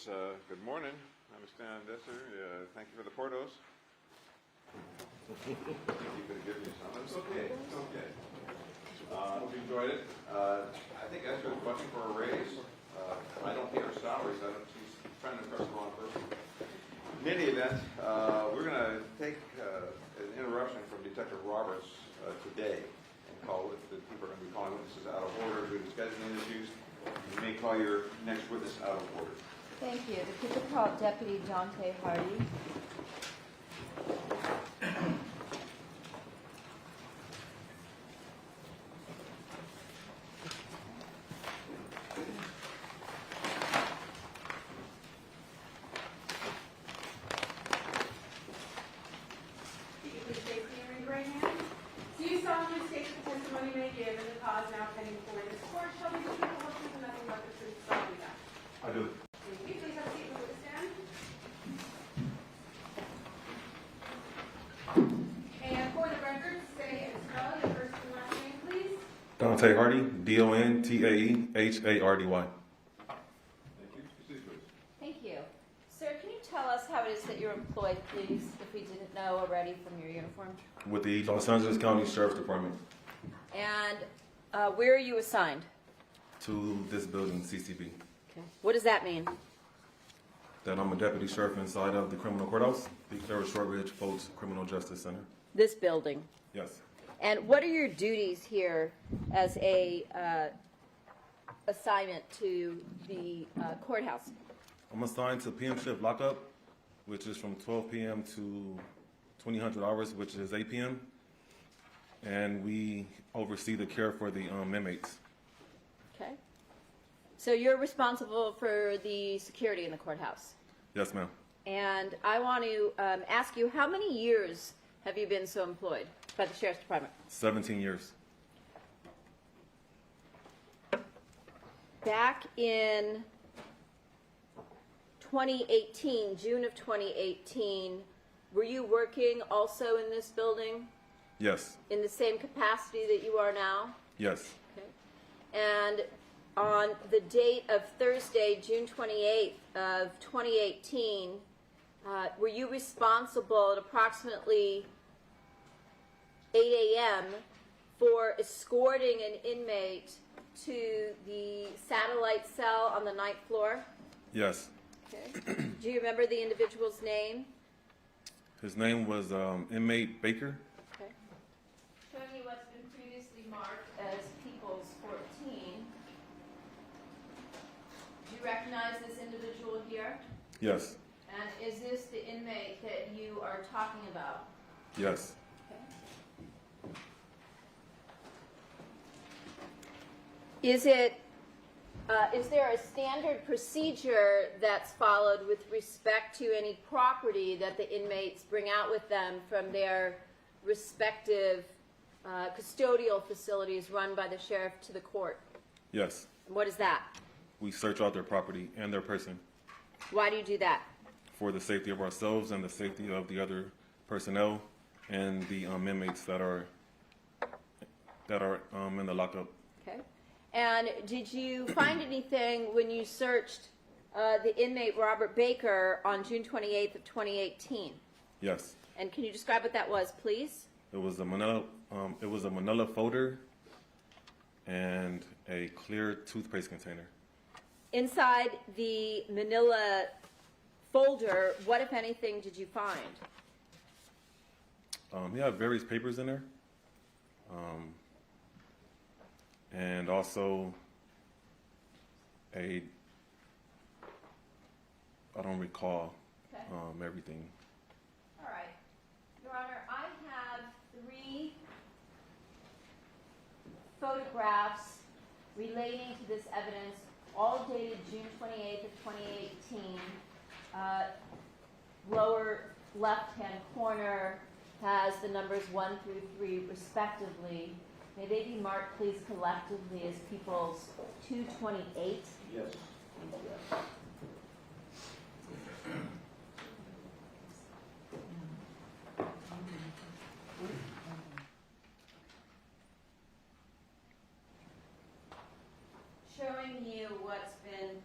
Good morning. I understand this, sir. Thank you for the portos. You could have given me some. It's okay. It's okay. I hope you enjoyed it. I think Esther is busting for a raise. I don't pay her salaries. She's trying to impress the wrong person. In any event, we're going to take an interruption from Detective Roberts today and call it. The people are going to be calling witnesses out of order due to scheduling issues. You may call your next witness out of order. Thank you. The people call Deputy Donte Hardee. Donte Hardee, Dontaehardy. Thank you. Sir, can you tell us how it is that you're employed, please, if we didn't know already from your uniform? With the Los Angeles County Sheriff's Department. And where are you assigned? To this building, CCB. Okay. What does that mean? That I'm a deputy sheriff inside of the criminal courthouse, the Clara Shortridge Folks Criminal Justice Center. This building? Yes. And what are your duties here as a assignment to the courthouse? I'm assigned to PM shift lockup, which is from 12 p.m. to 2000 hours, which is 8 p.m. And we oversee the care for the inmates. Okay. So you're responsible for the security in the courthouse? Yes, ma'am. And I want to ask you, how many years have you been so employed by the Sheriff's Department? 17 years. Back in 2018, June of 2018, were you working also in this building? Yes. In the same capacity that you are now? Yes. Okay. And on the date of Thursday, June 28th of 2018, were you responsible at approximately 8 a.m. for escorting an inmate to the satellite cell on the 9th floor? Yes. Okay. Do you remember the individual's name? His name was inmate Baker. Okay. Showing you what's been previously marked as People's 14. Do you recognize this individual here? Yes. And is this the inmate that you are talking about? Yes. Is there a standard procedure that's followed with respect to any property that the inmates bring out with them from their respective custodial facilities run by the sheriff to the court? Yes. And what is that? We search out their property and their person. Why do you do that? For the safety of ourselves and the safety of the other personnel and the inmates that are in the lockup. Okay. And did you find anything when you searched the inmate Robert Baker on June 28th of 2018? Yes. And can you describe what that was, please? It was a manila folder and a clear toothpaste container. Inside the manila folder, what, if anything, did you find? He had various papers in there. And also I don't recall everything. All right. Your Honor, I have 3 photographs relating to this evidence, all dated June 28th of 2018. Lower left-hand corner has the numbers 1 through 3 respectively. May they be marked, please, collectively as People's 228? Yes. Thank you. Showing you what's been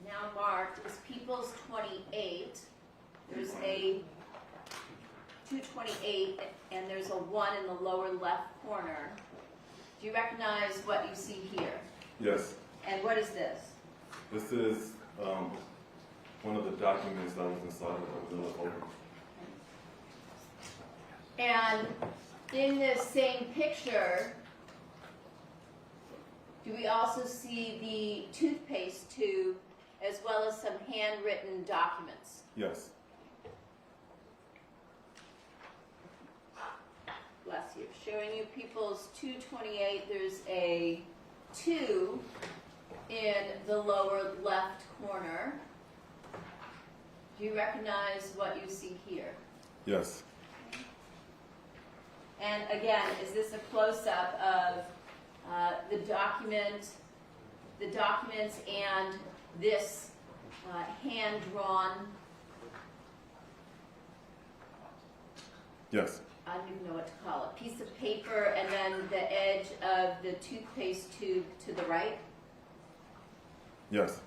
now marked is People's 28. There's a 228, and there's a 1 in the lower left corner. Do you recognize what you see here? Yes. And what is this? This is one of the documents that was inside of the manila folder. And in this same picture, do we also see the toothpaste tube as well as some handwritten documents? Yes. Bless you. Showing you People's 228, there's a 2 in the lower left corner. Do you recognize what you see here? Yes. And again, is this a close-up of the documents and this hand-drawn, Yes. I don't even know what to call it, piece of paper, and then the edge of the toothpaste tube to the right? Yes.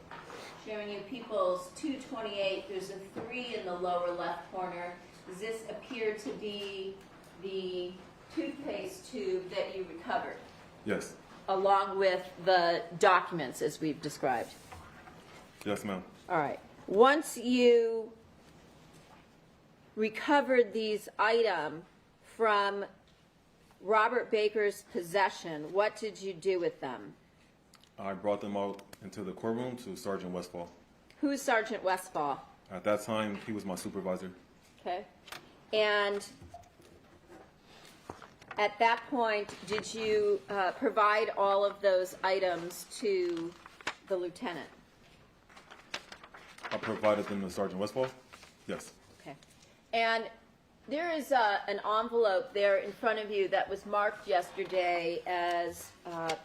Showing you People's 228, there's a 3 in the lower left corner. Does this appear to be the toothpaste tube that you recovered, Yes. along with the documents as we've described? Yes, ma'am. All right. Once you recovered these items from Robert Baker's possession, what did you do with them? I brought them out into the courtroom to Sergeant Westfall. Who's Sergeant Westfall? At that time, he was my supervisor. Okay. And at that point, did you provide all of those items to the lieutenant? I provided them to Sergeant Westfall? Yes. Okay. And there is an envelope there in front of you that was marked yesterday as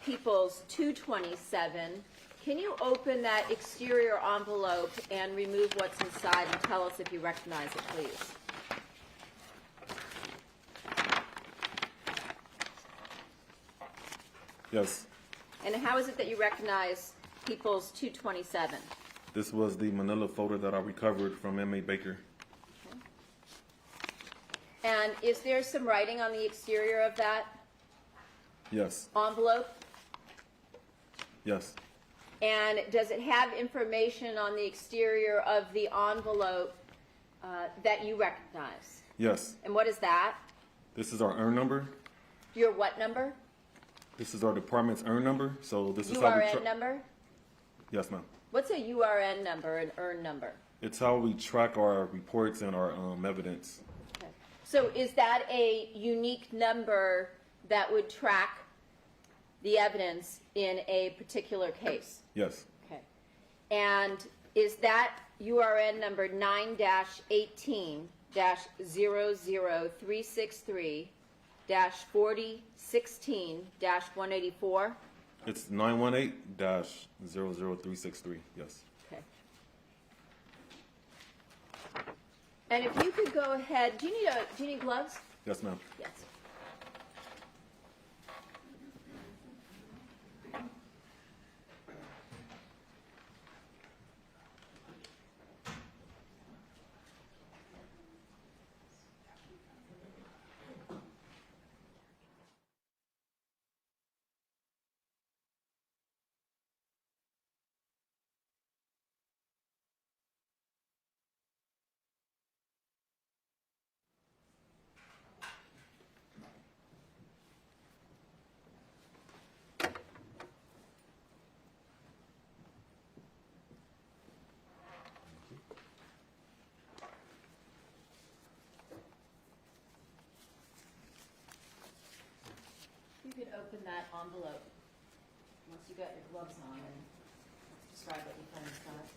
People's 227. Can you open that exterior envelope and remove what's inside and tell us if you recognize it, please? Yes. And how is it that you recognize People's 227? This was the manila folder that I recovered from inmate Baker. And is there some writing on the exterior of that Yes. envelope? Yes. And does it have information on the exterior of the envelope that you recognize? Yes. And what is that? This is our earn number. Your what number? This is our department's earn number. So this is how we URN number? Yes, ma'am. What's a URN number, an earn number? It's how we track our reports and our evidence. Okay. So is that a unique number that would track the evidence in a particular case? Yes. Okay. And is that URN number 9-18-00363-4016-184? It's 918-00363. Yes. Okay. And if you could go ahead, do you need gloves? Yes, ma'am. Yes. You could open that envelope once you got your gloves on and describe what you find inside.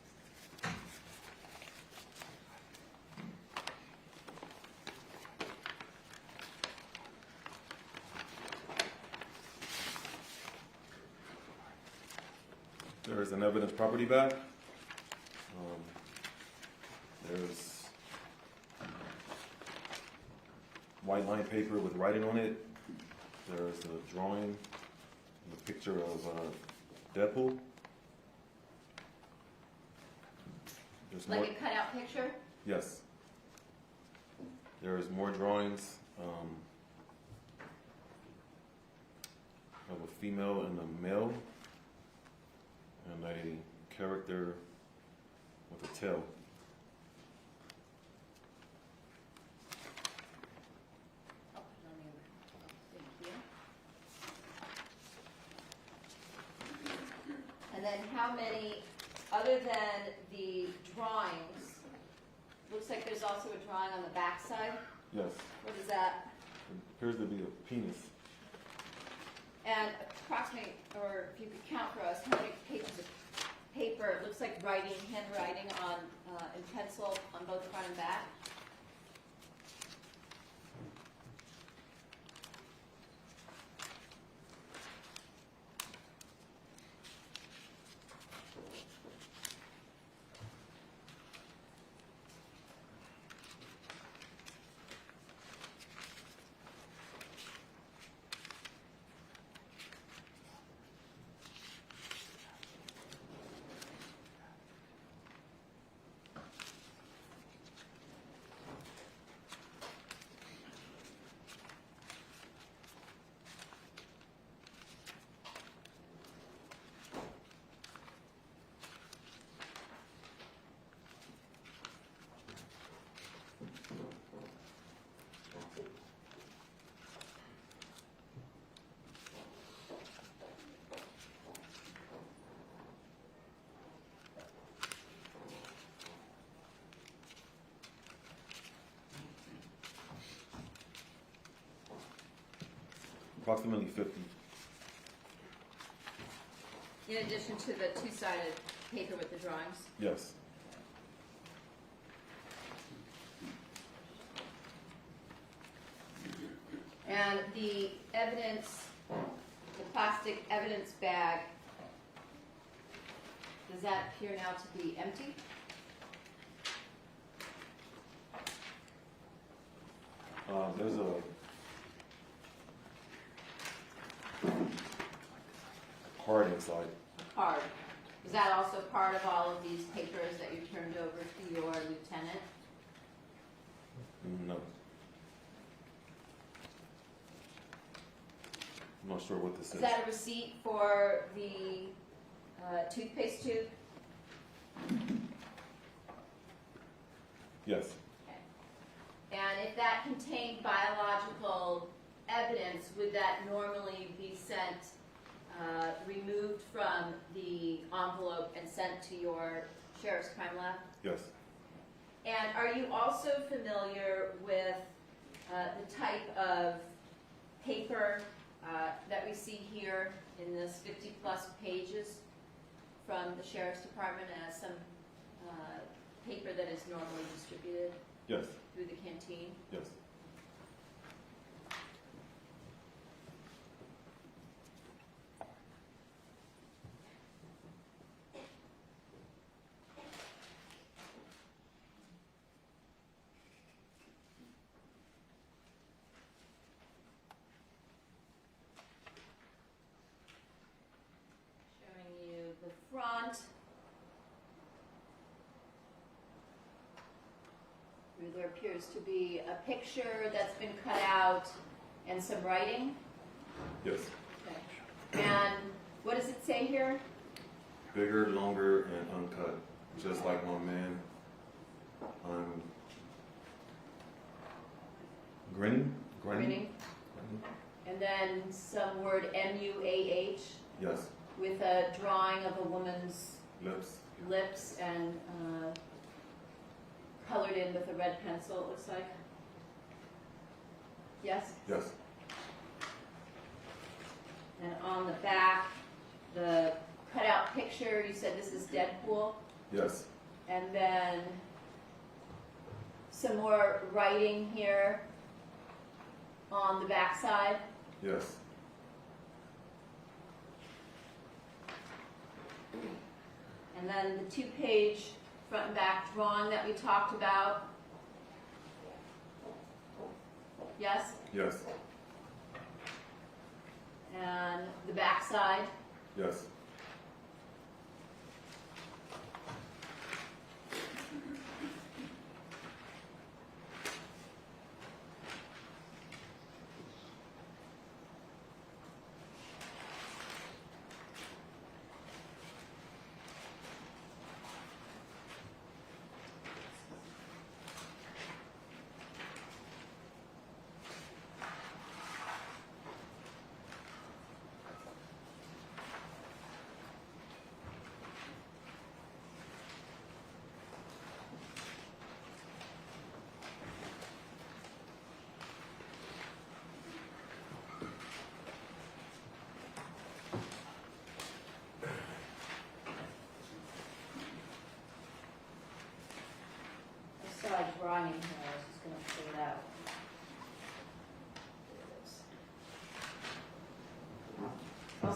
There's an evidence property bag. There's white line paper with writing on it. There's a drawing, a picture of Deadpool. There's Like more, a cutout picture? yes. There is more drawings of a female and a male, and a character with a tail. Oh, no need. Thank you. And then how many, other than the drawings, looks like there's also a drawing on the back side. Yes. What is that? It appears to be a penis. And approximately, or if you could count for us, how many pages of paper, it looks like writing, handwriting on, in pencil on both front and back? Approximately 50. In addition to the two-sided paper with the drawings? Yes. And the evidence, the plastic evidence bag, does that appear now to be empty? There's a card inside. A card. Is that also part of all of these papers that you turned over to your lieutenant? No. I'm not sure what this Is is. that a receipt for the toothpaste tube? Yes. Okay. And if that contained biological evidence, would that normally be sent, removed from the envelope and sent to your sheriff's crime lab? Yes. And are you also familiar with the type of paper that we see here in this 50-plus pages from the sheriff's department as some paper that is normally distributed Yes. through the canteen? Yes. Showing you the front. Where there appears to be a picture that's been cut out and some writing. Yes. Okay. And what does it say here? Bigger, longer, and uncut. Just like my man. I'm grinning. Grinning. And then some word M-U-A-H Yes. with a drawing of a woman's Lips. lips and colored in with a red pencil, it looks like. Yes? Yes. And on the back, the cutout picture, you said this is Deadpool. Yes. And then some more writing here on the back side. Yes. And then the two-page front and back drawing that we talked about. Yes? Yes. And the back side. Yes.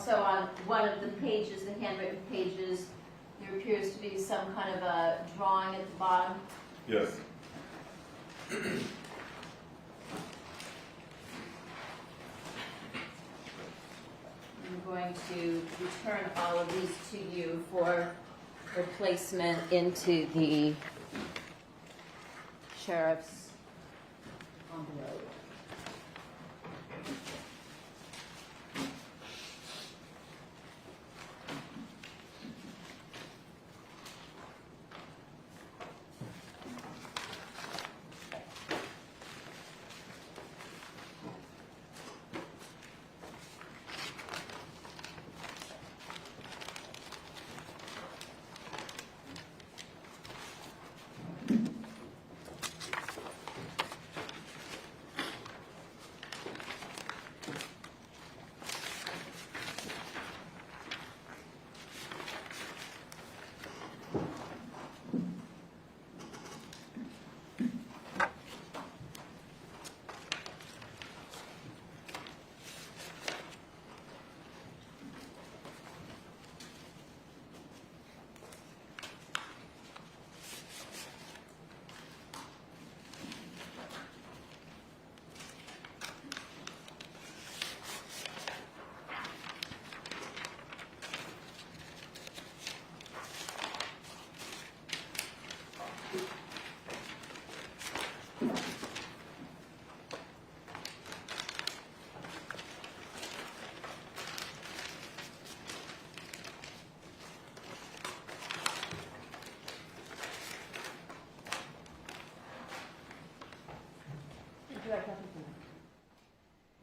Also on one of the pages, the handwritten pages, there appears to be some kind of a drawing at the bottom. Yes. I'm going to return all of these to you for replacement into the sheriff's envelope.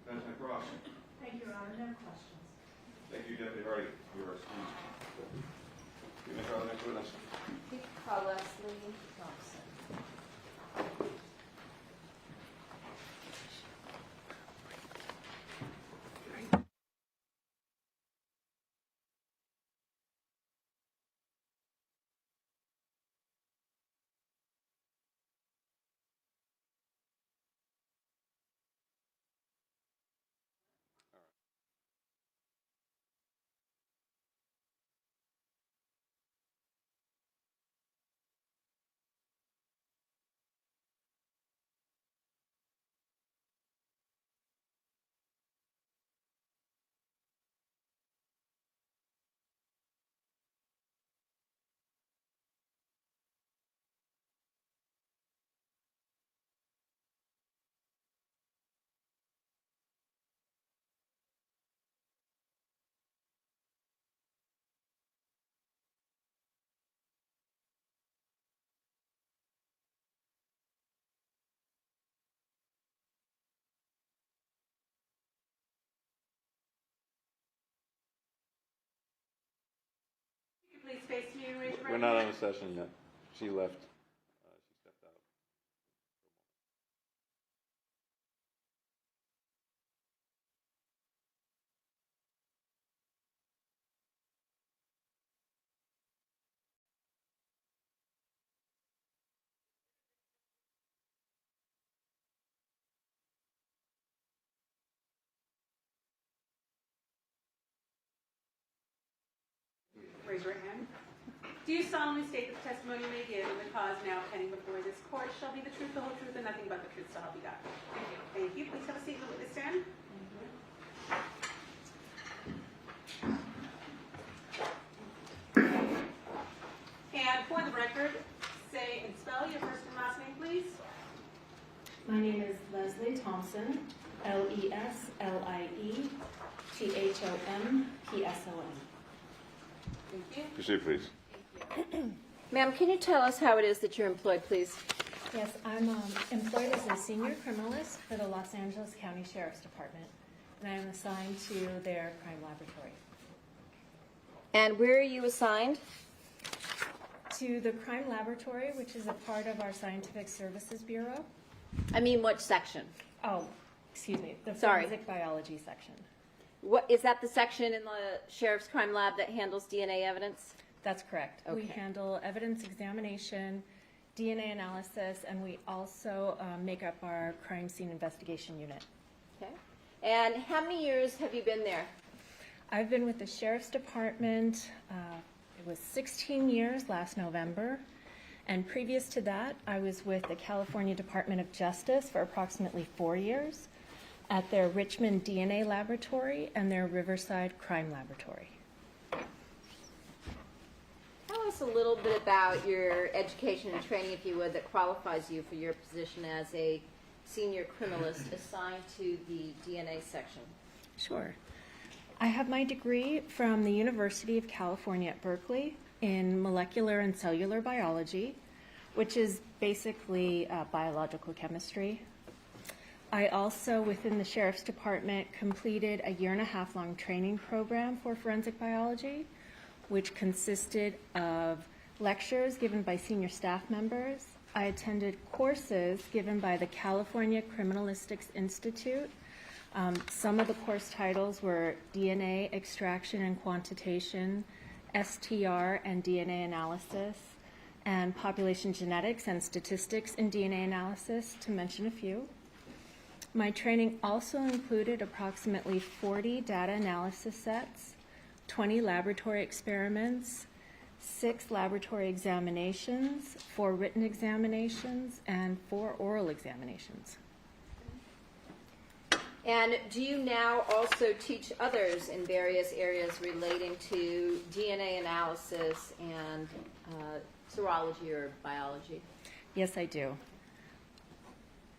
President Cross. Thank you, Your Honor. No questions. Thank you, Deputy Hardee. You are excused. You may call the next witness. Call Leslie Thompson. Please face me and raise your right We're not hand. on a session yet. She left. She stepped out. Raise your right hand. Do you solemnly state that the testimony you may give in the cause now pending before this court shall be the truth, the whole truth, and nothing but the truth, so help you God? Thank you. Thank you. Please have a seat in the witness stand. And for the record, say and spell your first and last name, please. My name is Leslie Thompson, LeslieThompson. Thank you. Proceed, please. Ma'am, can you tell us how it is that you're employed, please? Yes, I'm employed as a senior criminalist for the Los Angeles County Sheriff's Department, and I am assigned to their crime laboratory. And where are you assigned? To the crime laboratory, which is a part of our Scientific Services Bureau. I mean, what section? Oh, excuse me, the Sorry. forensic biology section. What is that the section in the sheriff's crime lab that handles DNA evidence? That's correct. We Okay. handle evidence examination, DNA analysis, and we also make up our crime scene investigation unit. Okay. And how many years have you been there? I've been with the Sheriff's Department, it was 16 years last November, and previous to that, I was with the California Department of Justice for approximately 4 years at their Richmond DNA laboratory and their Riverside Crime Laboratory. Tell us a little bit about your education and training, if you would, that qualifies you for your position as a senior criminalist assigned to the DNA section. Sure. I have my degree from the University of California at Berkeley in molecular and cellular biology, which is basically biological chemistry. I also, within the Sheriff's Department, completed a 1.5-year-long training program for forensic biology, which consisted of lectures given by senior staff members. I attended courses given by the California Criminalistics Institute. Some of the course titles were DNA extraction and quantitation, STR and DNA analysis, and population genetics and statistics in DNA analysis, to mention a few. My training also included approximately 40 data analysis sets, 20 laboratory experiments, 6 laboratory examinations, 4 written examinations, and 4 oral examinations. And do you now also teach others in various areas relating to DNA analysis and serology or biology? Yes, I do.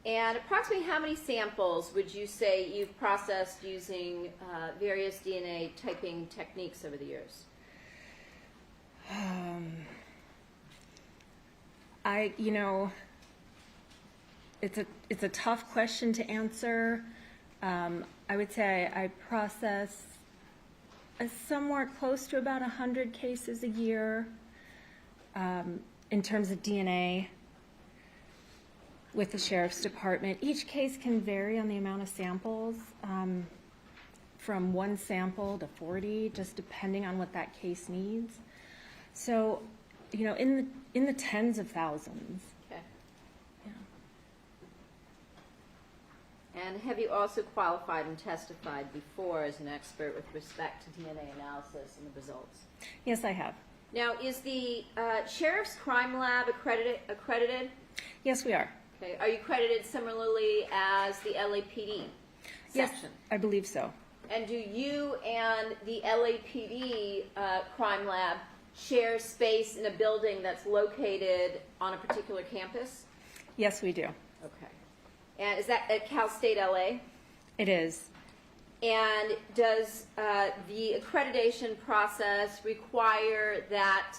And approximately how many samples would you say you've processed using various DNA typing techniques over the years? It's a tough question to answer. I would say I process somewhere close to about 100 cases a year in terms of DNA with the Sheriff's Department. Each case can vary on the amount of samples, from 1 sample to 40, just depending on what that case needs. So, in the tens of thousands. Okay. Yeah. And have you also qualified and testified before as an expert with respect to DNA analysis and the results? Yes, I have. Now, is the Sheriff's Crime Lab accredited? Yes, we are. Okay. Are you credited similarly as the LAPD Yes, section? I believe so. And do you and the LAPD Crime Lab share space in a building that's located on a particular campus? Yes, we do. Okay. And is that at Cal State LA? It is. And does the accreditation process require that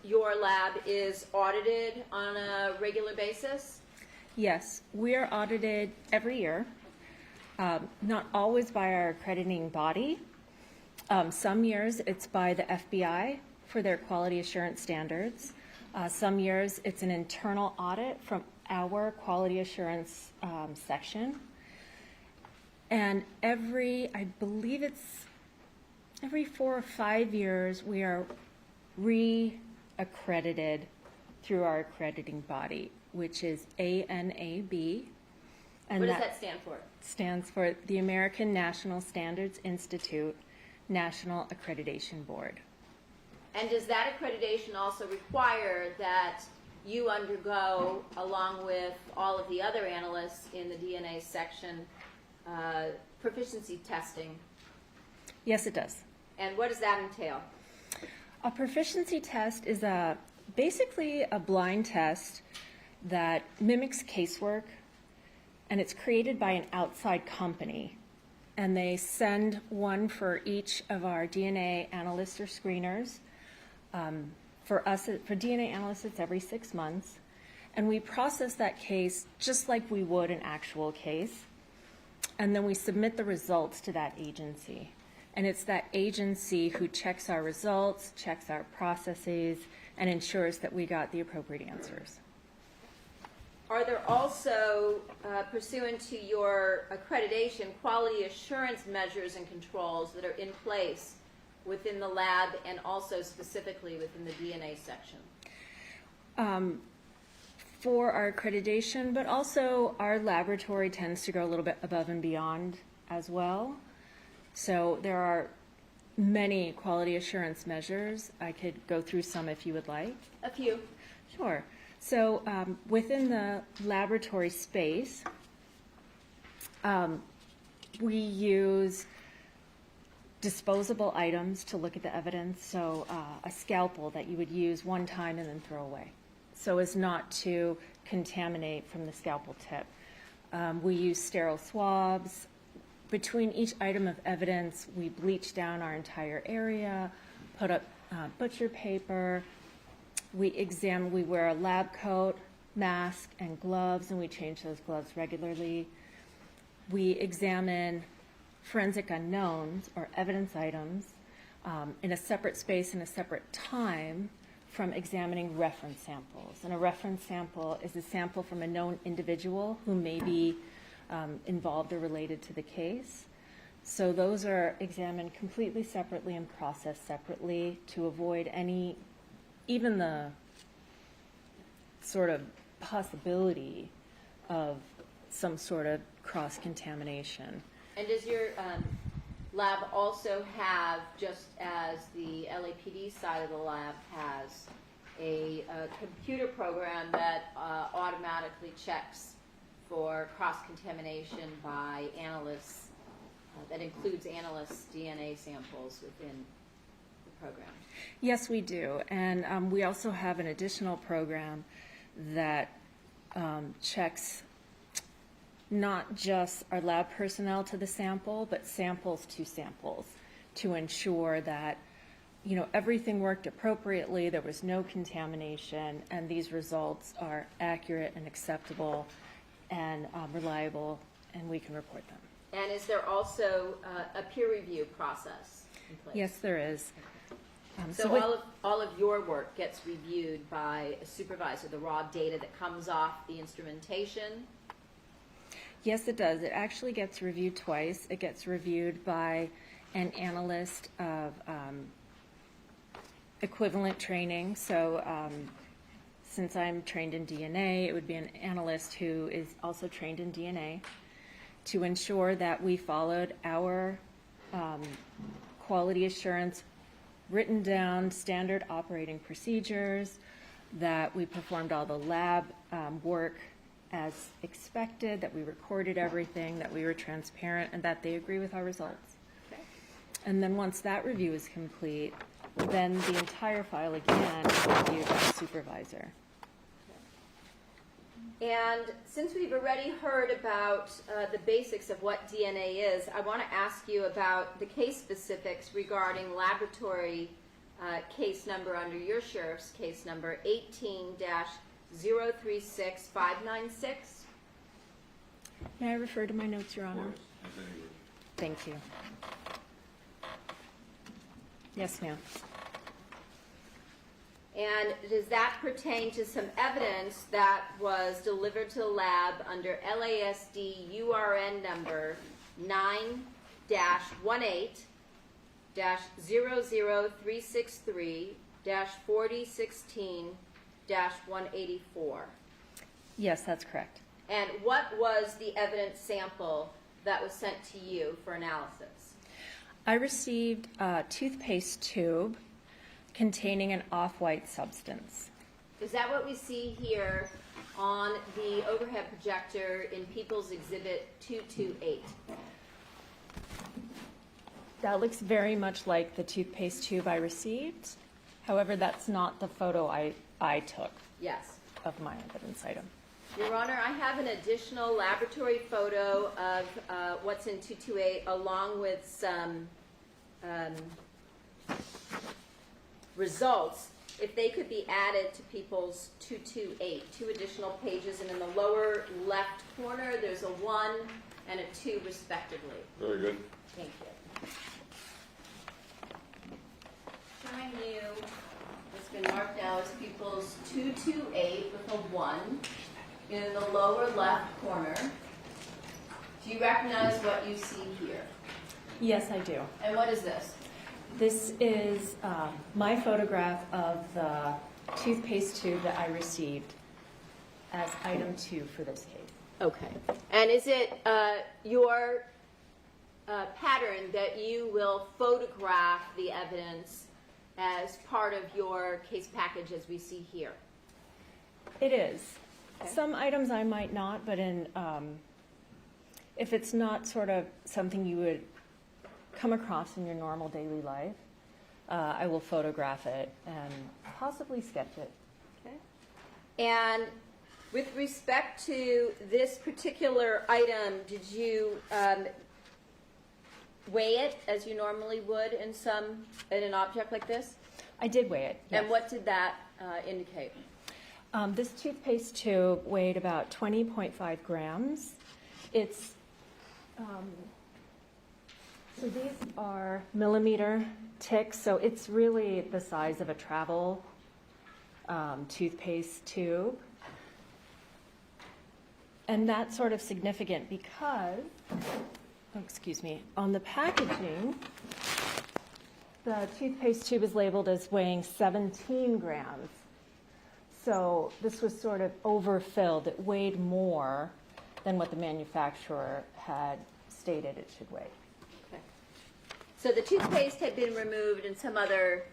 your lab is audited on a regular basis? Yes, we are audited every year, not always by our accrediting body. Some years it's by the FBI for their quality assurance standards. Some years it's an internal audit from our quality assurance section. And I believe it's every 4 or 5 years, we are re-accredited through our accrediting body, which is ANAB. And What does that stand for? Stands for the American National Standards Institute National Accreditation Board. And does that accreditation also require that you undergo, along with all of the other analysts in the DNA section, proficiency testing? Yes, it does. And what does that entail? A proficiency test is basically a blind test that mimics casework, and it's created by an outside company. And they send one for each of our DNA analysts or screeners. For DNA analysts, it's every 6 months. And we process that case just like we would an actual case. And then we submit the results to that agency. And it's that agency who checks our results, checks our processes, and ensures that we got the appropriate answers. Are there also, pursuant to your accreditation, quality assurance measures and controls that are in place within the lab and also specifically within the DNA section? For our accreditation, but also our laboratory tends to go a little bit above and beyond as well. So there are many quality assurance measures. I could go through some if you would like. A few. Sure. So within the laboratory space, we use disposable items to look at the evidence. So a scalpel that you would use one time and then throw away, so as not to contaminate from the scalpel tip. We use sterile swabs. Between each item of evidence, we bleach down our entire area, put up butcher paper. We wear a lab coat, mask, and gloves, and we change those gloves regularly. We examine forensic unknowns or evidence items in a separate space and a separate time from examining reference samples. And a reference sample is a sample from a known individual who may be involved or related to the case. So those are examined completely separately and processed separately to avoid even the sort of possibility of some sort of cross-contamination. And does your lab also have, just as the LAPD side of the lab has, a computer program that automatically checks for cross-contamination by analysts, that includes analysts' DNA samples within the program? Yes, we do. And we also have an additional program that checks not just our lab personnel to the sample, but samples to ensure that, you know, everything worked appropriately, there was no contamination, and these results are accurate and acceptable and reliable, and we can report them. And is there also a peer review process in place? Yes, there is. So all of your work gets reviewed by a supervisor, the raw data that comes off the instrumentation? Yes, it does. It actually gets reviewed twice. It gets reviewed by an analyst of equivalent training. So since I'm trained in DNA, it would be an analyst who is also trained in DNA to ensure that we followed our quality assurance written down standard operating procedures, that we performed all the lab work as expected, that we recorded everything, that we were transparent, and that they agree with our results. Okay. And then once that review is complete, then the entire file again is reviewed by the supervisor. And since we've already heard about the basics of what DNA is, I want to ask you about the case specifics regarding laboratory case number under your sheriff's case number 18-036596. May I refer to my notes, Your Honor? Thank you. Yes, ma'am. And does that pertain to some evidence that was delivered to the lab under LASD URN number 9-18363-4016-184? Yes, that's correct. And what was the evidence sample that was sent to you for analysis? I received a toothpaste tube containing an off-white substance. Is that what we see here on the overhead projector in People's Exhibit 228? That looks very much like the toothpaste tube I received. However, that's not the photo I took Yes. of my evidence item. Your Honor, I have an additional laboratory photo of what's in 228 along with some results. If they could be added to People's 228, 2 additional pages, and in the lower left corner there's a 1 and a 2 respectively. Very good. Thank you. Showing you what's been marked now as People's 228 with a 1 in the lower left corner. Do you recognize what you see here? Yes, I do. And what is this? This is my photograph of the toothpaste tube that I received as item 2 for this case. Okay. And is it your pattern that you will photograph the evidence as part of your case package as we see here. It is. Okay. Some items I might not, but if it's not sort of something you would come across in your normal daily life, I will photograph it and possibly sketch it. Okay. And with respect to this particular item, did you weigh it as you normally would in an object like this? I did weigh it. Yes. And what did that indicate? This toothpaste tube weighed about 20.5 grams. It's so these are millimeter ticks, so it's really the size of a travel toothpaste tube. And that's sort of significant because, on the packaging, the toothpaste tube is labeled as weighing 17 grams. So this was sort of overfilled. It weighed more than what the manufacturer had stated it should weigh. Okay. So the toothpaste had been removed and some other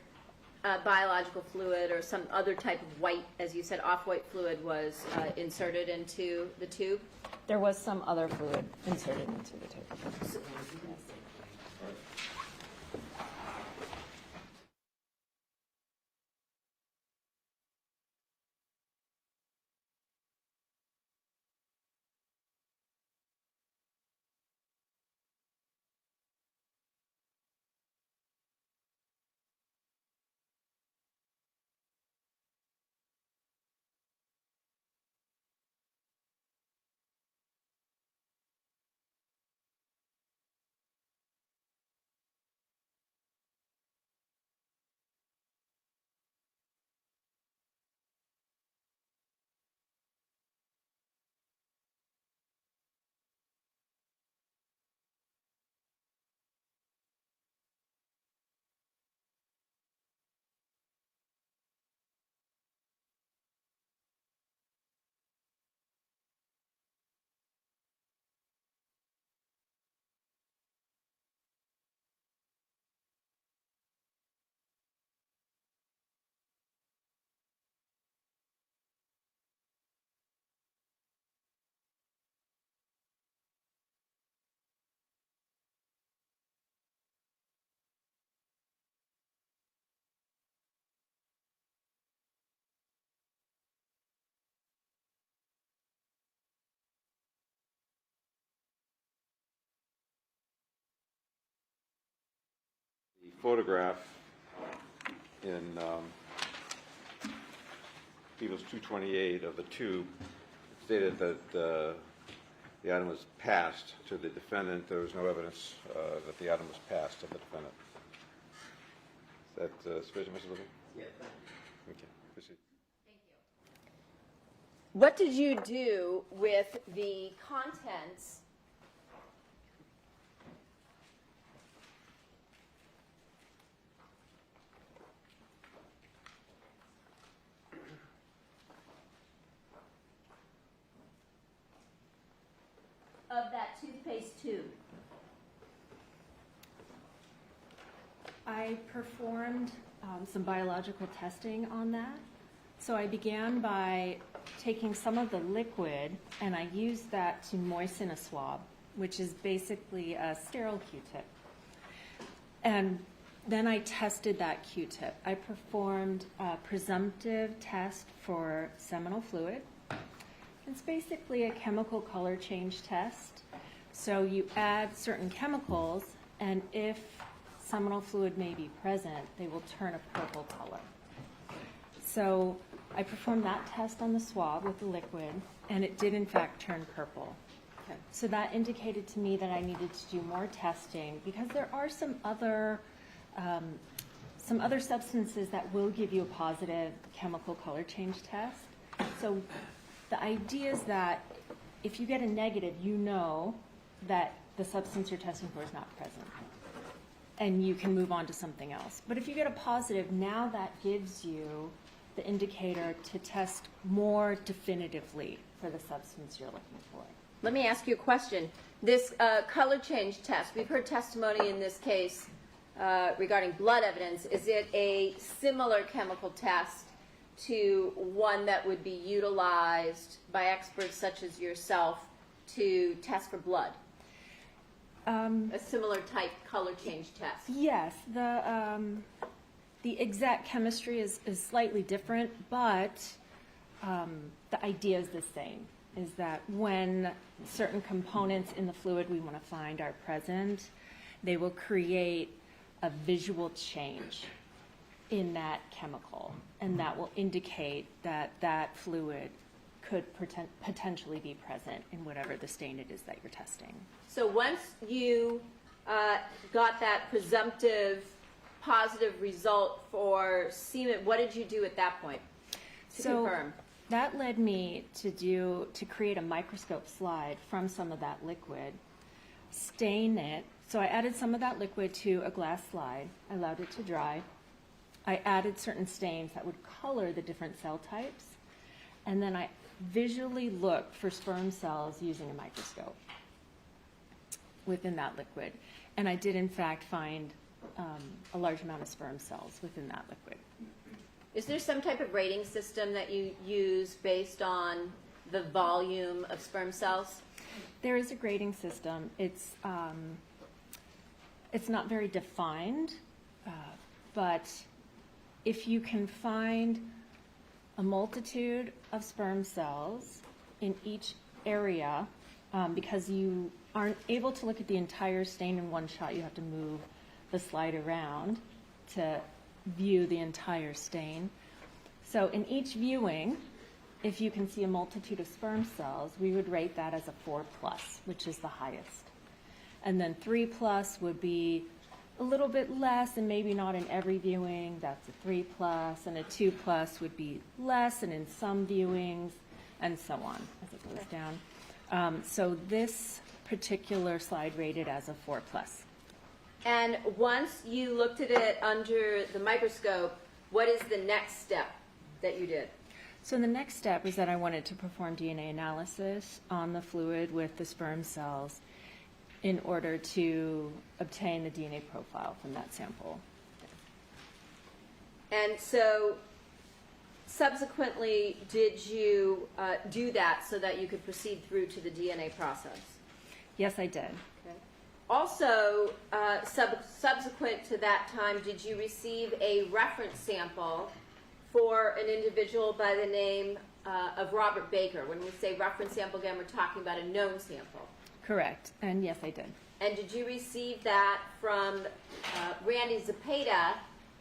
biological fluid or some other type of white, as you said, off-white fluid was inserted into the tube? There was some other fluid inserted into the tube. Yes. The photograph in People's 228 of the tube stated that the item was passed to the defendant. There was no evidence that the item was passed to the defendant. Is that sufficient, Mr. Levy? Yes. Okay, proceed. What did you do with the contents of that toothpaste tube? I performed some biological testing on that. So I began by taking some of the liquid and I used that to moisten a swab, which is basically a sterile Q-tip. And then I tested that Q-tip. I performed a presumptive test for seminal fluid. It's basically a chemical color change test. So you add certain chemicals, and if seminal fluid may be present, they will turn a purple color. So I performed that test on the swab with the liquid, and it did in fact turn purple. Okay. So that indicated to me that I needed to do more testing because there are some other substances that will give you a positive chemical color change test. So the idea is that if you get a negative, you know that the substance you're testing for is not present, and you can move on to something else. But if you get a positive, now that gives you the indicator to test more definitively for the substance you're looking for. Let me ask you a question. This color change test, we've heard testimony in this case regarding blood evidence. Is it a similar chemical test to one that would be utilized by experts such as yourself to test for blood? A similar type color change test? Yes, the exact chemistry is slightly different, but the idea is the same, is that when certain components in the fluid we want to find are present, they will create a visual change in that chemical, and that will indicate that that fluid could potentially be present in whatever the stain it is that you're testing. So once you got that presumptive positive result for semen, what did you do at that point to confirm? That led me to create a microscope slide from some of that liquid, stain it. So I added some of that liquid to a glass slide. I allowed it to dry. I added certain stains that would color the different cell types, and then I visually looked for sperm cells using a microscope within that liquid. And I did, in fact, find a large amount of sperm cells within that liquid. Is there some type of rating system that you use based on the volume of sperm cells? There is a grading system. It's not very defined, but if you can find a multitude of sperm cells in each area, because you aren't able to look at the entire stain in one shot, you have to move the slide around to view the entire stain. So in each viewing, if you can see a multitude of sperm cells, we would rate that as a 4+, which is the highest. And then 3+ would be a little bit less, and maybe not in every viewing. That's a 3+, and a 2+ would be less, and in some viewings, and so on as it goes down. So this particular slide rated as a 4+. And once you looked at it under the microscope, what is the next step that you did? So the next step was that I wanted to perform DNA analysis on the fluid with the sperm cells in order to obtain the DNA profile from that sample. And so subsequently, did you do that so that you could proceed through to the DNA process? Yes, I did. Okay. Also, subsequent to that time, did you receive a reference sample for an individual by the name of Robert Baker? When we say reference sample, again, we're talking about a known sample. Correct, and yes, I did. And did you receive that from Randy Zepeda,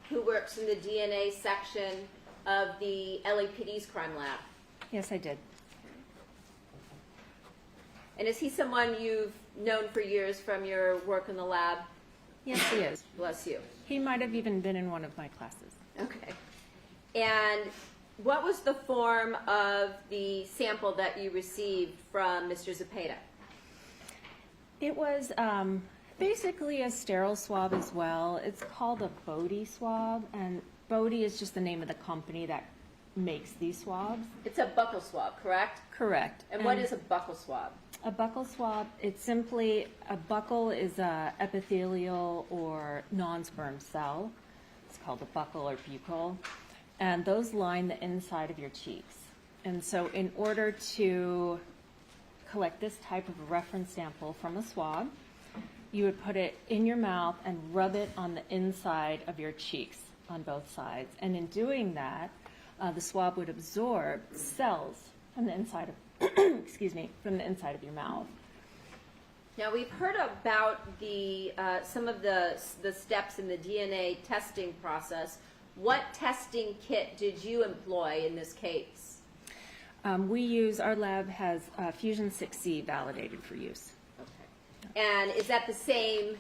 who works in the DNA section of the LAPD's crime lab? Yes, I did. And is he someone you've known for years from your work in the lab? Yes, he is. Bless you. He might have even been in one of my classes. Okay. And what was the form of the sample that you received from Mr. Zepeda? It was basically a sterile swab as well. It's called a Bodie swab, and Bodie is just the name of the company that makes these swabs. It's a buccal swab, correct? Correct. And what is a buccal swab? A buccal swab, it's simply, a buccal is a epithelial or non-sperm cell. It's called a buccal or buccal. And those line the inside of your cheeks. And so in order to collect this type of a reference sample from a swab, you would put it in your mouth and rub it on the inside of your cheeks on both sides. And in doing that, the swab would absorb cells from the inside of excuse me, from the inside of your mouth. Now, we've heard about the some of the steps in the DNA testing process. What testing kit did you employ in this case? Our lab has Fusion 6C validated for use. Okay. And is that the same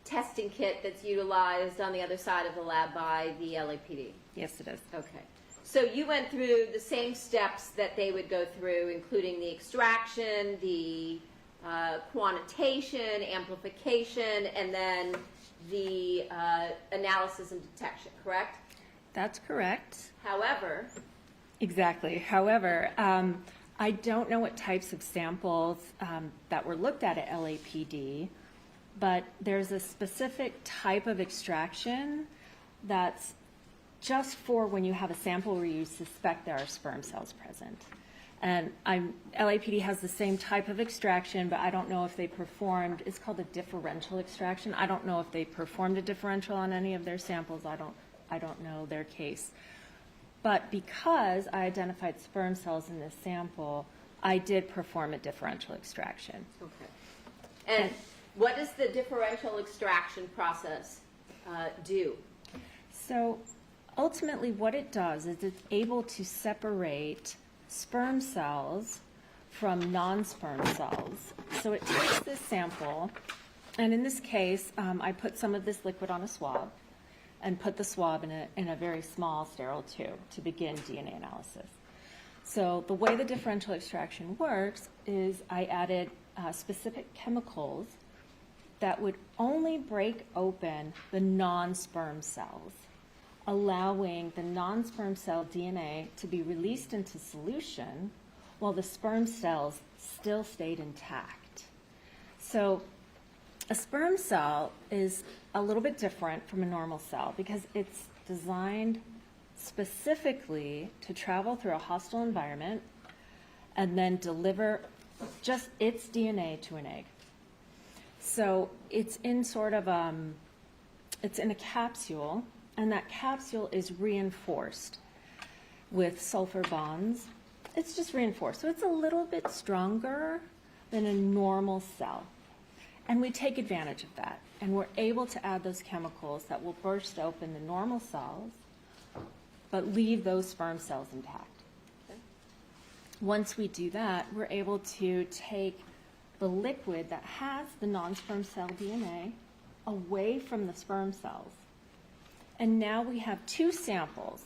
testing kit that's utilized on the other side of the lab by the LAPD? Yes, it is. Okay. So you went through the same steps that they would go through, including the extraction, the quantitation, amplification, and then the analysis and detection, correct? That's correct. However, Exactly. However, I don't know what types of samples that were looked at LAPD, but there's a specific type of extraction that's just for when you have a sample where you suspect there are sperm cells present. And LAPD has the same type of extraction, but I don't know if they performed, it's called a differential extraction. I don't know if they performed a differential on any of their samples. I don't know their case. But because I identified sperm cells in this sample, I did perform a differential extraction. Okay. And what does the differential extraction process do? So ultimately what it does is it's able to separate sperm cells from non-sperm cells. So it takes this sample, and in this case, I put some of this liquid on a swab and put the swab in a very small sterile tube to begin DNA analysis. So the way the differential extraction works is I added specific chemicals that would only break open the non-sperm cells, allowing the non-sperm cell DNA to be released into solution while the sperm cells still stayed intact. So a sperm cell is a little bit different from a normal cell because it's designed specifically to travel through a hostile environment and then deliver just its DNA to an egg. So it's in sort of it's in a capsule, and that capsule is reinforced with sulfur bonds. It's just reinforced. So it's a little bit stronger than a normal cell. And we take advantage of that. And we're able to add those chemicals that will burst open the normal cells, but leave those sperm cells intact. Okay. Once we do that, we're able to take the liquid that has the non-sperm cell DNA away from the sperm cells. And now we have two samples.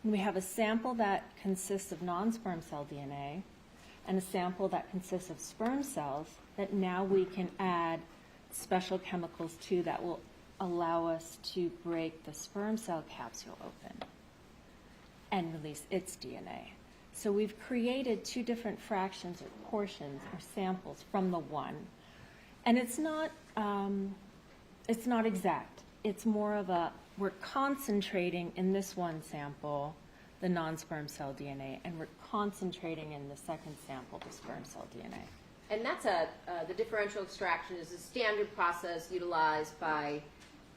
We have a sample that consists of non-sperm cell DNA and a sample that consists of sperm cells that now we can add special chemicals to that will allow us to break the sperm cell capsule open and release its DNA. So we've created two different fractions or portions or samples from the one. And it's not exact. It's more of we're concentrating in this one sample the non-sperm cell DNA, and we're concentrating in the second sample the sperm cell DNA. And that's the differential extraction is a standard process utilized by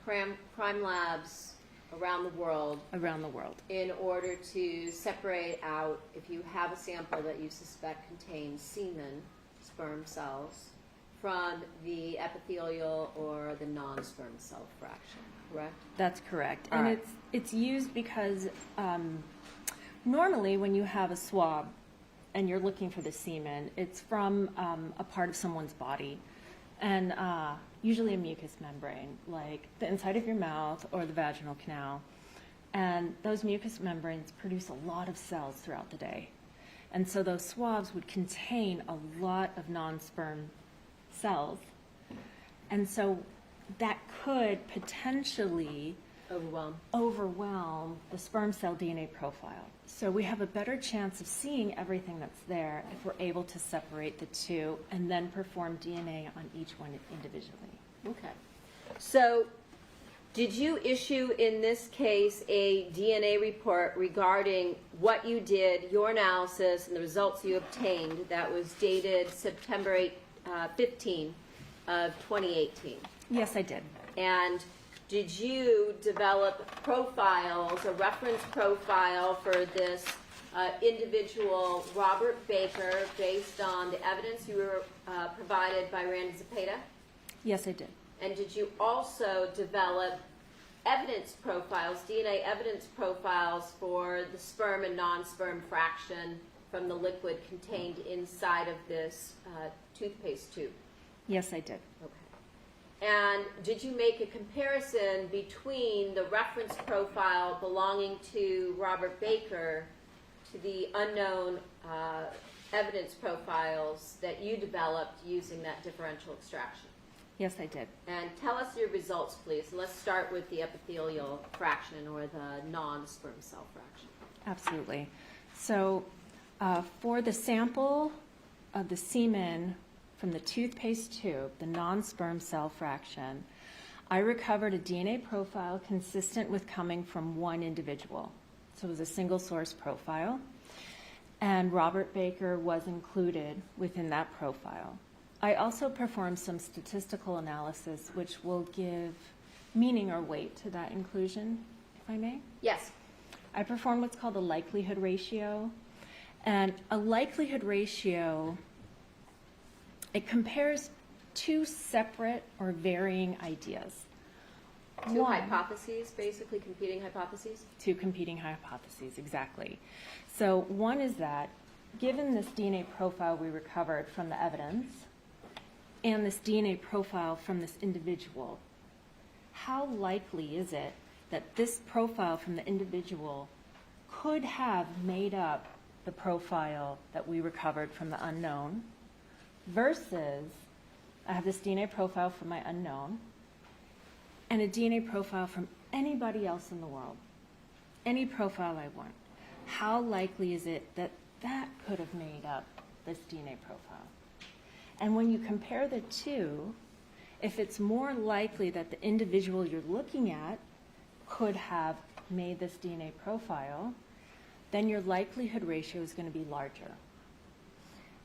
crime labs around the world. Around the world. In order to separate out, if you have a sample that you suspect contains semen, sperm cells, from the epithelial or the non-sperm cell fraction, correct? That's correct. All And right. it's used because normally when you have a swab and you're looking for the semen, it's from a part of someone's body, and usually a mucous membrane, like the inside of your mouth or the vaginal canal. And those mucous membranes produce a lot of cells throughout the day. And so those swabs would contain a lot of non-sperm cells. And so that could potentially overwhelm the sperm cell DNA profile. So we have a better chance of seeing everything that's there if we're able to separate the two and then perform DNA on each one individually. Okay. So did you issue in this case a DNA report regarding what you did, your analysis, and the results you obtained that was dated September 15 of 2018? Yes, I did. And did you develop profiles, a reference profile for this individual, Robert Baker, based on the evidence you were provided by Randy Zepeda? Yes, I did. And did you also develop evidence profiles, DNA evidence profiles for the sperm and non-sperm fraction from the liquid contained inside of this toothpaste tube? Yes, I did. Okay. And did you make a comparison between the reference profile belonging to Robert Baker to the unknown evidence profiles that you developed using that differential extraction? Yes, I did. And tell us your results, please. Let's start with the epithelial fraction or the non-sperm cell fraction. Absolutely. So For the sample of the semen from the toothpaste tube, the non-sperm cell fraction, I recovered a DNA profile consistent with coming from one individual. So it was a single source profile. And Robert Baker was included within that profile. I also performed some statistical analysis which will give meaning or weight to that inclusion, if I may. Yes. I performed what's called a likelihood ratio. And a likelihood ratio, it compares two separate or varying ideas. Two hypotheses, basically competing hypotheses? Two competing hypotheses, exactly. So one is that, given this DNA profile we recovered from the evidence, and this DNA profile from this individual, how likely is it that this profile from the individual could have made up the profile that we recovered from the unknown, versus I have this DNA profile from my unknown, and a DNA profile from anybody else in the world, any profile I want. How likely is it that that could have made up this DNA profile? And when you compare the two, if it's more likely that the individual you're looking at could have made this DNA profile, then your likelihood ratio is going to be larger.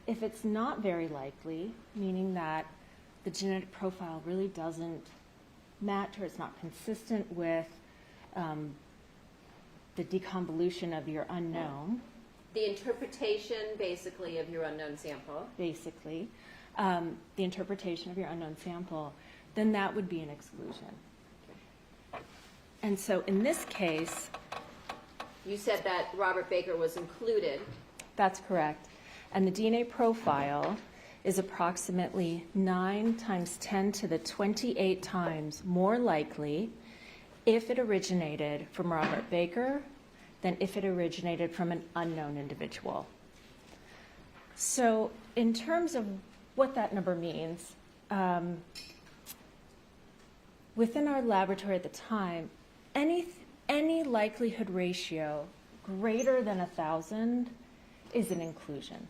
If it's not very likely, meaning that the genetic profile really doesn't match or it's not consistent with the deconvolution of your unknown. The interpretation, basically, of your unknown sample. Basically, the interpretation of your unknown sample, then that would be an exclusion. And so in this case, You said that Robert Baker was included. that's correct. And the DNA profile is approximately 9 times 10 to the 28 times more likely if it originated from Robert Baker than if it originated from an unknown individual. So in terms of what that number means, within our laboratory at the time, any likelihood ratio greater than 1,000 is an inclusion.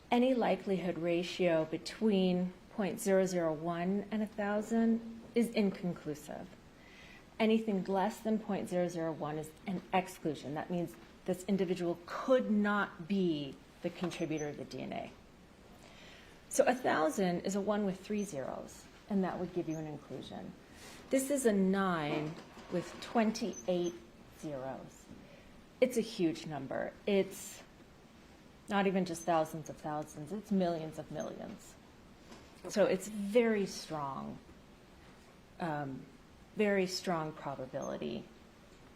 Any likelihood ratio between 0.001 and 1,000 is inconclusive. Anything less than 0.001 is an exclusion. That means this individual could not be the contributor of the DNA. So 1,000 is a 1 with 3 zeros, and that would give you an inclusion. This is a 9 with 28 zeros. It's a huge number. It's not even just thousands of thousands, it's millions of millions. So it's very strong probability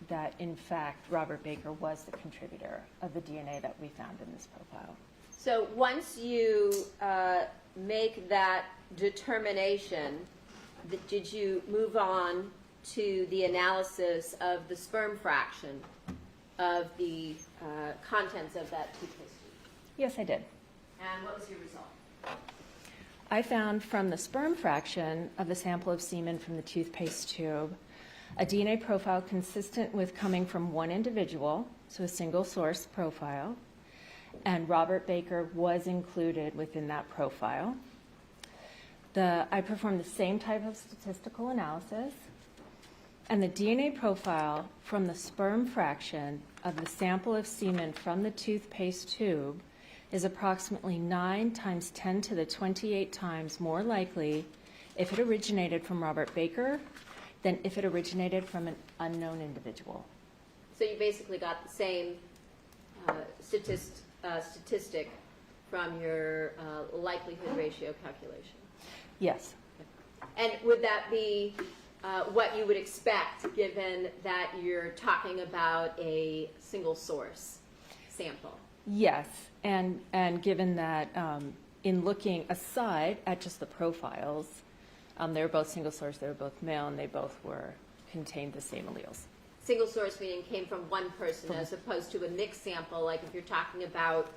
that, in fact, Robert Baker was the contributor of the DNA that we found in this profile. So once you make that determination, did you move on to the analysis of the sperm fraction of the contents of that toothpaste tube? Yes, I did. And what was your result? I found from the sperm fraction of the sample of semen from the toothpaste tube a DNA profile consistent with coming from one individual, so a single source profile, and Robert Baker was included within that profile. I performed the same type of statistical analysis, and the DNA profile from the sperm fraction of the sample of semen from the toothpaste tube is approximately 9 times 10 to the 28 times more likely if it originated from Robert Baker than if it originated from an unknown individual. So you basically got the same statistic from your likelihood ratio calculation. Yes. And would that be what you would expect, given that you're talking about a single source sample? Yes, and given that in looking aside at just the profiles, they were both single source, they were both male, and they both contained the same alleles. Single source meaning came from one person as opposed to a mixed sample, like if you're talking about,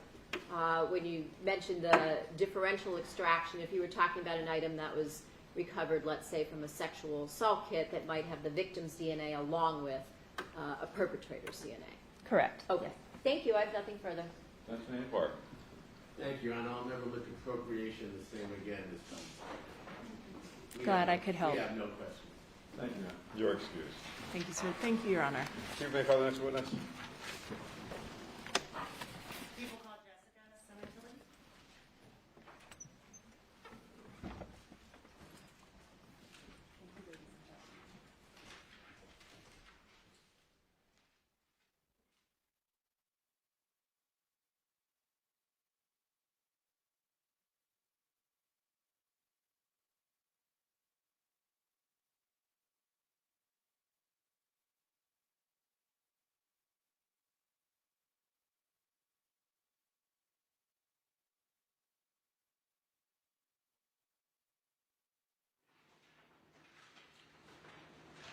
when you mentioned the differential extraction, if you were talking about an item that was recovered, let's say, from a sexual assault kit that might have the victim's DNA along with a perpetrator's DNA. Correct. Okay. Thank you. I have nothing further. Councilman Park. Thank you, and I'll never look at appropriation the same again this time. Glad I could help. We have no questions. Thank you, ma'am. Your excuse. Thank you, sir. Thank you, Your Honor. Chief, may I call the next witness? People call Jessica Sementilli.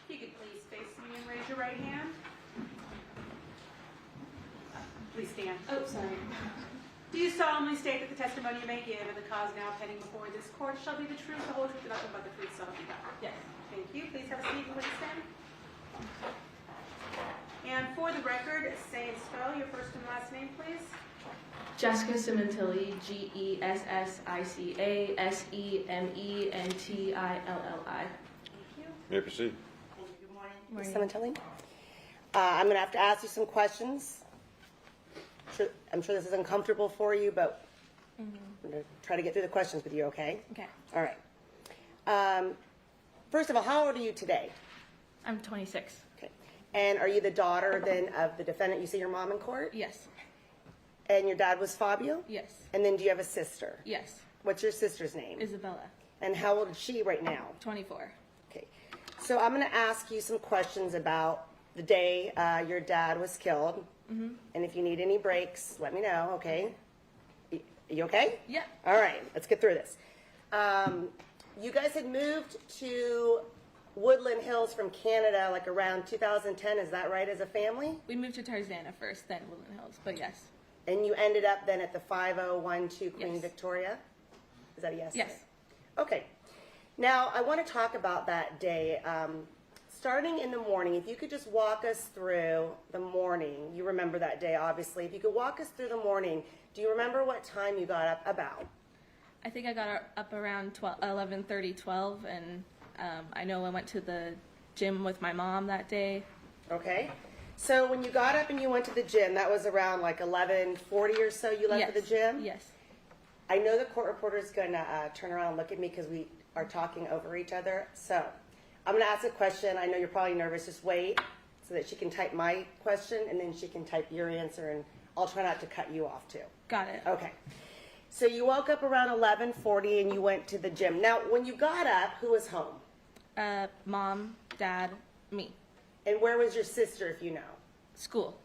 If you could please face me and raise your right hand. Please stand. Oh, sorry. Do you solemnly state that the testimony you may give in the cause now pending before this court shall be the truth, the whole truth, and nothing but the truth, so help you God? Yes. Thank you. Please have a seat and please stand. And for the record, say and spell your first and last name, please. Jessica Sementilli, Gessasementilli. Thank you. May I proceed? Good morning, Ms. Sementilli. I'm going to have to ask you some questions. I'm sure this is uncomfortable for you, but I'm going to try to get through the questions with you, okay? Okay. All right. First of all, how old are you today? I'm 26. Okay. And are you the daughter then of the defendant? You see your mom in court? Yes. And your dad was Fabio? Yes. And then do you have a sister? Yes. What's your sister's name? Isabella, And how old is she right now? 24. Okay. So I'm going to ask you some questions about the day your dad was killed. And if you need any breaks, let me know, okay? You okay? Yeah. All right, let's get through this. You guys had moved to Woodland Hills from Canada like around 2010, is that right, as a family? We moved to Tarzana first, then Woodland Hills, but yes. And you ended up then at the 5012 Queen Yes. Victoria? Is that a yes? Yes. Okay. Now, I want to talk about that day. Starting in the morning, if you could just walk us through the morning. You remember that day, obviously. If you could walk us through the morning, do you remember what time you got up about? I think I got up around 11:30, 12, and I know I went to the gym with my mom that day. Okay. So when you got up and you went to the gym, that was around like 11:40 or so you left Yes. for the gym? Yes. I know the court reporter's going to turn around and look at me because we are talking over each other. So I'm going to ask a question. I know you're probably nervous. Just wait so that she can type my question and then she can type your answer, and I'll try not to cut you off too. Got it. Okay. So you woke up around 11:40 and you went to the gym. Now, when you got up, who was home? Mom, dad, me. And where was your sister, if you know? School.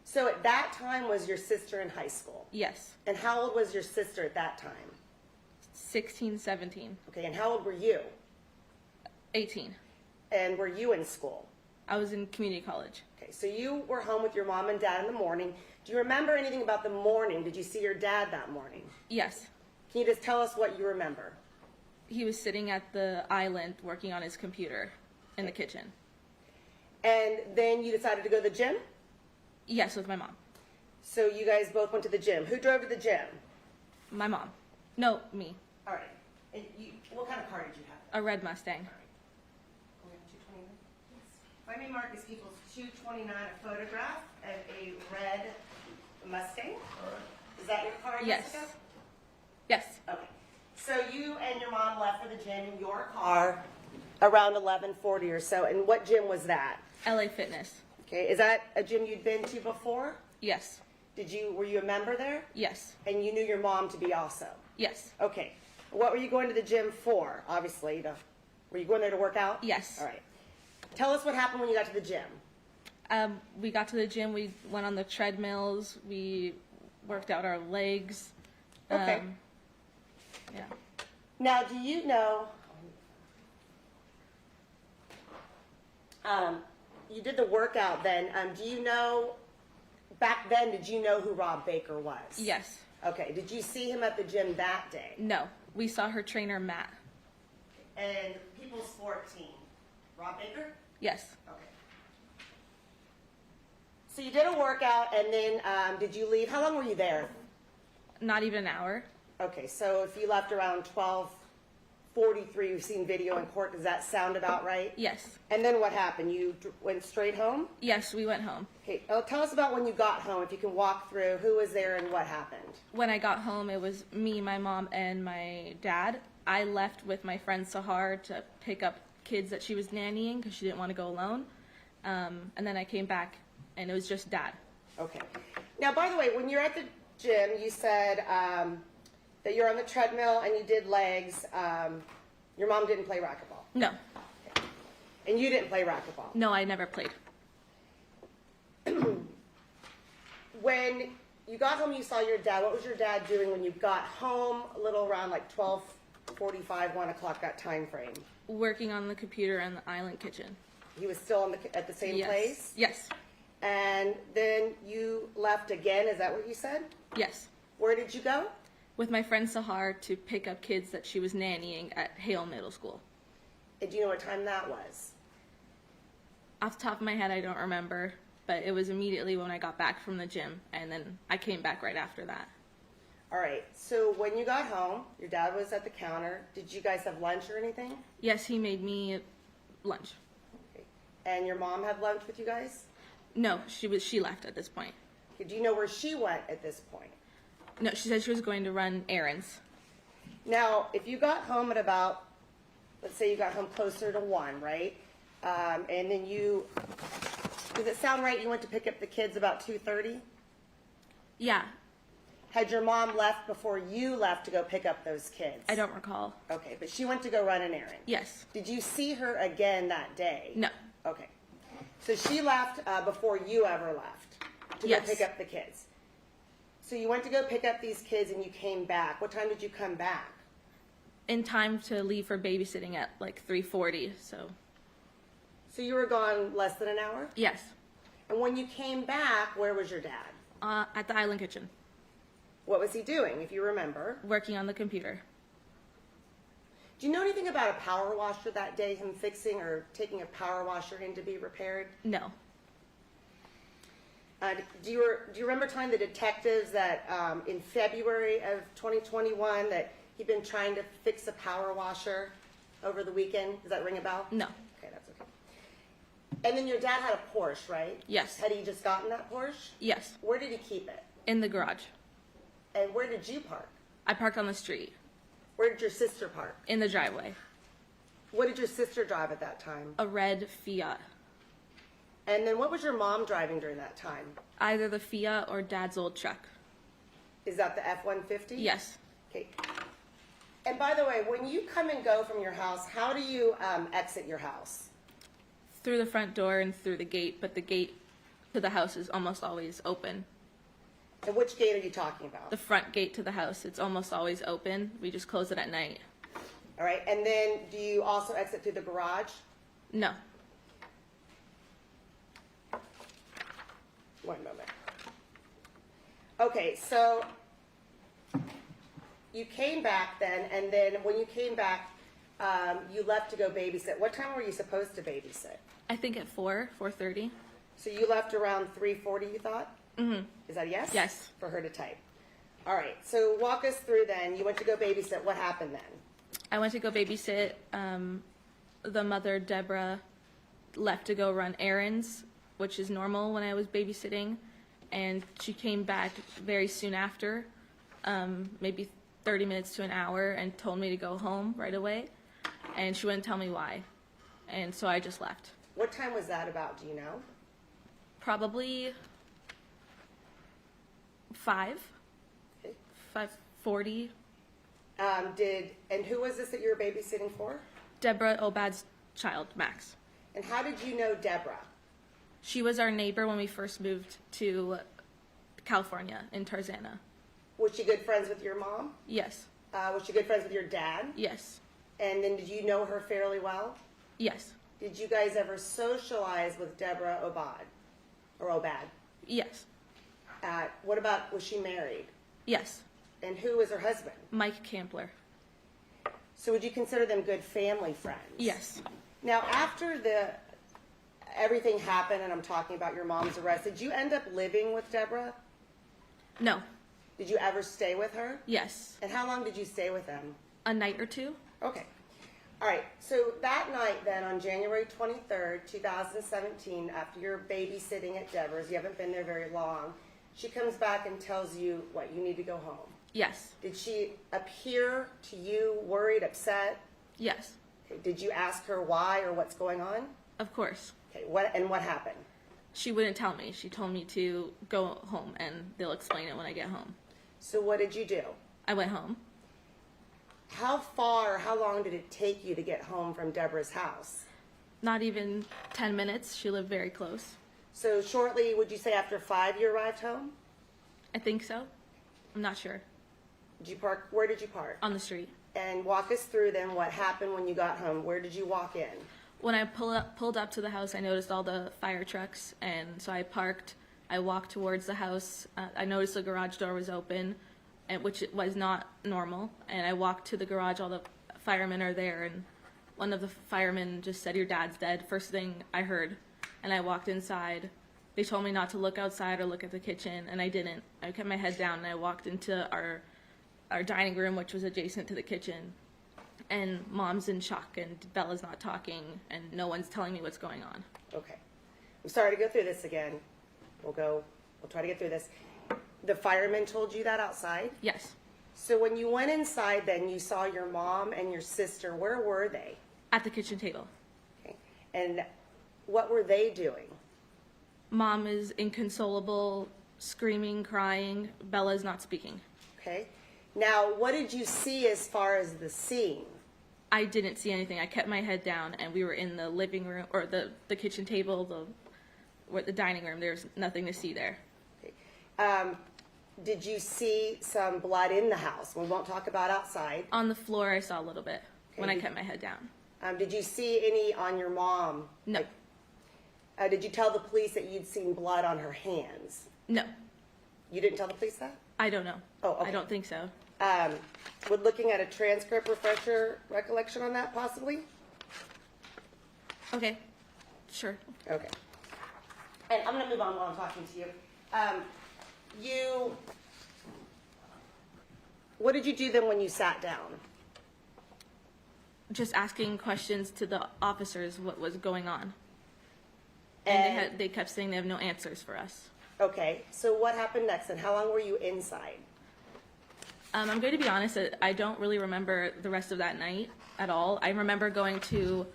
So at that time, was your sister in high school? Yes. And how old was your sister at that time? 16, 17, Okay, and how old were you? 18. And were you in school? I was in community college. Okay, so you were home with your mom and dad in the morning. Do you remember anything about the morning? Did you see your dad that morning? Yes. Can you just tell us what you remember? He was sitting at the island working on his computer in the kitchen. And then you decided to go to the gym? Yes, with my mom. So you guys both went to the gym. Who drove to the gym? My mom. No, me. All right. And what kind of car did you have? A red Mustang. If I may mark as people's 229, a photograph of a red Mustang. All right. Is that your car, Yes. Jessica? Yes. Okay. So you and your mom left for the gym in your car around 11:40 or so. And what gym was that? LA Fitness. Okay. Is that a gym you'd been to before? Yes. Were you a member there? Yes. And you knew your mom to be also? Yes. Okay. What were you going to the gym for? Obviously, were you going there to work out? Yes. All right. Tell us what happened when you got to the gym. We got to the gym. We went on the treadmills. We worked out our legs. Okay. Yeah. Now, do you know, you did the workout then. Do you know, back then, did you know who Rob Baker was? Yes. Okay. Did you see him at the gym that day? No. We saw her trainer, Matt. And People's Sport team, Rob Baker? Yes. Okay. So you did a workout, and then did you leave? How long were you there? Not even an hour. Okay, so if you left around 12:43, you've seen video in court. Does that sound about right? Yes. And then what happened? You went straight home? Yes, we went home. Okay, tell us about when you got home, if you can walk through who was there and what happened. When I got home, it was me, my mom, and my dad. I left with my friend Sahar to pick up kids that she was nannying because she didn't want to go alone. And then I came back, and it was just Dad. Okay. Now, by the way, when you're at the gym, you said that you're on the treadmill and you did legs. Your mom didn't play racquetball. No. And you didn't play racquetball. No, I never played. When you got home, you saw your dad. What was your dad doing when you got home? A little around like 12:45, 1 o'clock, that time frame. Working on the computer in the island kitchen. He was still at the same Yes. place? Yes. And then you left again, is that what you said? Yes. Where did you go? With my friend Sahar to pick up kids that she was nannying at Hale Middle School. And do you know what time that was? Off the top of my head, I don't remember, but it was immediately when I got back from the gym, and then I came back right after that. All right, so when you got home, your dad was at the counter. Did you guys have lunch or anything? Yes, he made me lunch. Okay. And your mom had lunch with you guys? No, she left at this point. Okay, do you know where she went at this point? No, she said she was going to run errands. Now, if you got home at about, let's say you got home closer to 1, right? And then does it sound right you went to pick up the kids about 2:30? Yeah, Had your mom left before you left to go pick up those kids? I don't recall. Okay, but she went to go run an errand. Yes. Did you see her again that day? No. Okay. So she left before you ever left to Yes. go pick up the kids. So you went to go pick up these kids and you came back. What time did you come back? In time to leave for babysitting at like 3:40, so. So you were gone less than an hour? Yes. And when you came back, where was your dad? At the island kitchen, What was he doing, if you remember? working on the computer. Do you know anything about a power washer that day, him fixing or taking a power washer in to be repaired? No. Do you remember telling the detectives that in February of 2021 that he'd been trying to fix a power washer over the weekend? Does that ring a bell? No. Okay, that's okay. And then your dad had a Porsche, right? Yes. Had he just gotten that Porsche? Yes. Where did he keep it? In the garage. And where did you park? I parked on the street. Where did your sister park? In the driveway. What did your sister drive at that time? A red Fiat. And then what was your mom driving during that time? Either the Fiat or Dad's old truck. Is that the F-150? Yes. Okay. And by the way, when you come and go from your house, how do you exit your house? Through the front door and through the gate, but the gate to the house is almost always open. And which gate are you talking about? The front gate to the house, it's almost always open. We just close it at night. All right. And then do you also exit through the garage? No. One moment. Okay, so you came back then, and then when you came back, you left to go babysit. What time were you supposed to babysit? I think at 4:30. So you left around 3:40, you thought? Mm-hmm. Is that a yes? Yes. For her to type. All right, so walk us through then. You went to go babysit. What happened then? I went to go babysit. The mother, Deborah, left to go run errands, which is normal when I was babysitting. And she came back very soon after, maybe 30 minutes to an hour, and told me to go home right away. And she wouldn't tell me why. And so I just left. What time was that about? Do you know? Probably 5, Okay. 5:40. And who was this that you were babysitting for? Deborah Obad's child, Max. And how did you know Deborah? She was our neighbor when we first moved to California in Tarzana. Was she good friends with your mom? Yes. Was she good friends with your dad? Yes. And then did you know her fairly well? Yes. Did you guys ever socialize with Deborah Obad? Or Obad? Yes. What about, was she married? Yes. And who was her husband? Mike Campler. So would you consider them good family friends? Yes. Now, after everything happened, and I'm talking about your mom's arrest, did you end up living with Deborah? No. Did you ever stay with her? Yes. And how long did you stay with them? A night or two. Okay. All right. So that night then, on January 23rd, 2017, after you're babysitting at Deborah's, you haven't been there very long, she comes back and tells you, what, you need to go home. Yes. Did she appear to you worried, upset? Yes. Okay. Did you ask her why or what's going on? Of course. Okay. What happened? She wouldn't tell me. She told me to go home and they'll explain it when I get home. So what did you do? I went home. How far, how long did it take you to get home from Deborah's house? Not even 10 minutes. She lived very close. So shortly, would you say after 5 you arrived home? I think so. I'm not sure. Did you park? Where did you park? On the street. And walk us through then what happened when you got home. Where did you walk in? When I pulled up to the house, I noticed all the fire trucks, and so I parked. I walked towards the house. I noticed the garage door was open, which was not normal. And I walked to the garage. All the firemen are there, and one of the firemen just said, "Your dad's dead." First thing I heard, and I walked inside. They told me not to look outside or look at the kitchen, and I didn't. I kept my head down, and I walked into our dining room, which was adjacent to the kitchen. And Mom's in shock, and Bella's not talking, and no one's telling me what's going on. Okay. I'm sorry to go through this again. We'll try to get through this. The firemen told you that outside? Yes. So when you went inside then, you saw your mom and your sister. Where were they? At the kitchen table. Okay. And what were they doing? Mom is inconsolable, screaming, crying. Bella's not speaking. Okay. Now, what did you see as far as the scene? I didn't see anything. I kept my head down, and we were in the living room, or the kitchen table, the dining room. There's nothing to see there. Okay. Did you see some blood in the house? We won't talk about outside. On the floor, I saw a little bit when I Okay. kept my head down. Did you see any on your mom? No. Did you tell the police that you'd seen blood on her hands? No. You didn't tell the police that? I don't know. Oh, okay. I don't think so. Would looking at a transcript refresh your recollection on that, possibly? Okay. Sure. Okay. And I'm going to move on while I'm talking to you. What did you do then when you sat down? Just asking questions to the officers what was going on. And they kept saying they have no answers for us. Okay, so what happened next, and how long were you inside? I'm going to be honest, I don't really remember the rest of that night at all. I remember going to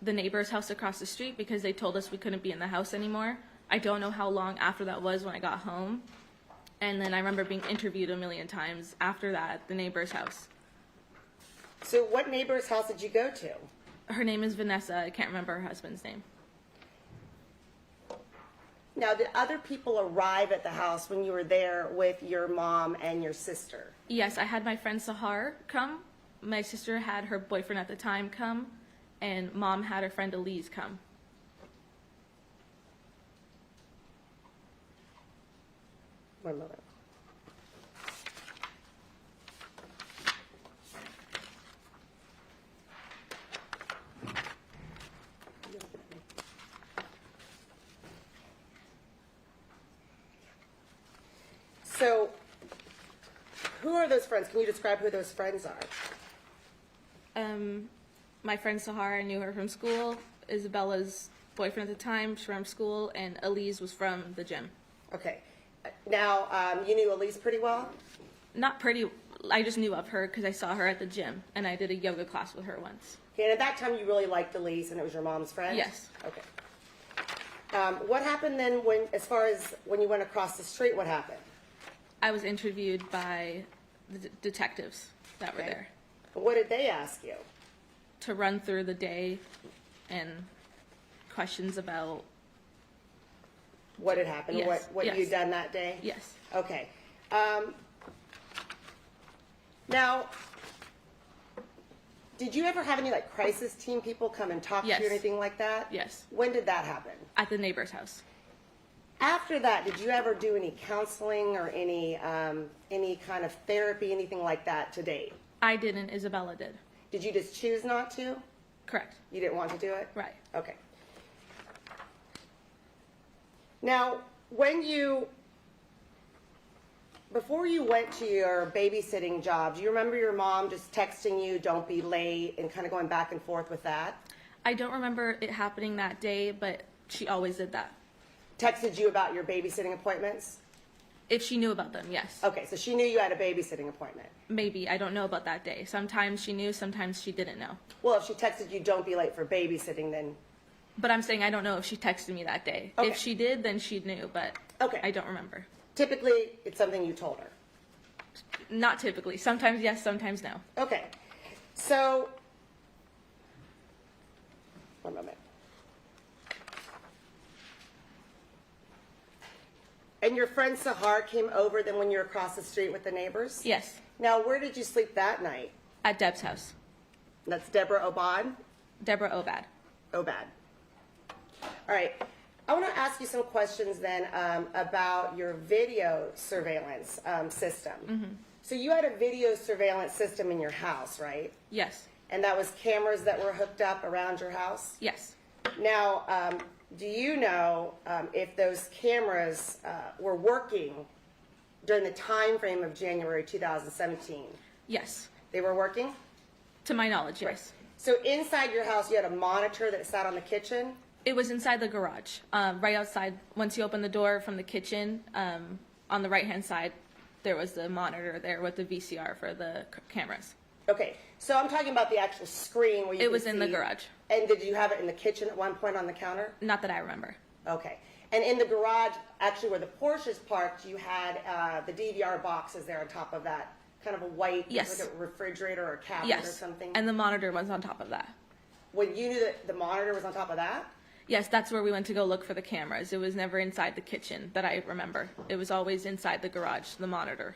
the neighbor's house across the street because they told us we couldn't be in the house anymore. I don't know how long after that was when I got home. And then I remember being interviewed a million times after that at the neighbor's house. So what neighbor's house did you go to? Her name is Vanessa. I can't remember her husband's name. Now, did other people arrive at the house when you were there with your mom and your sister? Yes, I had my friend Sahar come. My sister had her boyfriend at the time come. And Mom had her friend Elise come. One moment. So, who are those friends? Can you describe who those friends are? My friend Sahar, I knew her from school. Isabella's boyfriend at the time, she's from school, and Elise was from the gym. Okay. Now, you knew Elise pretty well? Not pretty, I just knew of her because I saw her at the gym, and I did a yoga class with her once. Okay, and at that time you really liked Elise, and it was your mom's friend? Yes. Okay. What happened then as far as when you went across the street, what happened? I was interviewed by the detectives that were Okay. there What did they ask you? to run through the day and questions about, What had happened? Yes, What yes. you'd done that day? yes. Okay. Now, did you ever have any like crisis team people come and talk to Yes. you or anything like that? Yes. When did that happen? At the neighbor's house. After that, did you ever do any counseling or any kind of therapy, anything like that to date? I didn't, Isabella did. Did you just choose not to? Correct. You didn't want to do it? Right. Okay. Now, before you went to your babysitting job, do you remember your mom just texting you, don't be late, and kind of going back and forth with that? I don't remember it happening that day, but she always did that. Texted you about your babysitting appointments? If she knew about them, yes. Okay, so she knew you had a babysitting appointment. Maybe. I don't know about that day. Sometimes she knew, sometimes she didn't know. Well, if she texted you, don't be late for babysitting, then... But I'm saying I don't know if she texted me that day. Okay. If she did, then she knew, but Okay. I don't remember. Typically, it's something you told her. Not typically. Sometimes yes, sometimes no. Okay, so... One moment. And your friend Sahar came over then when you were across the street with the neighbors? Yes. Now, where did you sleep that night? At Deb's house. That's Deborah Obad? Deborah Obad. Obad. All right. I want to ask you some questions then about your video surveillance system. Mm-hmm. So you had a video surveillance system in your house, right? Yes. And that was cameras that were hooked up around your house? Yes. Now, do you know if those cameras were working during the time frame of January 2017? Yes. They were working? To my knowledge, yes. So inside your house, you had a monitor that sat on the kitchen? It was inside the garage, right outside. Once you open the door from the kitchen, on the right-hand side, there was the monitor there with the VCR for the cameras. Okay, so I'm talking about the actual screen where you It could was in the see- garage. And did you have it in the kitchen at one point on the counter? Not that I remember. Okay. And in the garage, actually where the Porsche is parked, you had the DVR boxes there on top of that, kind of a white, Yes. like a refrigerator or a cabinet or Yes. something? And the monitor was on top of that. When you knew that the monitor was on top of that? Yes, that's where we went to go look for the cameras. It was never inside the kitchen that I remember. It was always inside the garage, the monitor.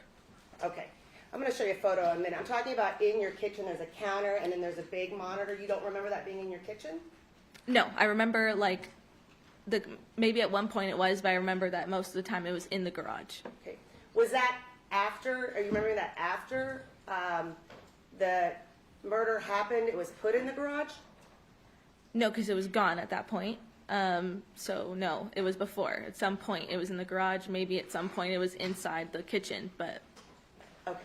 Okay. I'm going to show you a photo in a minute. I'm talking about in your kitchen, there's a counter, and then there's a big monitor. You don't remember that being in your kitchen? No, I remember maybe at one point it was, but I remember that most of the time it was in the garage. Okay. Was that after, are you remembering that after the murder happened, it was put in the garage? No, because it was gone at that point. So no, it was before. At some point it was in the garage. Maybe at some point it was inside the kitchen, but Okay.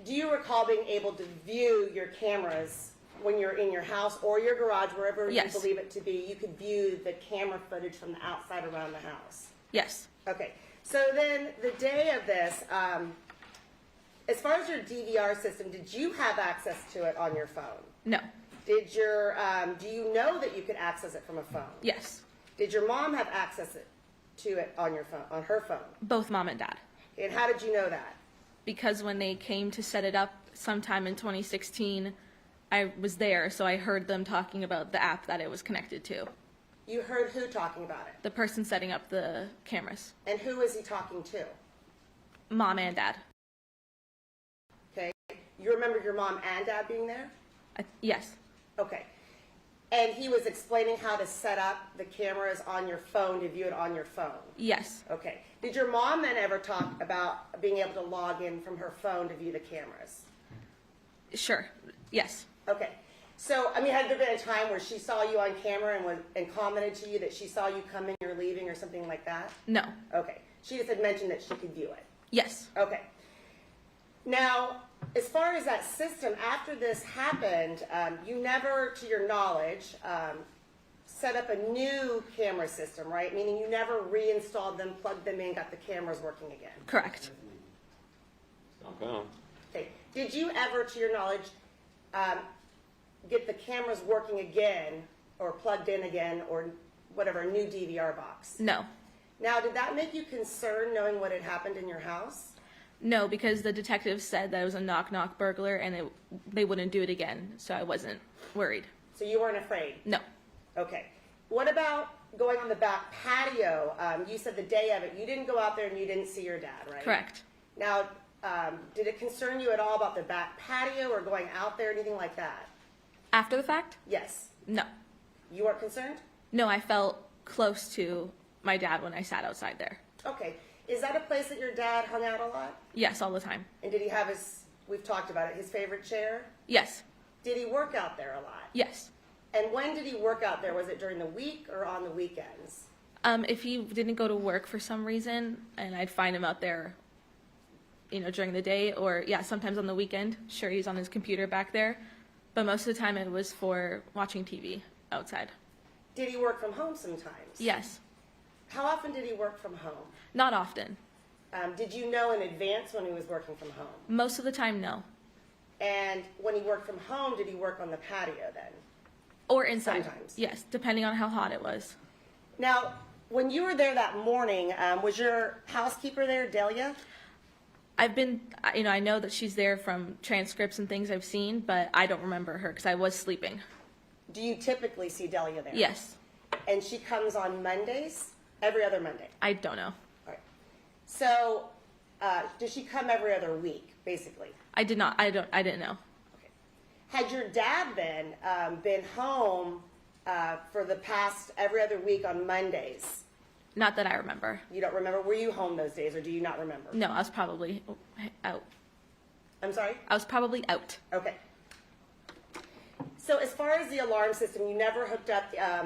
Do you recall being able to view your cameras when you're in your house or your garage, wherever Yes. you believe it to be? You could view the camera footage from the outside around the house. yes. Okay. So then the day of this, as far as your DVR system, did you have access to it on your phone? No. Do you know that you could access it from a phone? Yes. Did your mom have access to it on your phone, on her phone? Both mom and dad. And how did you know that? Because when they came to set it up sometime in 2016, I was there, so I heard them talking about the app that it was connected to. You heard who talking about it? The person setting up the cameras. And who is he talking to? Mom and dad. Okay. You remember your mom and dad being there? Yes. Okay. And he was explaining how to set up the cameras on your phone to view it on your phone? Yes. Okay. Did your mom then ever talk about being able to log in from her phone to view the cameras? Sure. Yes. Okay. So, I mean, had there been a time where she saw you on camera and commented to you that she saw you come in or leaving or something like that? No. Okay. She just had mentioned that she could view it. Yes. Okay. Now, as far as that system, after this happened, you never, to your knowledge, set up a new camera system, right? Meaning you never reinstalled them, plugged them in, got the cameras working again. Correct. Okay. Did you ever, to your knowledge, get the cameras working again or plugged in again or whatever, a new DVR box? No. Now, did that make you concerned knowing what had happened in your house? No, because the detective said that it was a knock-knock burglar and they wouldn't do it again, so I wasn't worried. So you weren't afraid? No. Okay. What about going on the back patio? You said the day of it, you didn't go out there and you didn't see your dad, right? Correct. Now, did it concern you at all about the back patio or going out there, anything like that? After the fact? Yes. No. You weren't concerned? No, I felt close to my dad when I sat outside there. Okay. Is that a place that your dad hung out a lot? Yes, all the time. And did he have we've talked about it, his favorite chair? Yes. Did he work out there a lot? Yes. And when did he work out there? Was it during the week or on the weekends? If he didn't go to work for some reason, and I'd find him out there, during the day, or sometimes on the weekend. Sure, he's on his computer back there, but most of the time it was for watching TV outside. Did he work from home sometimes? Yes. How often did he work from home? Not often. Did you know in advance when he was working from home? Most of the time, no. And when he worked from home, did he work on the patio then? Or inside. Sometimes. Yes, depending on how hot it was. Now, when you were there that morning, was your housekeeper there, Delia? I've been, I know that she's there from transcripts and things I've seen, but I don't remember her because I was sleeping. Do you typically see Delia there? Yes. And she comes on Mondays? Every other Monday? I don't know. All right. So, does she come every other week, basically? I did not. I didn't know. Okay. Had your dad then been home for the past every other week on Mondays? Not that I remember. You don't remember? Were you home those days, or do you not remember? No, I was probably out. I'm sorry? I was probably out. Okay. So as far as the alarm system, you never hooked up.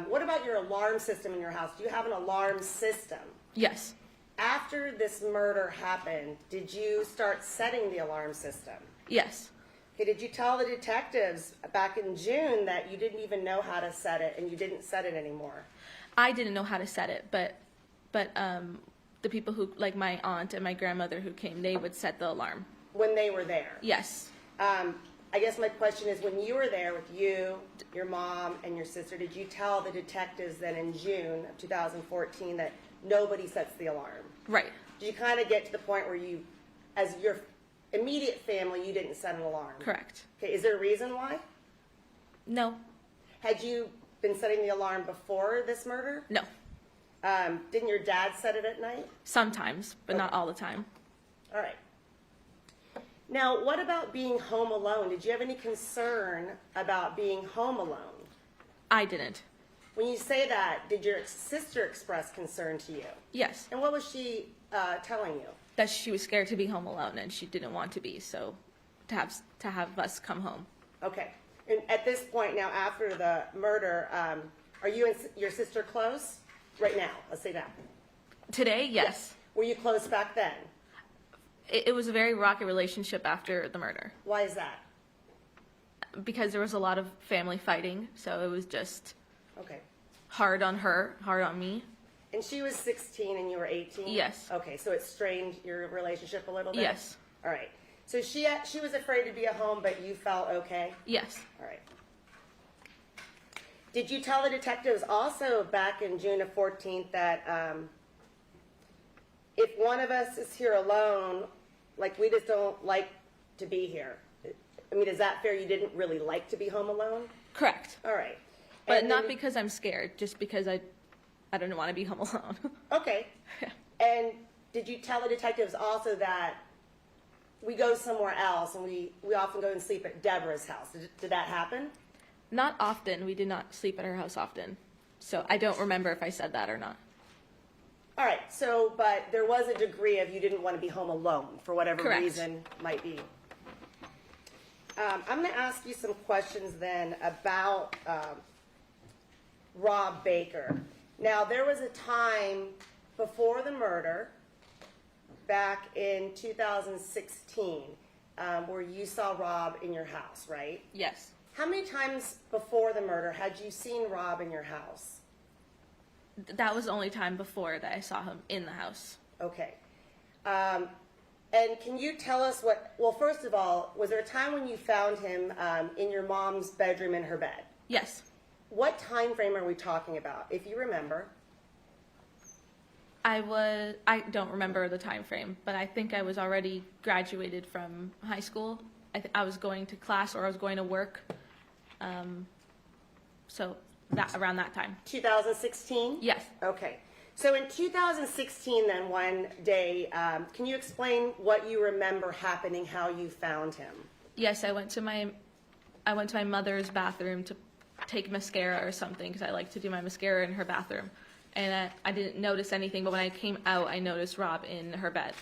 What about your alarm system in your house? Do you have an alarm system? Yes. After this murder happened, did you start setting the alarm system? Yes. Okay, did you tell the detectives back in June that you didn't even know how to set it and you didn't set it anymore? I didn't know how to set it, but the people who, like my aunt and my grandmother who came, they would set the alarm. When they were there? Yes. I guess my question is, when you were there with you, your mom, and your sister, did you tell the detectives then in June of 2014 that nobody sets the alarm? Right. Did you kind of get to the point where you, as your immediate family, you didn't set an alarm? Correct. Okay, is there a reason why? No. Had you been setting the alarm before this murder? No. Didn't your dad set it at night? Sometimes, but not all the time. All right. Now, what about being home alone? Did you have any concern about being home alone? I didn't. When you say that, did your sister express concern to you? Yes. And what was she telling you? That she was scared to be home alone and she didn't want to be, so to have us come home. Okay. And at this point now, after the murder, are you and your sister close? Right now, let's say that. Today, yes. Were you close back then? It was a very rocky relationship after the murder Why is that? because there was a lot of family fighting, so it was just Okay. hard on her, hard on me. And she was 16 and you were 18? Yes. Okay, so it strained your relationship a little bit? Yes. All right. So she was afraid to be at home, but you felt okay? Yes. All right. Did you tell the detectives also back in June of 14th that if one of us is here alone, like we just don't like to be here? I mean, is that fair? You didn't really like to be home alone? Correct. All right. But And not then- because I'm scared, just because I don't want to be home alone. Okay. And did you tell the detectives also that we go somewhere else and we often go and sleep at Deborah's house? Did that happen? Not often. We did not sleep at her house often. So I don't remember if I said that or not. All right. So, but there was a degree of you didn't want to be home alone for whatever Correct. reason might be. I'm going to ask you some questions then about Rob Baker. Now, there was a time before the murder, back in 2016, where you saw Rob in your house, right? Yes. How many times before the murder had you seen Rob in your house? That was the only time before that I saw him in the house. Okay. And can you tell us well, first of all, was there a time when you found him in your mom's bedroom in her bed? Yes. What time frame are we talking about, if you remember? I don't remember the time frame, but I think I was already graduated from high school. I was going to class or I was going to work. So around that time. 2016? Yes. Okay. So in 2016 then, one day, can you explain what you remember happening, how you found him? Yes, I went to my mother's bathroom to take mascara or something because I like to do my mascara in her bathroom. And I didn't notice anything, but when I came out, I noticed Rob in her bed.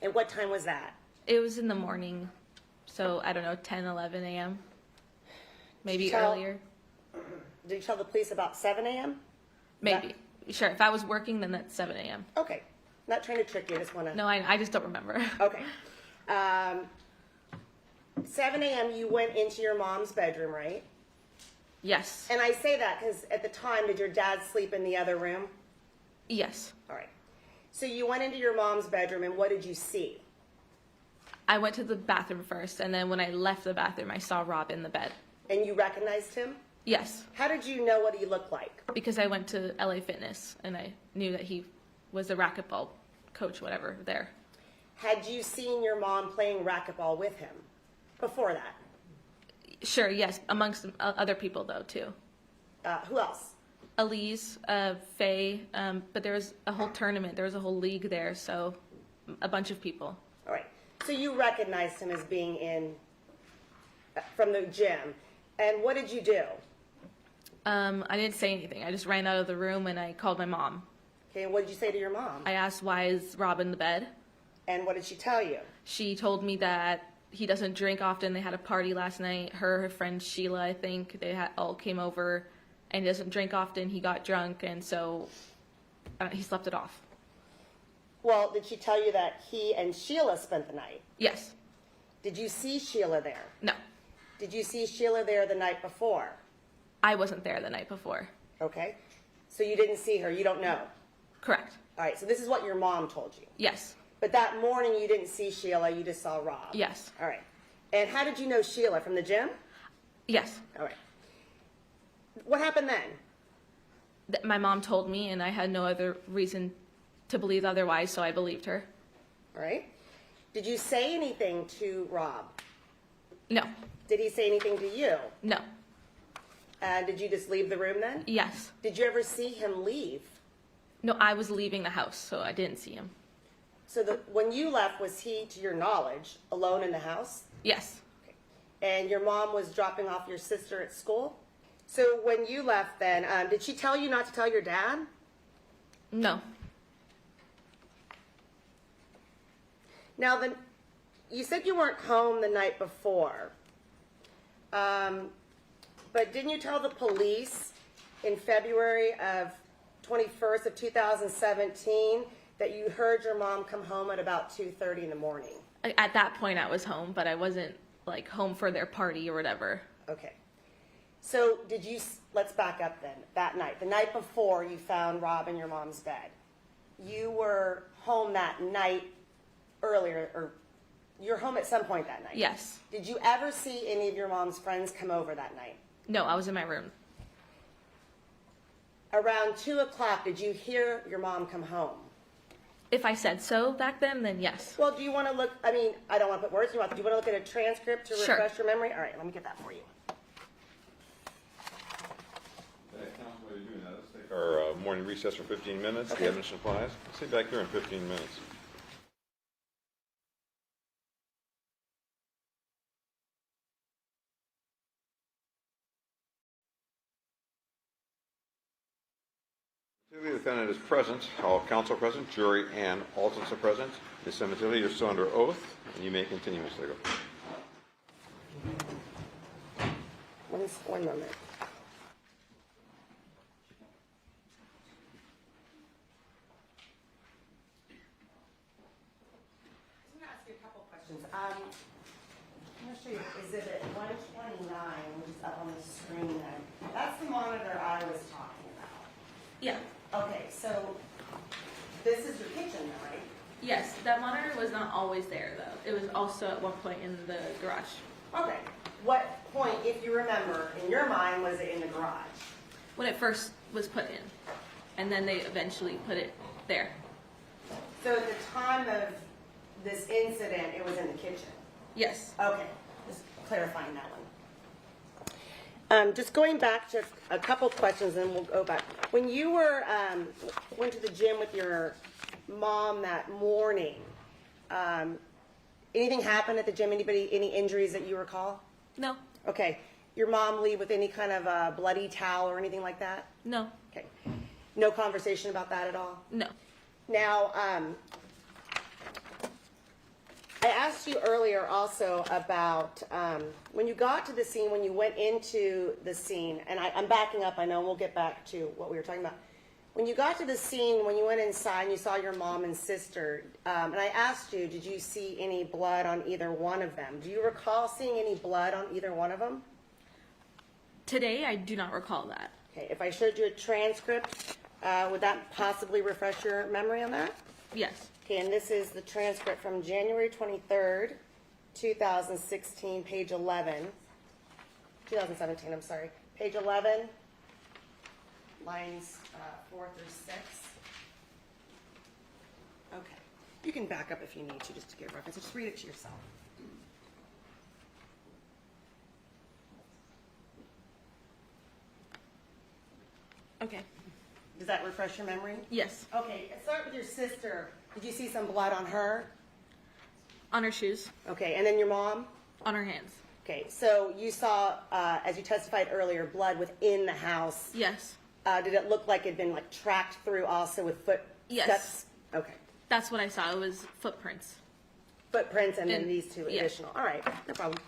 And what time was that? It was in the morning, so I don't know, 10, 11 a.m., maybe Tell- earlier. Did you tell the police about 7 a.m.? Maybe. Sure. If I was working, then that's 7 a.m. Okay. Not trying to trick you, I just want to. No, I just don't remember. Okay. 7 a.m. you went into your mom's bedroom, right? Yes. And I say that because at the time, did your dad sleep in the other room? Yes. All right. So you went into your mom's bedroom, and what did you see? I went to the bathroom first, and then when I left the bathroom, I saw Rob in the bed. And you recognized him? Yes. How did you know what he looked like? Because I went to LA Fitness, and I knew that he was a racquetball coach, whatever, there. Had you seen your mom playing racquetball with him before that? Sure, yes. Amongst other people, though, too. Who else? Elise, Faye, but there was a whole tournament. There was a whole league there, so a bunch of people. All right. So you recognized him as being in from the gym. And what did you do? I didn't say anything. I just ran out of the room and I called my mom. Okay, and what did you say to your mom? I asked, why is Rob in the bed? And what did she tell you? She told me that he doesn't drink often. They had a party last night. Her friend Sheila, I think, they all came over, and he doesn't drink often. He got drunk, and so he slept it off. Well, did she tell you that he and Sheila spent the night? Yes. Did you see Sheila there? No. Did you see Sheila there the night before? I wasn't there the night before. Okay. So you didn't see her. You don't know. Correct. All right. So this is what your mom told you. Yes. But that morning you didn't see Sheila. You just saw Rob. Yes. All right. And how did you know Sheila? From the gym? Yes. All right. What happened then? My mom told me, and I had no other reason to believe otherwise, so I believed her. All right. Did you say anything to Rob? No. Did he say anything to you? No. Did you just leave the room then? Yes. Did you ever see him leave? No, I was leaving the house, so I didn't see him. So when you left, was he, to your knowledge, alone in the house? Yes. Okay. And your mom was dropping off your sister at school? So when you left then, did she tell you not to tell your dad? No. Now, you said you weren't home the night before. But didn't you tell the police in February of 21st of 2017 that you heard your mom come home at about 2:30 in the morning? At that point, I was home, but I wasn't, like, home for their party or whatever. Okay. So let's back up then. That night, the night before you found Rob in your mom's bed, you were home that night earlier, or you were home at some point that night? Yes. Did you ever see any of your mom's friends come over that night? No, I was in my room. Around 2 o'clock, did you hear your mom come home? If I said so back then yes. Well, do you want to look, I mean, I don't want to put words in your mouth. Do you want to look at a transcript to Sure. refresh your memory? All right, let me get that for you. Okay, council, while you're doing that, let's take our morning recess for 15 minutes. The evidence applies. I'll see you back here in 15 minutes. The defendant is present, all counsel present, jury and alternates are present. Ms. Sementilli, you're still under oath, and you may continue, Ms. Ligo. One moment. I'm going to ask you a couple questions. I'm going to show you Exhibit 129, which is up on the screen there. That's the monitor I was talking about. Yeah. Okay, so this is your kitchen, though, right? Yes, that monitor was not always there, though. It was also at one point in the garage. Okay. What point, if you remember, in your mind, was it in the garage? When it first was put in. And then they eventually put it there. So at the time of this incident, it was in the kitchen? Yes. Okay, just clarifying that one. Just going back to a couple questions, and we'll go back. When you were went to the gym with your mom that morning, anything happened at the gym? Any injuries that you recall? No. Okay. Your mom leave with any kind of bloody towel or anything like that? No. Okay. No conversation about that at all? No. Now, I asked you earlier also about when you got to the scene, when you went into the scene, and I'm backing up, I know, and we'll get back to what we were talking about. When you got to the scene, when you went inside and you saw your mom and sister, and I asked you, did you see any blood on either one of them? Do you recall seeing any blood on either one of them? Today, I do not recall that. Okay, if I showed you a transcript, would that possibly refresh your memory on that? Yes. Okay, and this is the transcript from January 23rd, 2016, page 11. 2017, I'm sorry. Page 11, lines 4 through 6. Okay. You can back up if you need to, just to get reference. Just read it to yourself. Okay. Does that refresh your memory? Yes. Okay, let's start with your sister. Did you see some blood on her? On her shoes. Okay, and then your mom? On her hands. Okay, so you saw, as you testified earlier, blood within the house. Yes. Did it look like it had been like tracked through also with footsteps? Yes. Okay. That's what I saw. It was footprints. Footprints and then And- these two yeah. additional. All right, no problem.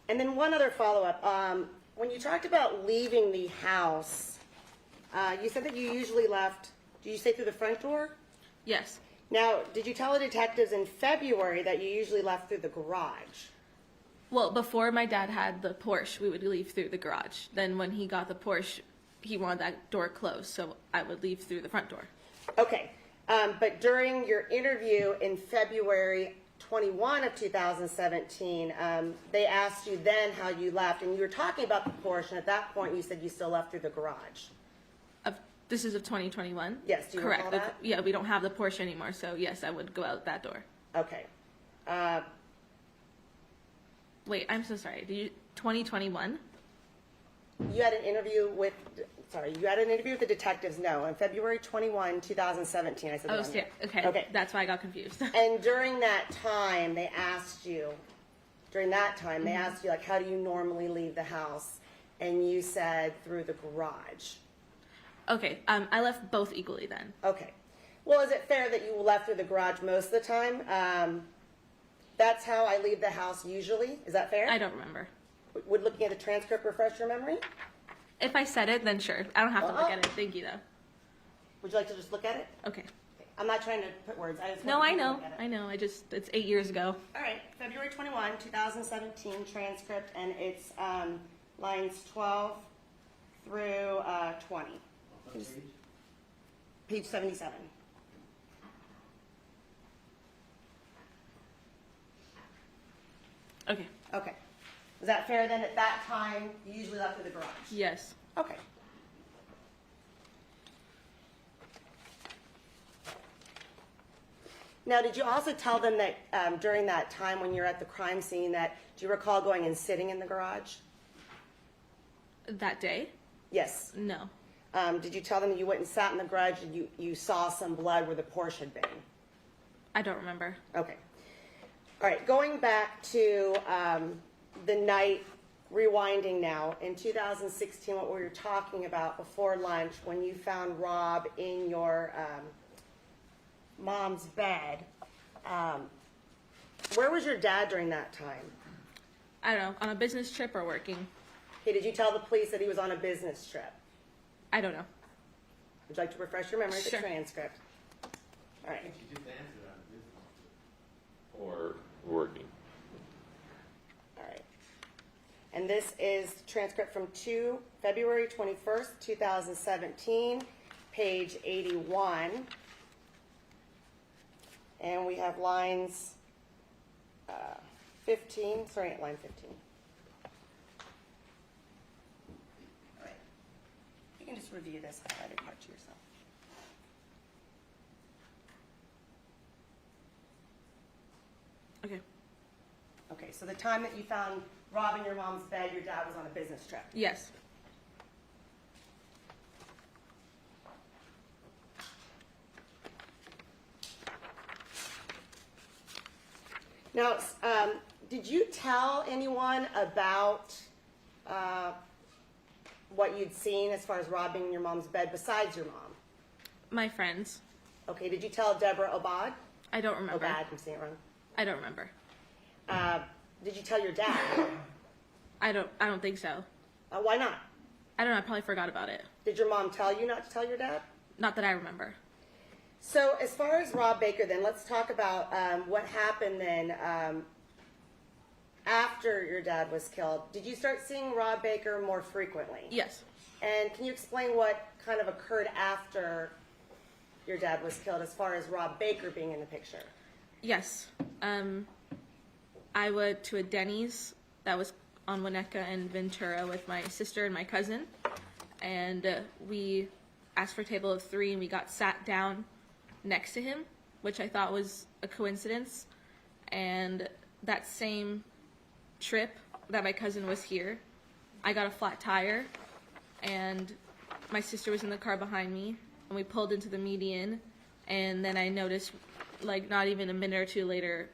And then one other follow-up. When you talked about leaving the house, you said that you usually left, did you say through the front door? Yes. Now, did you tell the detectives in February that you usually left through the garage? Well, before my dad had the Porsche, we would leave through the garage. Then when he got the Porsche, he wanted that door closed, so I would leave through the front door. Okay, but during your interview in February 21 of 2017, they asked you then how you left, and you were talking about the Porsche, and at that point you said you still left through the garage. This is of 2021? Yes, do you Correct. recall that? Yeah, we don't have the Porsche anymore, so yes, I would go out that door. Okay. Wait, I'm so sorry. 2021? You had an interview with, you had an interview with the detectives, no, on February 21, 2017, I said. Oh, that yeah, wrong. okay. Okay. That's why I got confused. And during that time, they asked you, like, how do you normally leave the house? And you said through the garage. Okay, I left both equally then. Okay. Well, is it fair that you left through the garage most of the time? That's how I leave the house usually. Is that fair? I don't remember. Would looking at the transcript refresh your memory? If I said it, then sure. I don't have to look at it. Thank you, though. Would you like to just look at it? Okay. I'm not trying to put words. I just No, want I you to know. look at it. I know. It's 8 years ago. All right, February 21, 2017 transcript, and it's lines 12 through 20. Page 77. Okay. Okay. Is that fair then? At that time, you usually left through the garage? Yes. Okay. Now, did you also tell them that during that time when you're at the crime scene that, do you recall going and sitting in the garage? That day? Yes. No. Did you tell them that you went and sat in the garage and you saw some blood where the Porsche had been? I don't remember. Okay. All right, going back to the night, rewinding now, in 2016, what we were talking about before lunch, when you found Rob in your mom's bed, where was your dad during that time? I don't know. On a business trip or working? Okay, did you tell the police that he was on a business trip? I don't know. Would you like to refresh your memory of the Sure. transcript? All right. I think you just answered on this one. Or working. All right. And this is the transcript from February 21st, 2017, page 81. And we have lines 15, starting at line 15. All right. You can just review this highlighted part to yourself. Okay. Okay, so the time that you found Rob in your mom's bed, your dad was on a business trip. Yes. Now, did you tell anyone about what you'd seen as far as robbing your mom's bed besides your mom? My friends. Okay, did you tell Deborah Obad? I don't remember. Obad, I'm saying it wrong. I don't remember. Did you tell your dad? I don't think so. Why not? I don't know. I probably forgot about it. Did your mom tell you not to tell your dad? Not that I remember. So as far as Rob Baker, then let's talk about what happened then after your dad was killed. Did you start seeing Rob Baker more frequently? Yes. And can you explain what kind of occurred after your dad was killed as far as Rob Baker being in the picture? Yes. I went to a Denny's that was on Winnetka and Ventura with my sister and my cousin, and we asked for a table of 3, and we got sat down next to him, which I thought was a coincidence. And that same trip that my cousin was here, I got a flat tire, and my sister was in the car behind me, and we pulled into the median, and then I noticed, like, not even a minute or two later,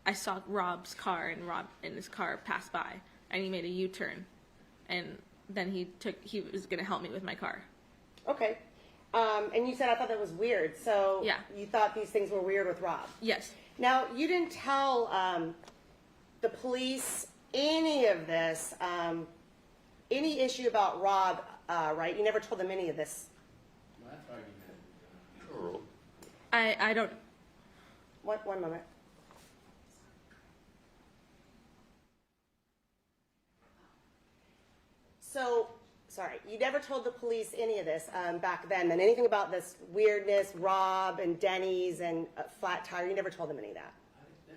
I saw Rob's car, and Rob in his car passed by, and he made a U-turn, and then he was going to help me with my car. Okay. And you said, I thought that was weird. So Yeah. you thought these things were weird with Rob. Yes. Now, you didn't tell the police any of this, any issue about Rob, right? You never told them any of this. Well, I thought you had. Overruled. I don't. One moment. So, sorry, you never told the police any of this back then, and anything about this weirdness, Rob and Denny's and flat tire, you never told them any of that.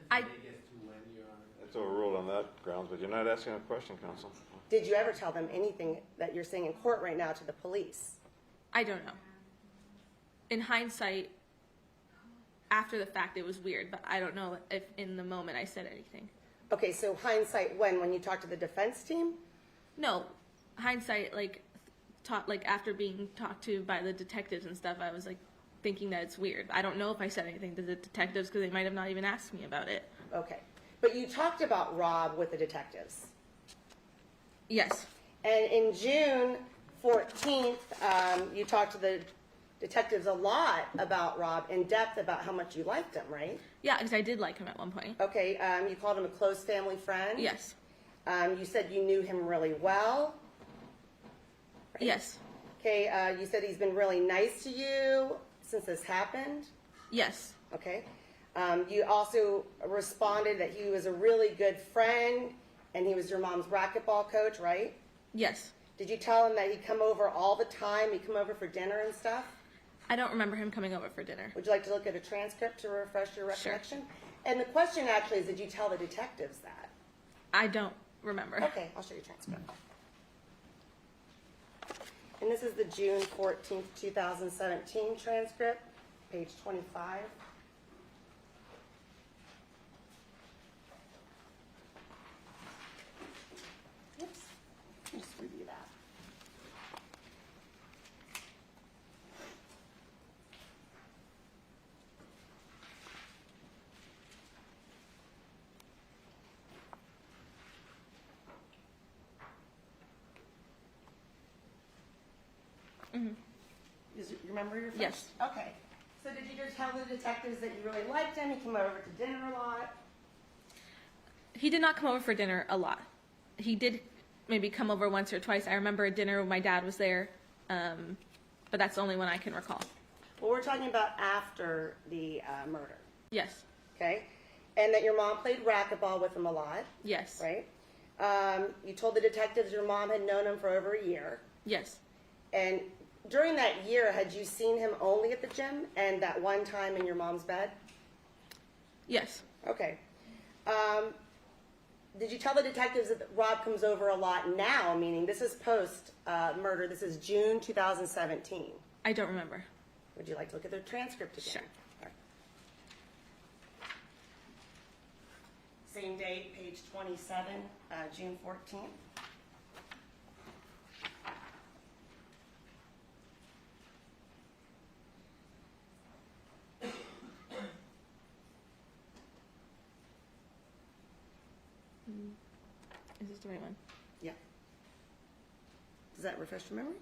I- They get to when, Your Honor. It's overruled on that grounds, but you're not asking a question, counsel. Did you ever tell them anything that you're saying in court right now to the police? I don't know. In hindsight, after the fact, it was weird, but I don't know if in the moment I said anything. Okay, so hindsight when you talked to the defense team? No, hindsight, like after being talked to by the detectives and stuff, I was like thinking that it's weird. I don't know if I said anything to the detectives because they might have not even asked me about it. Okay. But you talked about Rob with the detectives. Yes. And in June 14th, you talked to the detectives a lot about Rob, in depth about how much you liked him, right? Yeah, because I did like him at one point. Okay, you called him a close family friend? Yes. You said you knew him really well? Right? Yes. Okay, you said he's been really nice to you since this happened? Yes. Okay. You also responded that he was a really good friend and he was your mom's racquetball coach, right? Yes. Did you tell him that he'd come over all the time? He'd come over for dinner and stuff? I don't remember him coming over for dinner. Would you like to look at a transcript to refresh your recollection? And the question actually is, did you tell the detectives that? I don't remember. Okay, I'll show you a transcript. And this is the June 14th, 2017 transcript, page 25. Oops, let me just review that. You remember your first? Yes. Okay. So did you just tell the detectives that you really liked him? He came over to dinner a lot? He did not come over for dinner a lot. He did maybe come over once or twice. I remember a dinner when my dad was there, but that's the only one I can recall. Well, we're talking about after the murder, Yes. okay? And that your mom played racquetball with him a lot, Yes. right? You told the detectives your mom had known him for over a year. Yes. And during that year, had you seen him only at the gym and that one time in your mom's bed? Yes. Okay. Did you tell the detectives that Rob comes over a lot now, meaning this is post murder, this is June 2017? I don't remember. Would you like to look at the transcript again? Sure. All right. Same date, page 27, June 14th. Is this the right one? Yeah. Does that refresh your memory?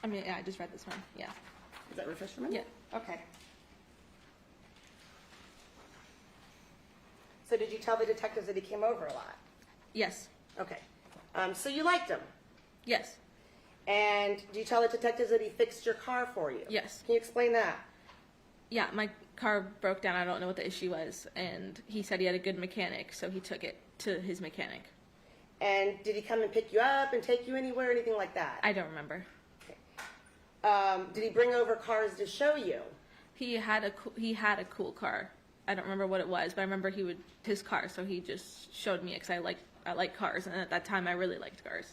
I mean, yeah, I just read this one. Yeah. Does that refresh your memory? Yeah. Okay. So did you tell the detectives that he came over a lot? Yes. Okay. So you liked him. Yes. And do you tell the detectives that he fixed your car for you? Yes. Can you explain that? Yeah, my car broke down. I don't know what the issue was. And he said he had a good mechanic, so he took it to his mechanic. And did he come and pick you up and take you anywhere, anything like that? I don't remember. Did he bring over cars to show you? He had a cool car. I don't remember what it was, but I remember his car, so he just showed me because I like cars, and at that time I really liked cars.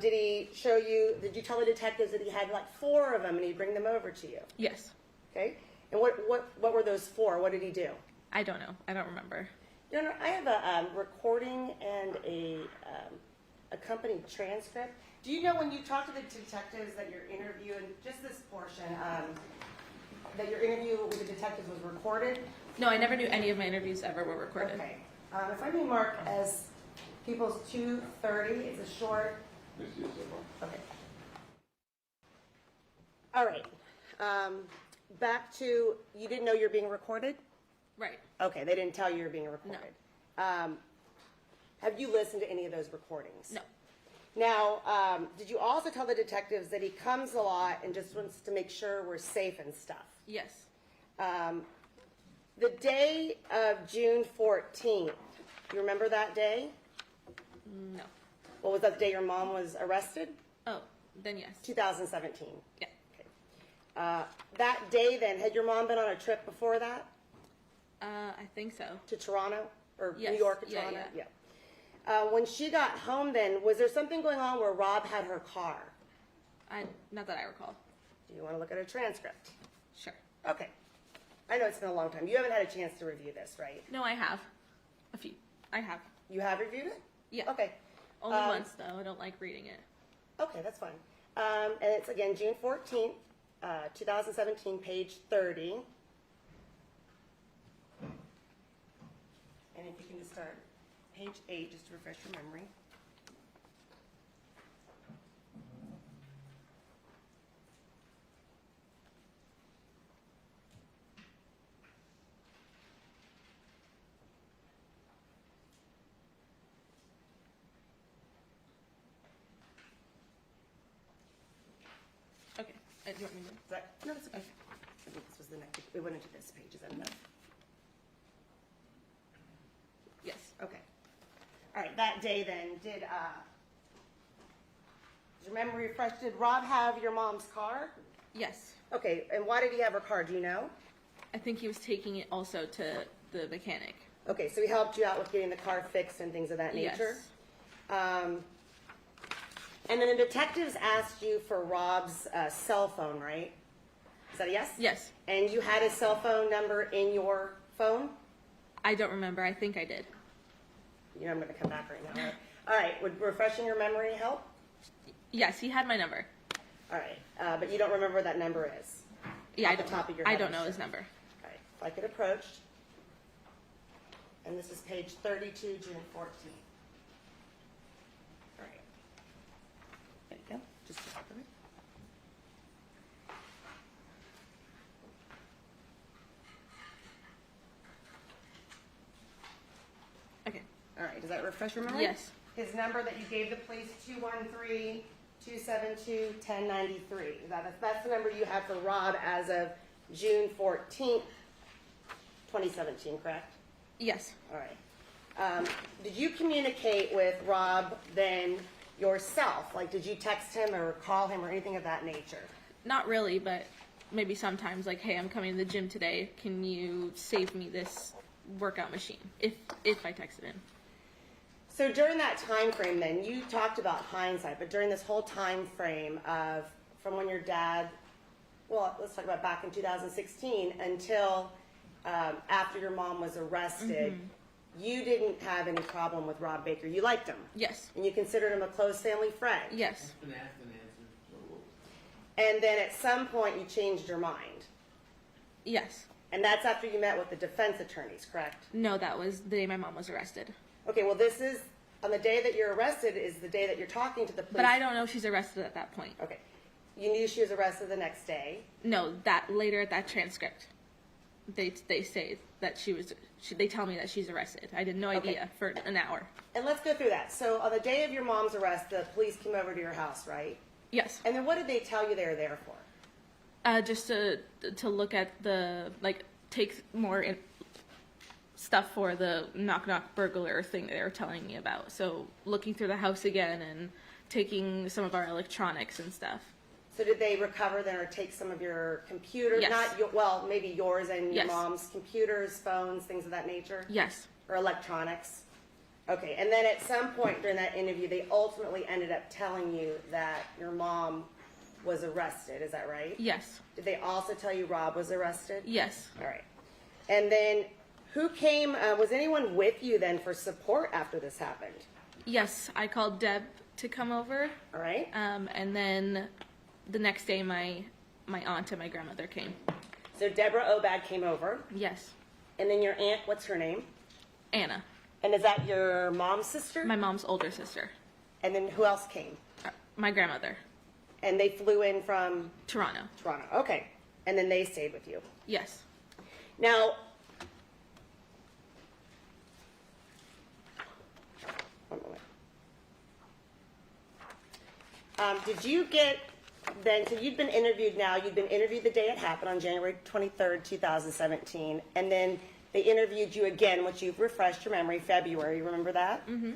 Did he show you, did you tell the detectives that he had like 4 of them and he'd bring them over to you? Yes. Okay. And what were those for? What did he do? I don't know. I don't remember. Your Honor, I have a recording and a accompanied transcript. Do you know when you talk to the detectives that your interview, and just this portion, that your interview with the detectives was recorded? No, I never knew any of my interviews ever were recorded. Okay. If I may mark as People's 230, it's a short. Okay. All right. Back to, you didn't know you're being recorded? Right. Okay, they didn't tell you you're being recorded. Have you listened to any of those recordings? No. Now, did you also tell the detectives that he comes a lot and just wants to make sure we're safe and stuff? Yes. The day of June 14th, you remember that day? No. What was that the day your mom was arrested? Oh, then yes. 2017. Yeah. Okay. That day then, had your mom been on a trip before that? I think so. To Toronto? Or Yes. New York or Yeah, Toronto? yeah. When she got home then, was there something going on where Rob had her car? Not that I recall. Do you want to look at a transcript? Sure. Okay. I know it's been a long time. You haven't had a chance to review this, right? No, I have. A few. I have. You have reviewed it? Yeah. Okay. Only once, though. I don't like reading it. Okay, that's fine. And it's, again, June 14th, 2017, page 30. And if you can just start page 8, just to refresh your memory. Okay. Do you want me to? Is that, no, that's okay. I think this was the next, we went into this page, is that enough? Yes. Okay. All right, that day then, did your memory refresh, did Rob have your mom's car? Yes. Okay, and why did he have her car, do you know? I think he was taking it also to the mechanic. Okay, so he helped you out with getting the car fixed and things of that nature? Yes. And then the detectives asked you for Rob's cell phone, right? Is that a yes? Yes. And you had his cell phone number in your phone? I don't remember. I think I did. You know I'm going to come back right now. Right? All right, would refreshing your memory help? Yes, he had my number. All right, but you don't remember what that number is? Yeah, Off the top of your I head, don't I'm know sure. his number. All right, if I could approach. And this is page 32, June 14th. All right. There you go. Just a second. Okay. All right, does that refresh your memory? Yes. His number that you gave the police, 213-272-1093. That's the number you have for Rob as of June 14th, 2017, correct? Yes. All right. Did you communicate with Rob then yourself? Like, did you text him or call him or anything of that nature? Not really, but maybe sometimes like, hey, I'm coming to the gym today. Can you save me this workout machine? If I texted him. So during that time frame then, you talked about hindsight, but during this whole time frame of from when your dad, well, let's talk about back in 2016 until after your mom was arrested, you didn't have any problem with Rob Baker. You liked him. Yes. And you considered him a close family friend. Yes. Been asked and answered. And then at some point you changed your mind. Yes. And that's after you met with the defense attorneys, correct? No, that was the day my mom was arrested. Okay, well this is, on the day that you're arrested is the day that you're talking to the police. But I don't know if she's arrested at that point. Okay. You knew she was arrested the next day. No, that later at that transcript. they say that they tell me that she's arrested. I had no idea for an hour. And let's go through that. So on the day of your mom's arrest, the police came over to your house, right? Yes. And then what did they tell you they were there for? Just to look at take more stuff for the knock burglar thing they were telling me about. So looking through the house again and taking some of our electronics and stuff. So did they recover then or take some of your computers? Yes. Maybe yours and your Yes. mom's computers, phones, things of that nature? Yes. Or electronics? Okay, and then at some point during that interview, they ultimately ended up telling you that your mom was arrested, is that right? Yes. Did they also tell you Rob was arrested? Yes. All right. And then who came, was anyone with you then for support after this happened? Yes. I called Deb to come over. All right. And then the next day, my aunt and my grandmother came. So Deborah Obad came over. Yes. And then your aunt, what's her name? Anna, And is that your mom's sister? my mom's older sister. And then who else came? My grandmother. And they flew in from Toronto. Toronto. Okay. And then they stayed with you. Yes. Now, one moment. Did you get then, so you've been interviewed now, you've been interviewed the day it happened on January 23rd, 2017, and then they interviewed you again, which you've refreshed your memory, February, remember that? Mm-hmm.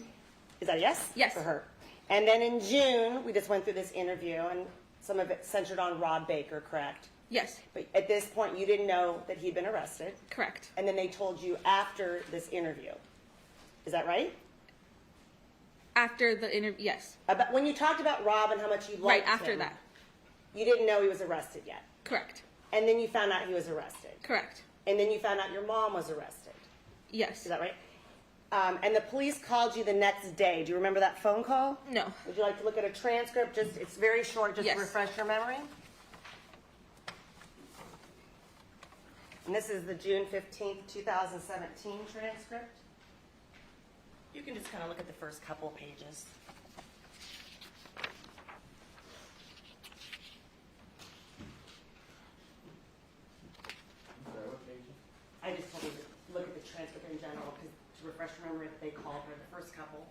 Is that a yes? Yes. For her. And then in June, we just went through this interview, and some of it centered on Rob Baker, correct? Yes. But at this point, you didn't know that he'd been arrested, Correct. and then they told you after this interview. Is that right? After the interview, yes. About, when you talked about Rob and how much you liked Right after him, that. you didn't know he was arrested yet. Correct. And then you found out he was arrested. Correct. And then you found out your mom was arrested. Yes. Is that right? And the police called you the next day. Do you remember that phone call? No. Would you like to look at a transcript? Just it's very short, just Yes. to refresh your memory. And this is the June 15th, 2017 transcript. You can just kind of look at the first couple pages. I just told you to look at the transcript in general, because to refresh your memory, they called her the first couple.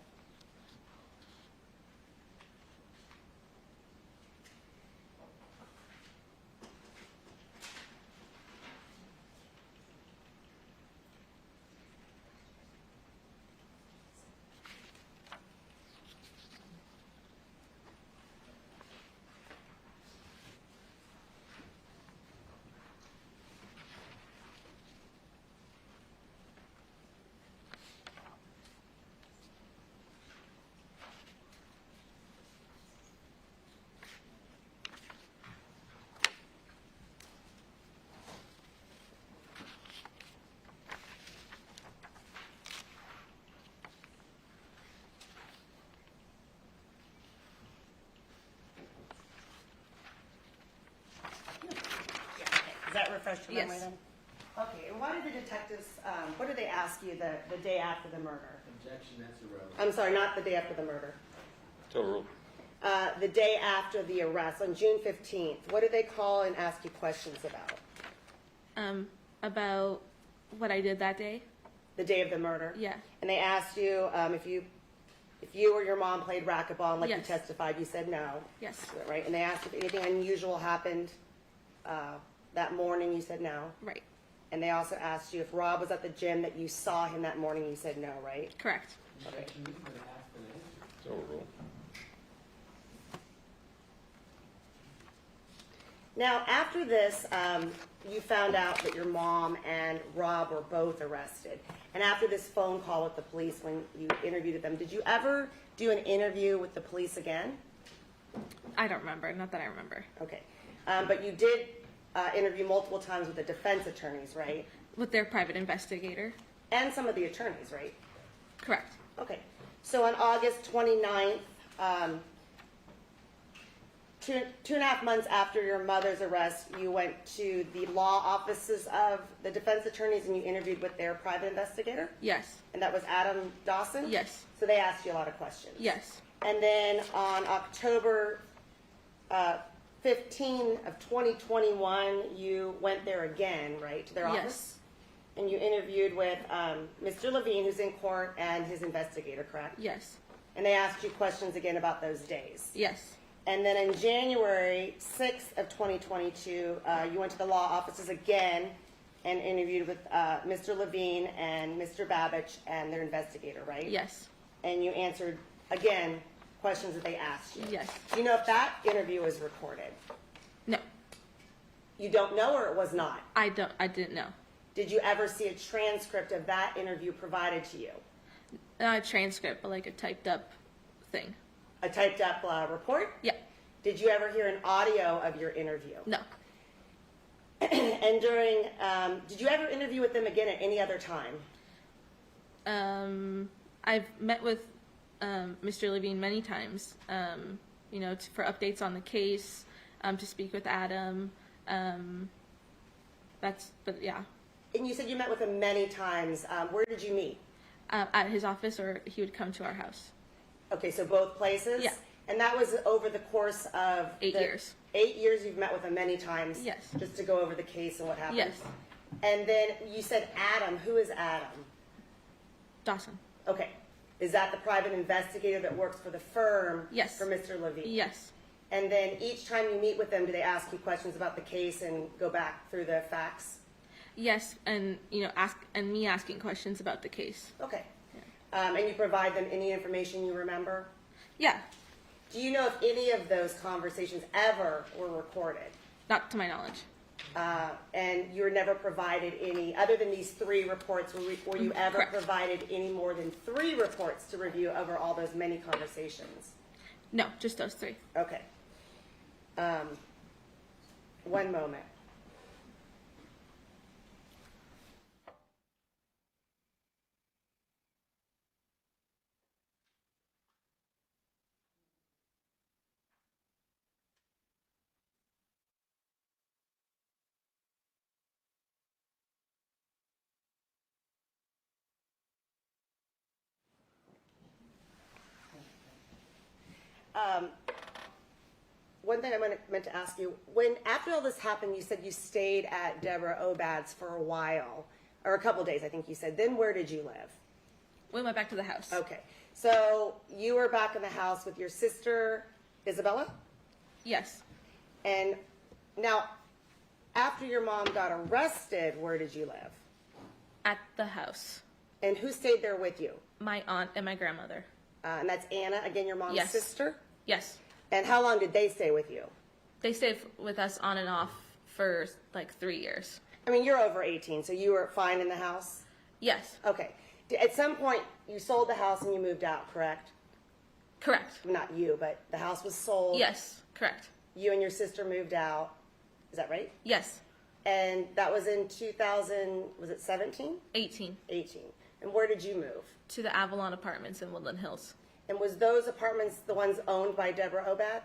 Does that refresh your memory Yes. then? Okay, and why did the detectives, what did they ask you the day after the murder? Objection, that's irrelevant. I'm sorry, not the day after the murder. Total. The day after the arrest, on June 15th, what did they call and ask you questions about? About what I did that day. The day of the murder? Yeah. And they asked you if you or your mom played racquetball, and like you Yes. testified, you said no. Yes. Is that right? And they asked if anything unusual happened that morning, you said no. Right. And they also asked you if Rob was at the gym, that you saw him that morning, you said no, right? Correct. Okay. Total. Now, after this, you found out that your mom and Rob were both arrested. And after this phone call with the police, when you interviewed them, did you ever do an interview with the police again? I don't remember. Not that I remember. Okay. But you did interview multiple times with the defense attorneys, right? With their private investigator. And some of the attorneys, right? Correct. Okay. So on August 29th, 2.5 months after your mother's arrest, you went to the law offices of the defense attorneys and you interviewed with their private investigator? Yes. And that was Adam Dawson? Yes. So they asked you a lot of questions? Yes. And then on October 15 of 2021, you went there again, right, to their office? Yes. And you interviewed with Mr. Levine, who's in court, and his investigator, correct? Yes. And they asked you questions again about those days. Yes. And then in January 6th of 2022, you went to the law offices again and interviewed with Mr. Levine and Mr. Babbage and their investigator, right? Yes. And you answered, again, questions that they asked you. Yes. Do you know if that interview was recorded? No. You don't know, or it was not? I didn't know. Did you ever see a transcript of that interview provided to you? Not a transcript, but like a typed up thing. A typed up report? Yeah. Did you ever hear an audio of your interview? No. And during, did you ever interview with them again at any other time? I've met with Mr. Levine many times, you know, for updates on the case, to speak with Adam. But yeah. And you said you met with him many times. Where did you meet? At his office, or he would come to our house. Okay, so both places? Yeah. And that was over the course of 8 years. 8 years you've met with him many times? Yes. Just to go over the case and what happened? Yes. And then you said Adam. Who is Adam? Dawson. Okay. Is that the private investigator that works for the firm? Yes. For Mr. Levine? Yes. And then each time you meet with them, do they ask you questions about the case and go back through the facts? Yes, and you know, me asking questions about the case. Okay. And you provide them any information you remember? Yeah. Do you know if any of those conversations ever were recorded? Not to my knowledge. And you were never provided any, other than these 3 reports, were you ever Correct. provided any more than 3 reports to review over all those many conversations? No, just those 3. Okay. One moment. One thing I meant to ask you, after all this happened, you said you stayed at Deborah Obad's for a while, or a couple days, I think you said. Then where did you live? We went back to the house. Okay. So you were back in the house with your sister, Isabella? Yes. And now, after your mom got arrested, where did you live? At the house. And who stayed there with you? My aunt and my grandmother. And that's Anna, again, your mom's Yes. sister? Yes. And how long did they stay with you? They stayed with us on and off for like 3 years. I mean, you're over 18, so you were fine in the house? Yes. Okay. At some point, you sold the house and you moved out, correct? Correct. Not you, but the house was sold. Yes. Correct. You and your sister moved out. Is that right? Yes. And that was in 2000, was it 17? 18. 18. And where did you move? To the Avalon Apartments in Woodland Hills. And was those apartments the ones owned by Deborah Obad?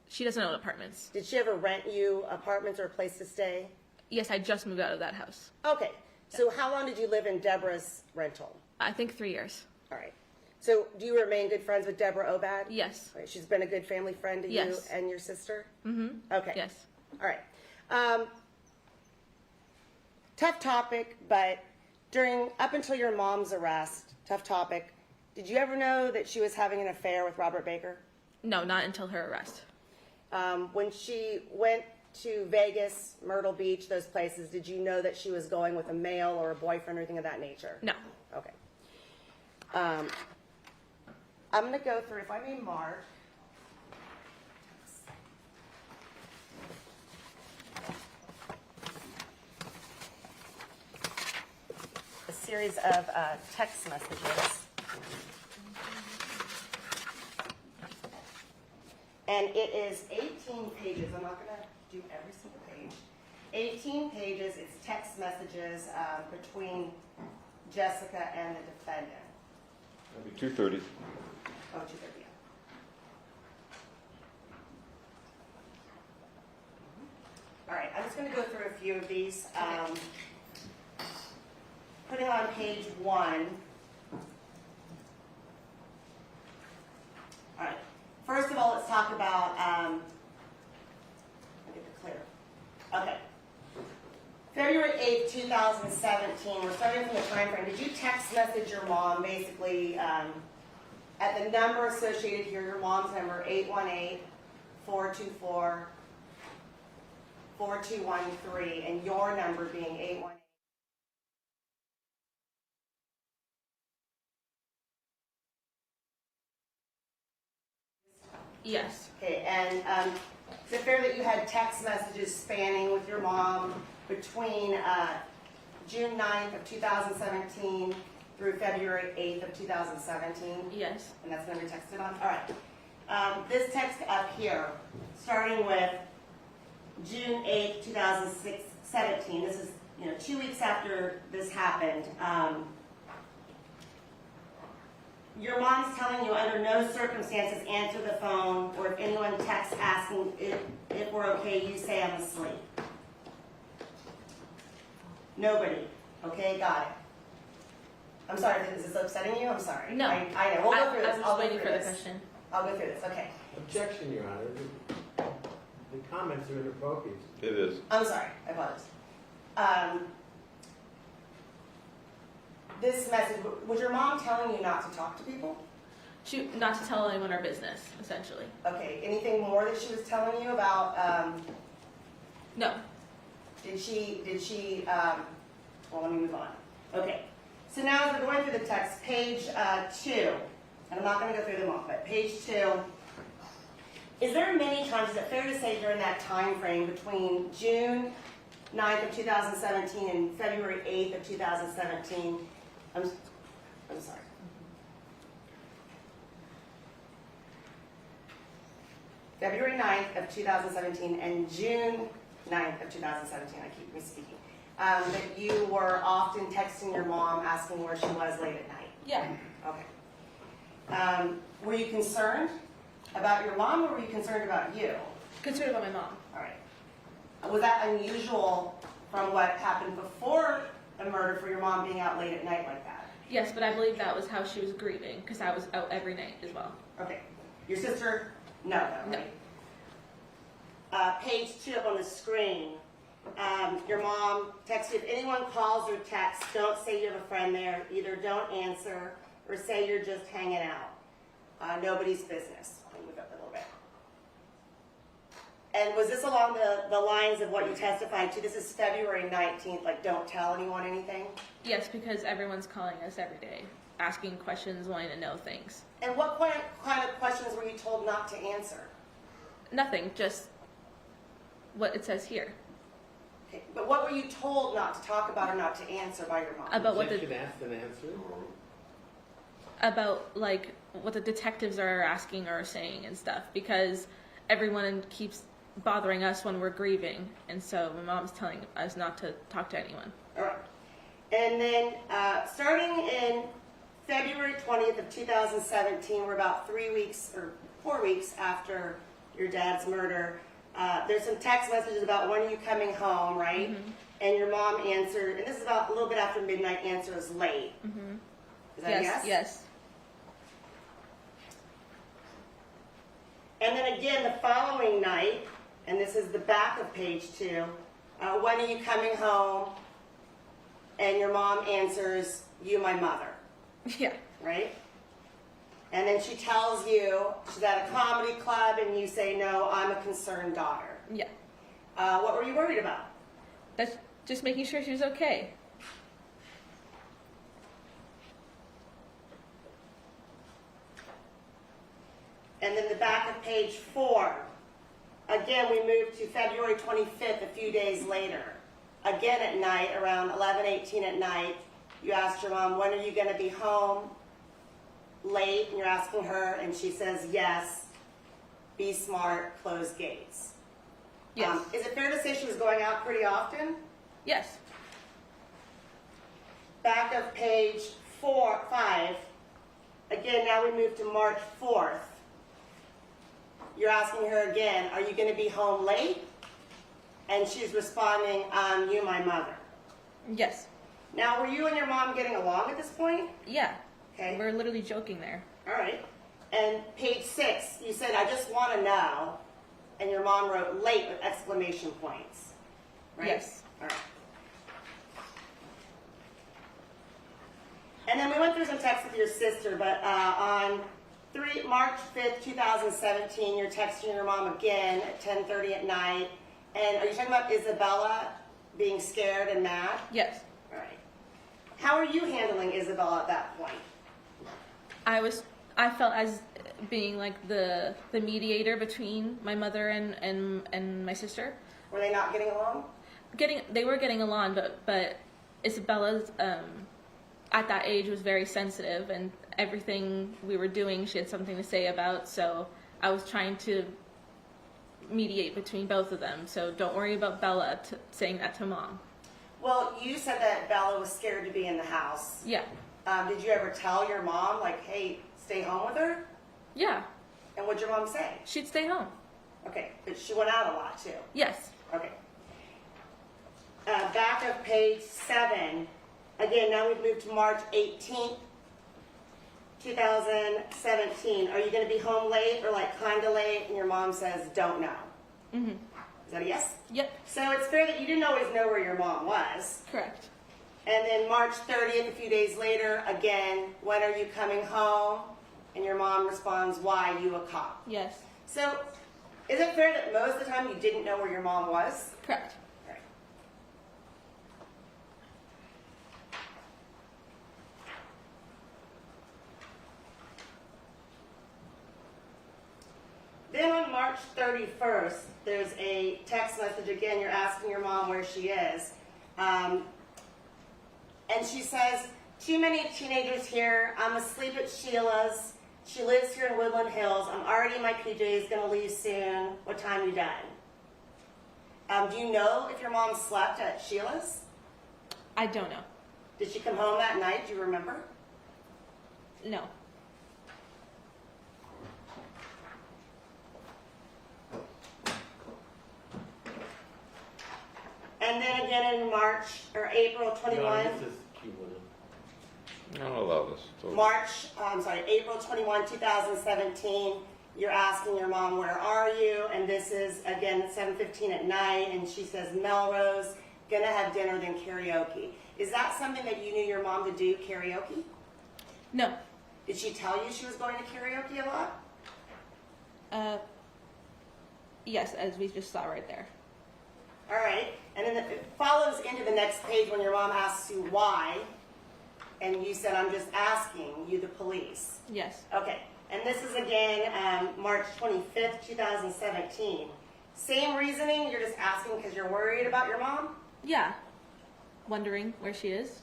She doesn't own apartments. Did she ever rent you apartments or a place to stay? Yes, I just moved out of that house. Okay. So how long did you live in Deborah's rental? I think 3 years. All right. So do you remain good friends with Deborah Obad? Yes. All right. She's been a good family friend to you Yes. and your sister? Mm-hmm. Okay. Yes. All right. Tough topic, but up until your mom's arrest, tough topic, did you ever know that she was having an affair with Robert Baker? No, not until her arrest. When she went to Vegas, Myrtle Beach, those places, did you know that she was going with a male or a boyfriend or anything of that nature? No. Okay. I'm going to go through, if I may mark. A series of text messages. And it is 18 pages. I'm not going to do every single page. 18 pages. It's text messages between Jessica and the defendant. That'd be 2:30. Oh, 2:30. Yeah. All right. I'm just going to go through a few of these. Putting on page 1. All right. First of all, let's talk about 2017, we're starting from the time frame. Did you text message your mom basically at the number associated here, your mom's number, 818-424-4213, and your number being 818? Yes. Okay, and is it fair that you had text messages spanning with your mom between June 9th of 2017 through February 8th of 2017? Yes. And that's the number you texted on? All right. This text up here, starting with June 8th, 2017, this is 2 weeks after this happened. Your mom's telling you under no circumstances answer the phone, or if anyone texts asking if we're okay, you say I'm asleep. Nobody. Okay, got it. I'm sorry, is this upsetting you? I'm sorry. No. I know. We'll go through this. I'm I'll just go waiting through for the this. question. I'll go through this. Okay. Objection, Your Honor. The comments are inappropriate. It is. I'm sorry. I apologize. This message, was your mom telling you not to talk to people? Not to tell anyone our business, essentially. Okay. Anything more that she was telling you about? No. Did she, well, let me move on. Okay. So now as we're going through the text, page 2, and I'm not going to go through them all, but page 2, is there many times, is it fair to say during that time frame between June 9th of 2017 and February 8th of 2017, I'm sorry. February 9th of 2017 and June 9th of 2017, I keep misspeaking, that you were often texting your mom asking where she was late at night. Yeah. Okay. Were you concerned about your mom, or were you concerned about you? Concerned about my mom. All right. Was that unusual from what happened before the murder for your mom being out late at night like that? Yes, but I believe that was how she was grieving, because I was out every night as well. Okay. Your sister? No, No. right? Page 2 up on the screen. Your mom texted, if anyone calls or texts, don't say you have a friend there. Either don't answer or say you're just hanging out. Nobody's business. Let me move up a little bit. And was this along the lines of what you testified to? This is February 19th, like don't tell anyone anything? Yes, because everyone's calling us every day, asking questions, wanting to know things. And what kind of questions were you told not to answer? Nothing, just what it says here. Okay. But what were you told not to talk about or not to answer by your mom? About what Objection the asked and answered. about like what the detectives are asking or saying and stuff, because everyone keeps bothering us when we're grieving, and so my mom's telling us not to talk to anyone. All right. And then starting in February 20th of 2017, we're about 3 weeks or 4 weeks after your dad's murder. There's some text messages about when are you coming home, right? Mm-hmm. And your mom answered, and this is about a little bit after midnight, answers late. Mm-hmm. Is that Yes, yes? yes. And then again the following night, and this is the back of page 2, when are you coming home? And your mom answers, you, my mother. Yeah. Right? And then she tells you she's at a comedy club, and you say, no, I'm a concerned daughter. Yeah. What were you worried about? That's just making sure she was okay. And then the back of page 4, again, we moved to February 25th, a few days later. Again at night, around 11:18 at night, you asked your mom, when are you going to be home? Late, and you're asking her, and she says, yes, be smart, close gates. Yes. Is it fair to say she was going out pretty often? Yes. Back of page 5, again, now we move to March 4th. You're asking her again, are you going to be home late? And she's responding, you, my mother. Yes. Now, were you and your mom getting along at this point? Yeah. Okay. We're literally joking there. All right. And page 6, you said, I just want to know. And your mom wrote late with exclamation points. Right? Yes. All right. And then we went through some texts with your sister, but on March 5th, 2017, you're texting your mom again at 10:30 at night. And are you talking about Isabella being scared and mad? Yes. All right. How are you handling Isabella at that point? I felt as being like the mediator between my mother and my sister. Were they not getting along? They were getting along, but Isabella's at that age was very sensitive, and everything we were doing she had something to say about, so I was trying to mediate between both of them. So don't worry about Bella saying that to Mom. Well, you said that Bella was scared to be in the house. Yeah. Did you ever tell your mom, like, hey, stay home with her? Yeah. And what'd your mom say? She'd stay home. Okay, but she went out a lot too. Yes. Okay. Back of page 7. Again, now we've moved to March 18th, 2017. Are you going to be home late or like kind of late? And your mom says, don't know. Mm-hmm. Is that a yes? Yep. So it's fair that you didn't always know where your mom was. Correct. And then March 30th, a few days later, again, when are you coming home? And your mom responds, why, you a cop? Yes. So is it fair that most of the time you didn't know where your mom was? Correct. Right. Then on March 31st, there's a text message again. You're asking your mom where she is. And she says, too many teenagers here. I'm asleep at Sheila's. She lives here in Woodland Hills. I'm already in my PJs, gonna leave soon. What time you done? Do you know if your mom slept at Sheila's? I don't know. Did she come home that night? Do you remember? No. And then again in March or April 21. Your Honor, this is cumulative. I'll allow this. April 21, 2017, you're asking your mom, where are you? And this is, again, at 7:15 at night, and she says, Melrose, gonna have dinner, then karaoke. Is that something that you knew your mom to do, karaoke? No. Did she tell you she was going to karaoke a lot? Yes, as we just saw right there. All right, and then it follows into the next page when your mom asks you why, and you said, I'm just asking you, the police. Yes. Okay, and this is again March 25th, 2017. Same reasoning, you're just asking because you're worried about your mom? Yeah. Wondering where she is.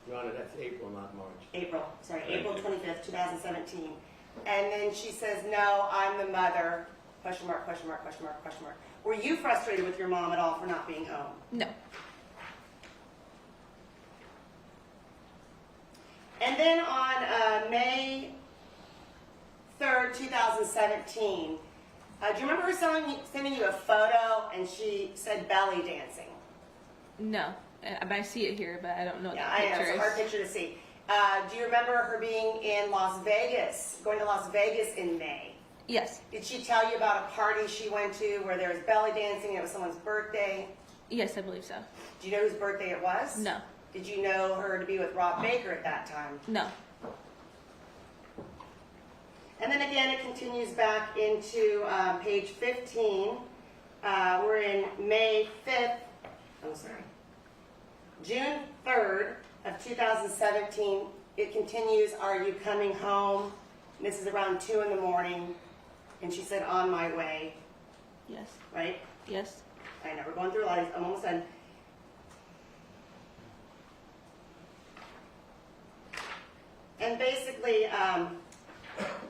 Your Honor, that's April, not March. April 25th, 2017. And then she says, no, I'm the mother, question mark, question mark, question mark, question mark. Were you frustrated with your mom at all for not being home? No. And then on May 3rd, 2017, do you remember her sending you a photo and she said belly dancing? No. I see it here, but I don't know what Yeah, that I know, picture it's is. a hard picture to see. Do you remember her being in Las Vegas, going to Las Vegas in May? Yes. Did she tell you about a party she went to where there was belly dancing and it was someone's birthday? Yes, I believe so. Do you know whose birthday it was? No. Did you know her to be with Rob Baker at that time? No. And then again, it continues back into page 15. We're in May 5th, June 3rd of 2017. It continues, are you coming home? And this is around 2 in the morning. And she said, on my way, Yes. right? Yes. I know, we're going through a lot. I'm almost done. And basically,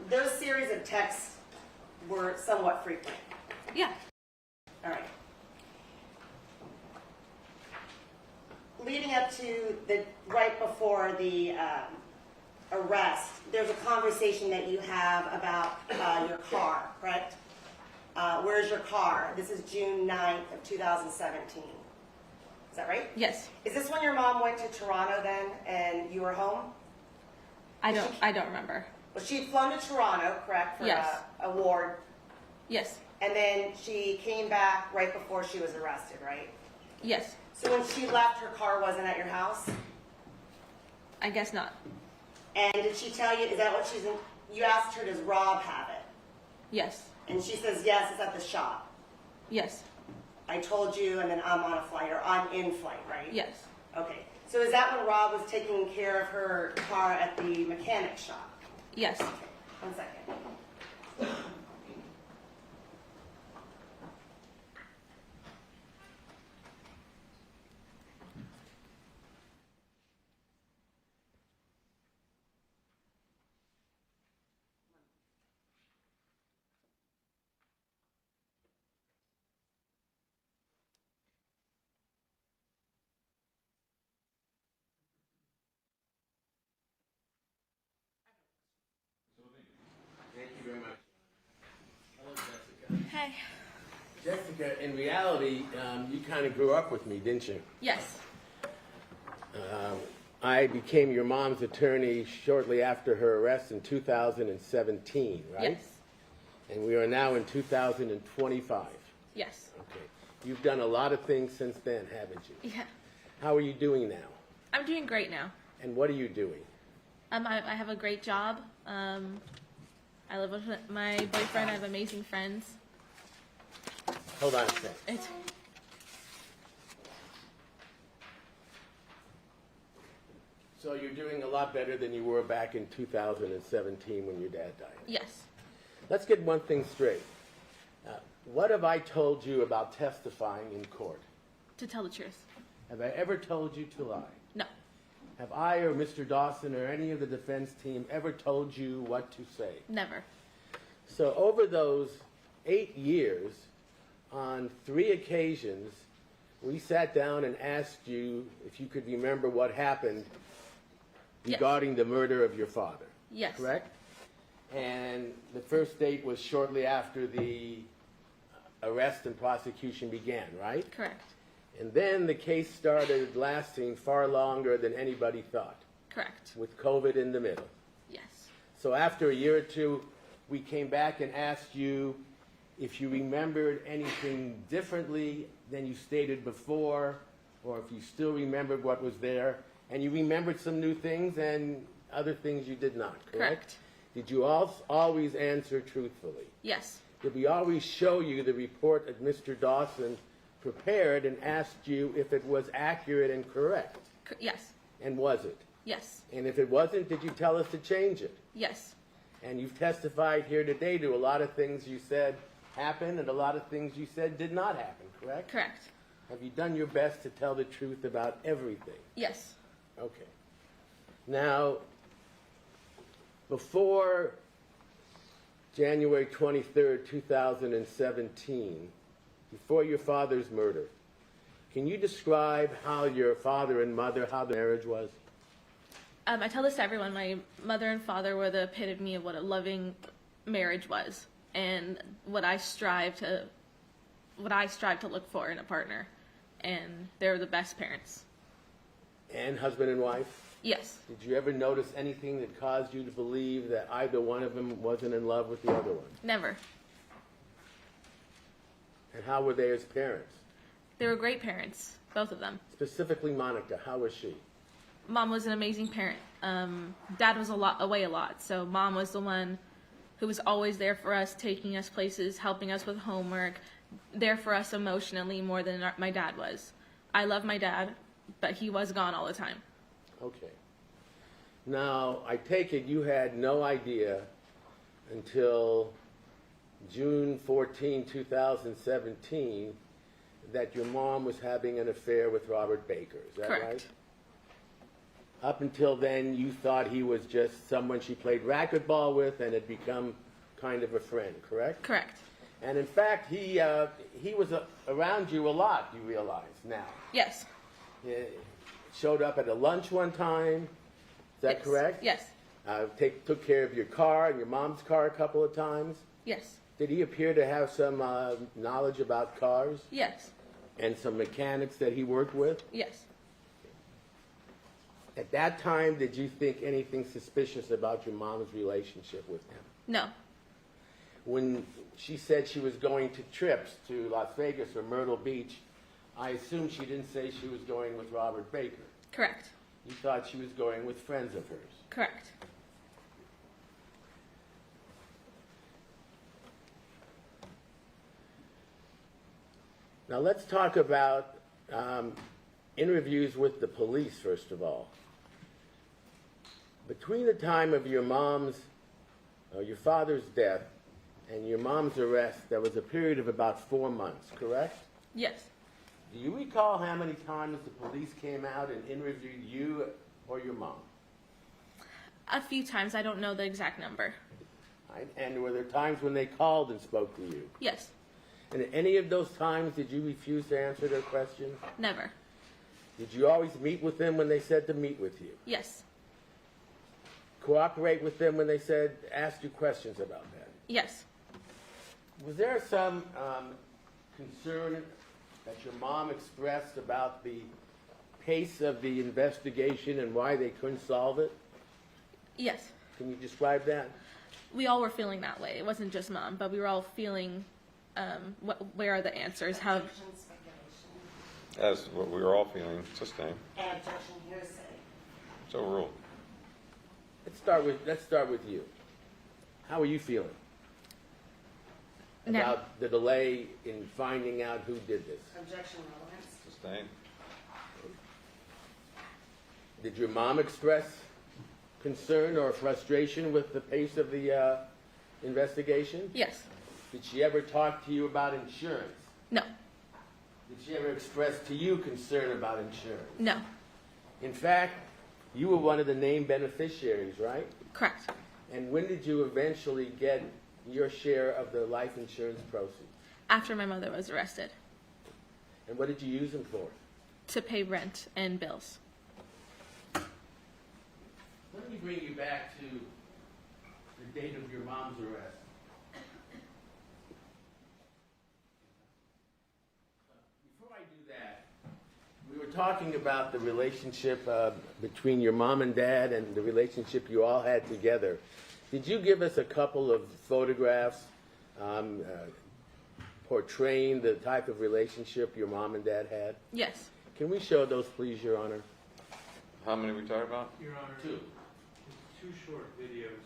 those series of texts were somewhat frequent. Yeah. All right. Leading up to right before the arrest, there's a conversation that you have about your car, correct? Where's your car? This is June 9th of 2017. Is that right? Yes. Is this when your mom went to Toronto then and you were home? I don't remember. Well, she'd flown to Toronto, correct, for Yes. a ward, Yes. and then she came back right before she was arrested, right? Yes. So when she left, her car wasn't at your house? I guess not. And did she tell you, is that what she's in? You asked her, does Rob have it? Yes. And she says, yes, it's at the shop. Yes. I told you, and then I'm on a flight, or I'm in flight, right? Yes. Okay. So is that when Rob was taking care of her car at the mechanic shop? Yes. Okay. 1 second. Thank you very much. Hello, Jessica. Hey. Jessica, in reality, you kind of grew up with me, didn't you? Yes. I became your mom's attorney shortly after her arrest in 2017, right? Yes. And we are now in 2025. Yes. Okay. You've done a lot of things since then, haven't you? Yeah. How are you doing now? I'm doing great now. And what are you doing? I have a great job. I live with my boyfriend. I have amazing friends. Hold on a second. It's So you're doing a lot better than you were back in 2017 when your dad died. yes. Let's get one thing straight. What have I told you about testifying in court? To tell the truth. Have I ever told you to lie? No. Have I or Mr. Dawson or any of the defense team ever told you what to say? Never. So over those 8 years, on 3 occasions, we sat down and asked you if you could remember what happened Yes. regarding the murder of your father. Yes. Correct? And the first date was shortly after the arrest and prosecution began, right? Correct. And then the case started lasting far longer than anybody thought, Correct. with COVID in the middle. Yes. So after a year or two, we came back and asked you if you remembered anything differently than you stated before, or if you still remembered what was there. And you remembered some new things and other things you did not, correct? Correct. Did you always answer truthfully? Yes. Did we always show you the report that Mr. Dawson prepared and asked you if it was accurate and correct? Yes. And was it? Yes. And if it wasn't, did you tell us to change it? Yes. And you've testified here today to a lot of things you said happened and a lot of things you said did not happen, correct? Correct. Have you done your best to tell the truth about everything? Yes. Okay. Now, before January 23rd, 2017, before your father's murder, can you describe how your father and mother, how the marriage was? I tell this to everyone. My mother and father were the epitome of what a loving marriage was, and what I strive to look for in a partner. And they're the best parents. And husband and wife? Yes. Did you ever notice anything that caused you to believe that either one of them wasn't in love with the other one? Never. And how were they as parents? They were great parents, both of them. Specifically Monica, how was she? Mom was an amazing parent. Dad was away a lot, so Mom was the one who was always there for us, taking us places, helping us with homework, there for us emotionally more than my dad was. I love my dad, but he was gone all the time. Okay. Now, I take it you had no idea until June 14, 2017, that your mom was having an affair with Robert Baker. Is that Correct. right? Up until then, you thought he was just someone she played racquetball with and had become kind of a friend, correct? Correct. And in fact, he was around you a lot, you realize now. Yes. He showed up at a lunch one time. Is that Yes. correct? Yes. Took care of your car and your mom's car a couple of times. Yes. Did he appear to have some knowledge about cars Yes. and some mechanics that he worked with? Yes. At that time, did you think anything suspicious about your mom's relationship with him? No. When she said she was going to trips to Las Vegas or Myrtle Beach, I assume she didn't say she was going with Robert Baker. Correct. You thought she was going with friends of hers. Correct. Now let's talk about interviews with the police, first of all. Between the time of your father's death and your mom's arrest, there was a period of about 4 months, correct? Yes. Do you recall how many times the police came out and interviewed you or your mom? A few times. I don't know the exact number. Right? And were there times when they called and spoke to you? Yes. And at any of those times, did you refuse to answer their questions? Never. Did you always meet with them when they said to meet with you? Yes. Cooperate with them when they asked you questions about that? Yes. Was there some concern that your mom expressed about the pace of the investigation and why they couldn't solve it? Yes. Can you describe that? We all were feeling that way. It wasn't just Mom, but we were all feeling, where are the answers? How? As what we were all feeling, sustained. And objection hearsay. So ruled. Let's start with you. How are you feeling No. about the delay in finding out who did this? Objection relevance. Sustained. Did your mom express concern or frustration with the pace of the investigation? Yes. Did she ever talk to you about insurance? No. Did she ever express to you concern about insurance? No. In fact, you were one of the named beneficiaries, right? Correct. And when did you eventually get your share of the life insurance proceeds? After my mother was arrested. And what did you use them for? To pay rent and bills. Let me bring you back to the date of your mom's arrest. Before I do that, we were talking about the relationship between your mom and dad and the relationship you all had together. Did you give us a couple of photographs portraying the type of relationship your mom and dad had? Yes. Can we show those, please, Your Honor? How many we talking about? Your Honor, Two. it's 2 short videos.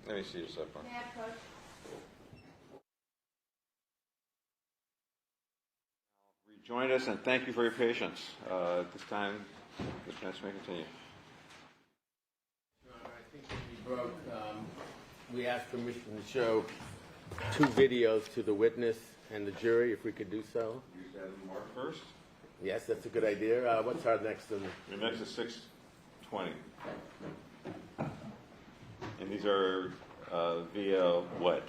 Let me see your cell phone. Rejoin us, and thank you for your patience. At this time, the defense may continue. Your Honor, I think when we broke, we asked permission to show 2 videos to the witness and the jury, if we could do so. Use that in mark first. Yes, that's a good idea. What's our next one? Your next is 620. And these are via what?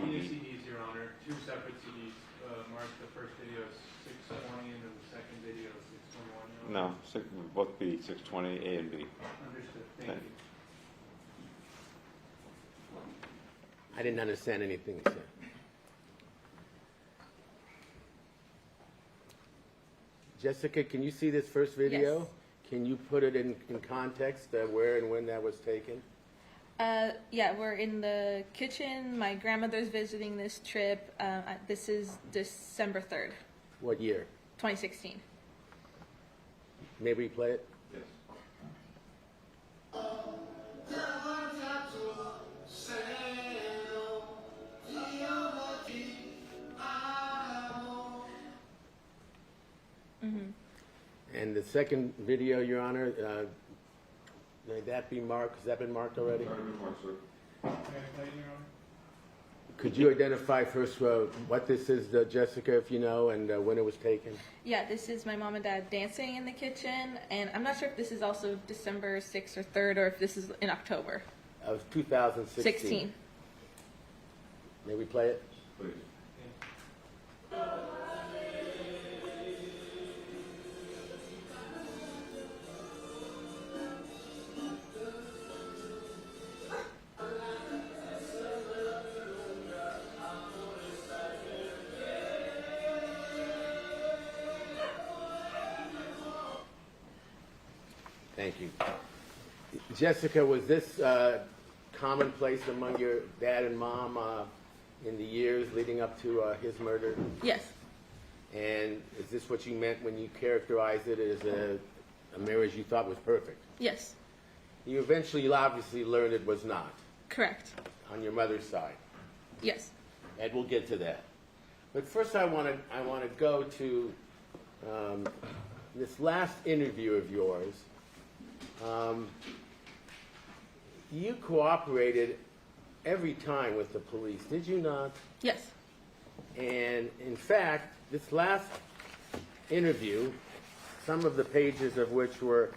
Via CDs, Your Honor. 2 separate CDs. Mark, the first video is 620 and then the second video is 621. Your Honor. No, both B, 620, A and B. Understood. Thank Thank you. I didn't understand anything you said. Jessica, can you see this first video? Yes. Can you put it in context, where and when that was taken? Yeah, we're in the kitchen. My grandmother's visiting this trip. This is December 3rd, What year? 2016. May we play it? Yes. And the second video, Your Honor, may that be marked? Has that been marked already? Sorry, good morning, sir. May I play it, Your Honor? Could you identify first what this is, Jessica, if you know, and when it was taken? Yeah, this is my mom and dad dancing in the kitchen, and I'm not sure if this is also December 6th or 3rd, or if this is in October. It was 2016. 16. May we play it? Please. Thank you. Jessica, was this commonplace among your dad and mom in the years leading up to his murder? Yes. And is this what you meant when you characterized it as a marriage you thought was perfect. Yes. You eventually obviously learned it was not Correct. on your mother's side. Yes. And we'll get to that. But first I want to go to this last interview of yours. You cooperated every time with the police, did you not? Yes. And in fact, this last interview, some of the pages of which were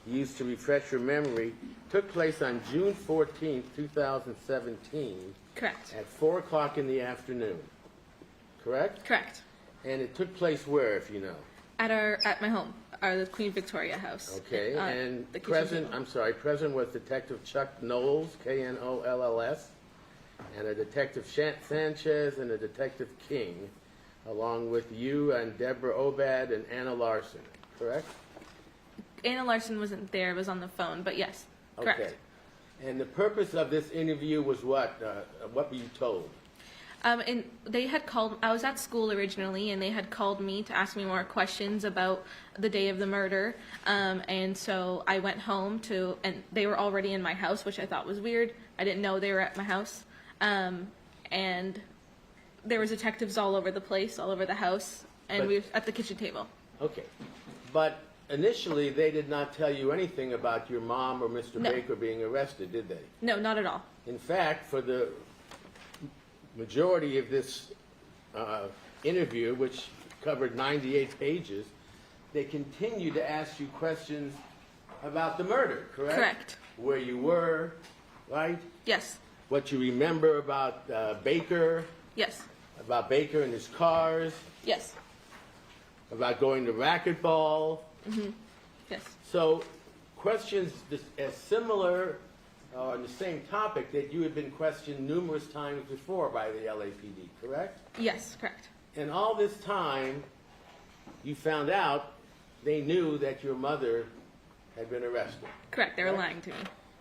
used to refresh your memory, took place on June 14th, 2017 Correct. at 4 o'clock in the afternoon. Correct? Correct. And it took place where, if you know? At my home, the Queen Victoria House. Okay, and the kitchen present, table. present was Detective Chuck Knowles, Knolls, and a Detective Sanchez and a Detective King, along with you and Deborah Obad and Anna Larson, correct? Anna Larson wasn't there; it was on the phone. But yes, correct. Okay. And the purpose of this interview was what? What were you told? And they had called. I was at school originally, and they had called me to ask me more questions about the day of the murder. And so I went home and they were already in my house, which I thought was weird. I didn't know they were at my house. And there was detectives all over the place, all over the house, and we were at the kitchen table. Okay. But initially, they did not tell you anything about your mom or Mr. No. Baker being arrested, did they? No, not at all. In fact, for the majority of this interview, which covered 98 pages, they continued to ask you questions about the murder, correct? Correct. Where you were, right? Yes. What you remember about Baker, Yes. about Baker and his cars, Yes. about going to racquetball. Yes. So questions as similar on the same topic that you had been questioned numerous times before by the LAPD, correct? Yes. Correct. And all this time, you found out they knew that your mother had been arrested. Correct. They were Correct? lying to me.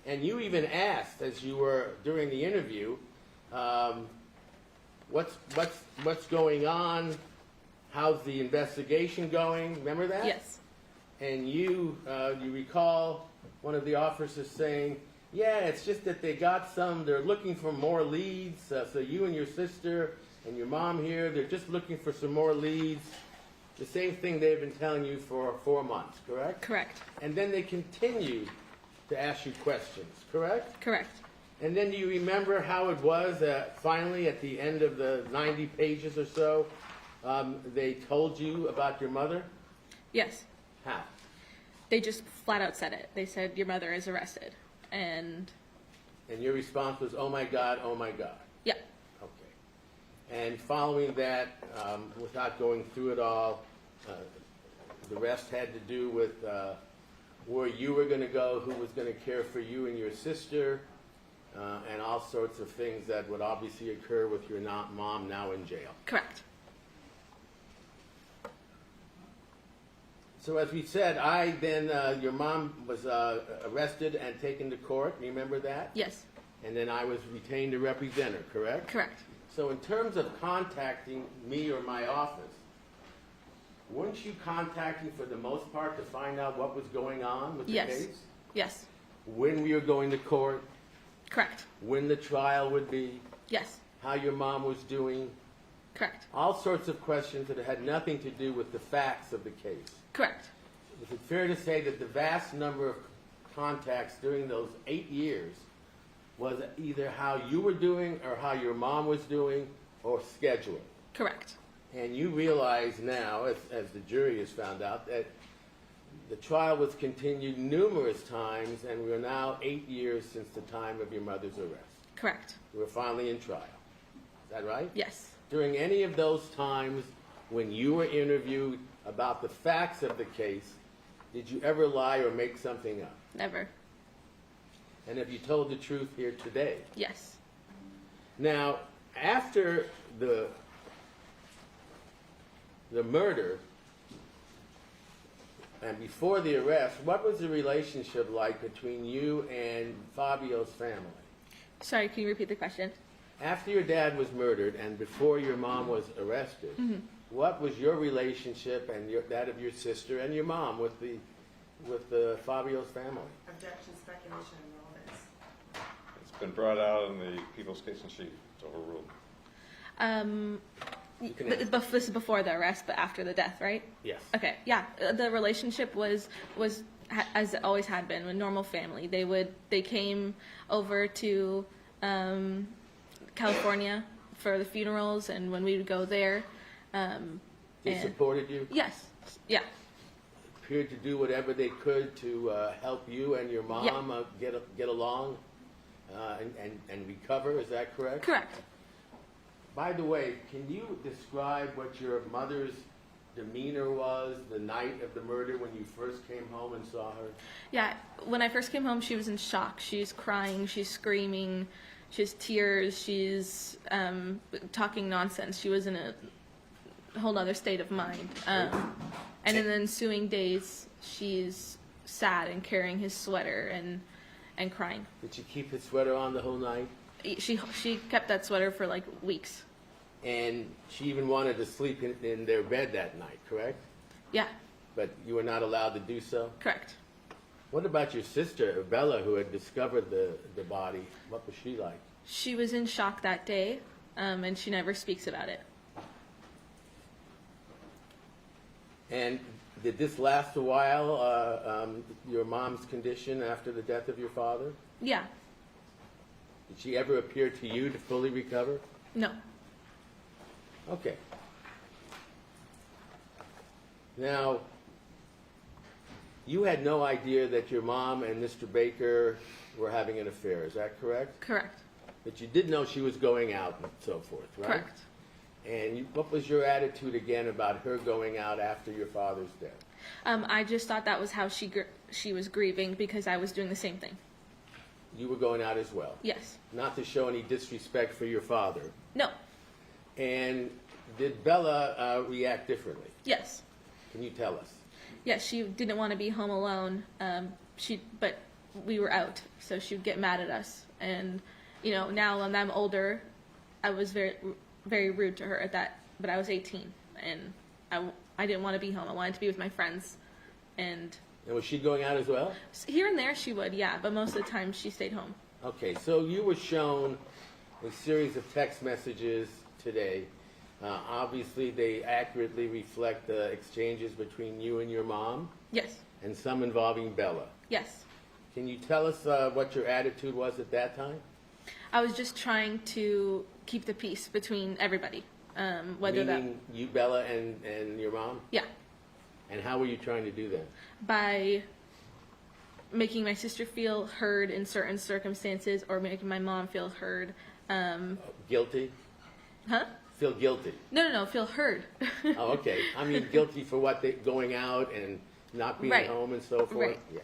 And you even asked, as you were during the interview, what's going on? How's the investigation going? Remember that? Yes. And you recall one of the officers saying, yeah, it's just that they're looking for more leads. So you and your sister and your mom here, they're just looking for some more leads. The same thing they've been telling you for 4 months, correct? Correct. And then they continued to ask you questions, correct? Correct. And then do you remember how it was finally at the end of the 90 pages or so, they told you about your mother? Yes. How? They just flat out said it. They said your mother is arrested, and And your response was, oh my God, oh my God. yeah. Okay. And following that, without going through it all, the rest had to do with where you were going to go, who was going to care for you and your sister, and all sorts of things that would obviously occur with your mom now in jail. Correct. So as we said, your mom was arrested and taken to court. Remember that? Yes. And then I was retained to represent her, correct? Correct. So in terms of contacting me or my office, weren't you contacting for the most part to find out what was going on with the Yes. case? Yes. When we were going to court, Correct. when the trial would be, Yes. how your mom was doing, Correct. all sorts of questions that had nothing to do with the facts of the case. Correct. Is it fair to say that the vast number of contacts during those 8 years was either how you were doing or how your mom was doing or scheduling? Correct. And you realize now, as the jury has found out, that the trial was continued numerous times, and we are now 8 years since the time of your mother's arrest. Correct. We're finally in trial. Is that right? Yes. During any of those times when you were interviewed about the facts of the case, did you ever lie or make something up? Never. And have you told the truth here today? Yes. Now, after the murder and before the arrest, what was the relationship like between you and Fabio's family? Sorry, can you repeat the question? After your dad was murdered and before your mom was arrested, what was your relationship and that of your sister and your mom with the with Fabio's family? Objection, speculation, and relevance. It's been brought out in the people's case in chief. It's overruled. This is before the arrest, but after the death, right? Yes. Okay, yeah. The relationship was as it always had been, a normal family. They came over to California for the funerals, and when we would go there, They supported you? yes, yeah, Appeared to do whatever they could to help you and your mom get along and recover. Is that correct? correct. By the way, can you describe what your mother's demeanor was the night of the murder when you first came home and saw her? Yeah, when I first came home, she was in shock. She's crying, she's screaming, she has tears, she's talking nonsense. She was in a whole other state of mind. And in the ensuing days, she's sad and carrying his sweater and crying. Did she keep his sweater on the whole night? She kept that sweater for like weeks. And she even wanted to sleep in their bed that night, correct? Yeah, But you were not allowed to do so? correct. What about your sister, Bella, who had discovered the body? What was she like? She was in shock that day, and she never speaks about it. And did this last a while, your mom's condition after the death of your father? Yeah, Did she ever appear to you to fully recover? no, Okay. Now, you had no idea that your mom and Mr. Baker were having an affair, is that correct? correct, But you did know she was going out and so forth, right? correct. And what was your attitude again about her going out after your father's death? I just thought that was how she was grieving because I was doing the same thing. You were going out as well, Yes, not to show any disrespect for your father. no, And did Bella react differently? yes. Can you tell us? Yes, she didn't want to be home alone. But we were out, so she would get mad at us. And now when I'm older, I was very, very rude to her at that. But I was 18, and I didn't want to be home. I wanted to be with my friends, and And was she going out as well? here and there she would, yeah. But most of the time she stayed home. Okay, so you were shown a series of text messages today. Obviously, they accurately reflect the exchanges between you and your mom, Yes, and some involving Bella. yes. Can you tell us what your attitude was at that time? I was just trying to keep the peace between everybody. Whether Meaning you, Bella, and your mom? yeah, And how were you trying to do that? by making my sister feel heard in certain circumstances, or making my mom feel heard. Guilty? Huh? Feel guilty? No, feel heard. Oh, okay. I mean, guilty for what they going out and not being Right. home and so forth? Right. Yes.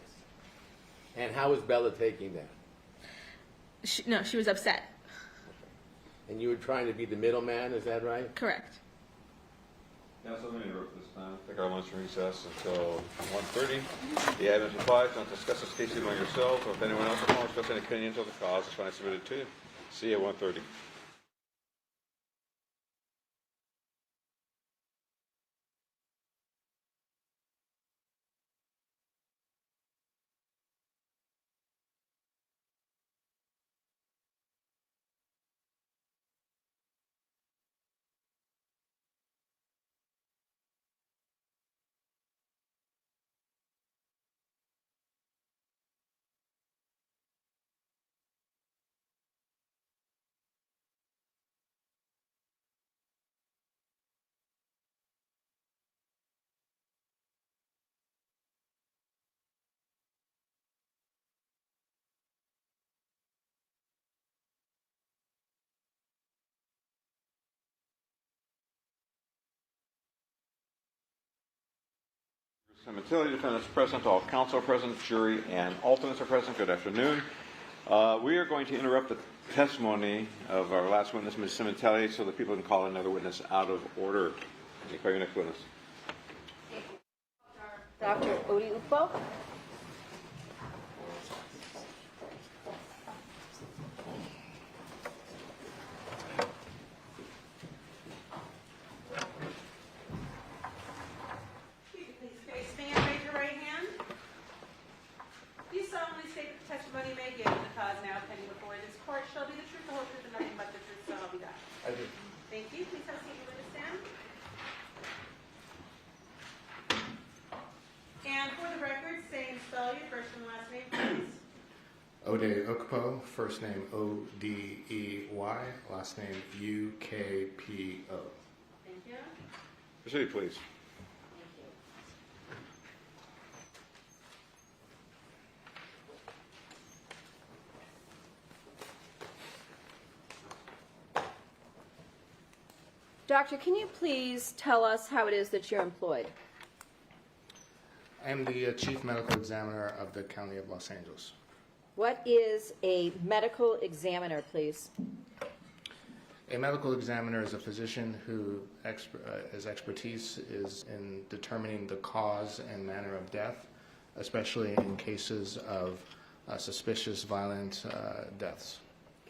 And how was Bella taking that? She was upset. And you were trying to be the middleman, is that right? Correct. Council, let me interrupt this time. Take our lunch recess until 1:30. The admin advised don't discuss this case among yourselves or with anyone else, or don't discuss any opinions of the cause that's when I submitted to you. See you at 1:30. Sementilli, defendants present, all counsel are present, jury and alternates are present. Good afternoon. We are going to interrupt the testimony of our last witness, Ms. Sementilli, so that people can call another witness out of order. Can you call your next witness? Dr. Ukpo? Please stand, raise your right hand. Ukpo, first name Odey, last name Ukpo. Thank you. Proceed, please. Doctor, can you please tell us how it is that you're employed? I am the Chief Medical Examiner of the County of Los Angeles. What is a medical examiner, please? A medical examiner is a physician who his expertise is in determining the cause and manner of death, especially in cases of suspicious violent deaths.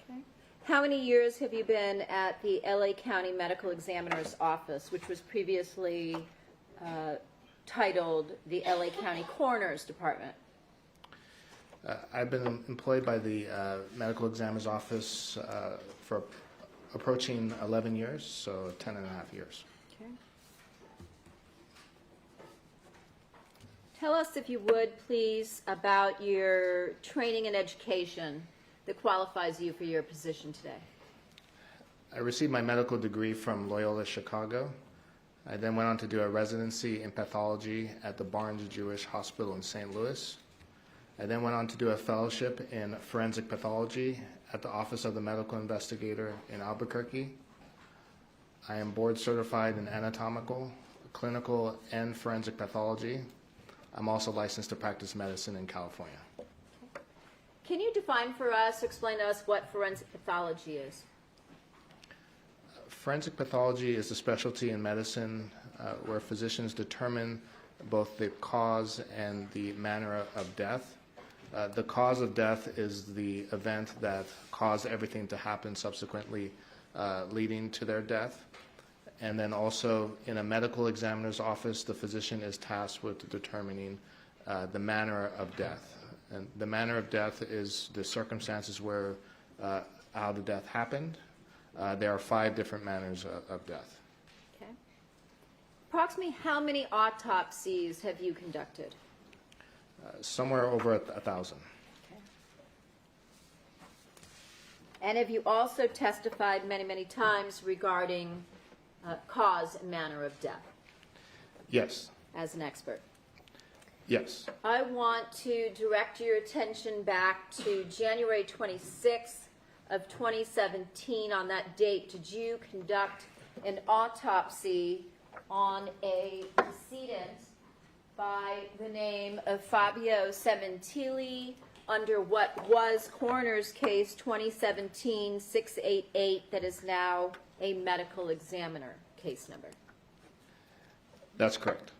Okay. How many years have you been at the LA County Medical Examiner's Office, which was previously titled the LA County Coroner's Department? I've been employed by the Medical Examiner's Office for approaching 11 years, so 10 and a half years. Okay. Tell us, if you would, please, about your training and education that qualifies you for your position today. I received my medical degree from Loyola Chicago. I then went on to do a residency in pathology at the Barnes Jewish Hospital in St. Louis. I then went on to do a fellowship in forensic pathology at the Office of the Medical Investigator in Albuquerque. I am board certified in anatomical, clinical, and forensic pathology. I'm also licensed to practice medicine in California. Can you define for us, explain to us what forensic pathology is? Forensic pathology is a specialty in medicine where physicians determine both the cause and the manner of death. The cause of death is the event that caused everything to happen subsequently leading to their death. And then also in a medical examiner's office, the physician is tasked with determining the manner of death. And the manner of death is the circumstances where how the death happened. There are 5 different manners of death. Okay. Approximately how many autopsies have you conducted? Somewhere over 1,000. Okay. And have you also testified many, many times regarding cause and manner of death Yes. as an expert? Yes. I want to direct your attention back to January 26th of 2017. On that date, did you conduct an autopsy on a decedent by the name of Fabio Sementilli under what was coroner's case 2017-688 that is now a medical examiner case number? That's correct.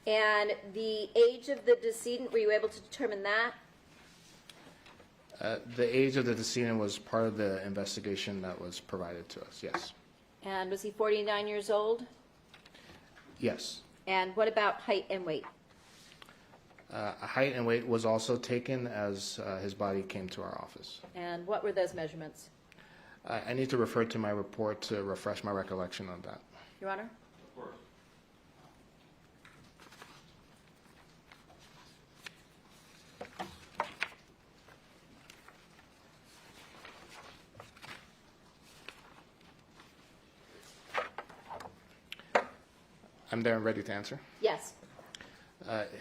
And the age of the decedent, were you able to determine that? The age of the decedent was part of the investigation that was provided to us, yes. And was he 49 years old? Yes. And what about height and weight? Height and weight was also taken as his body came to our office. And what were those measurements? I need to refer to my report to refresh my recollection on that. Your Honor? Of course. I'm there and ready to answer. Yes.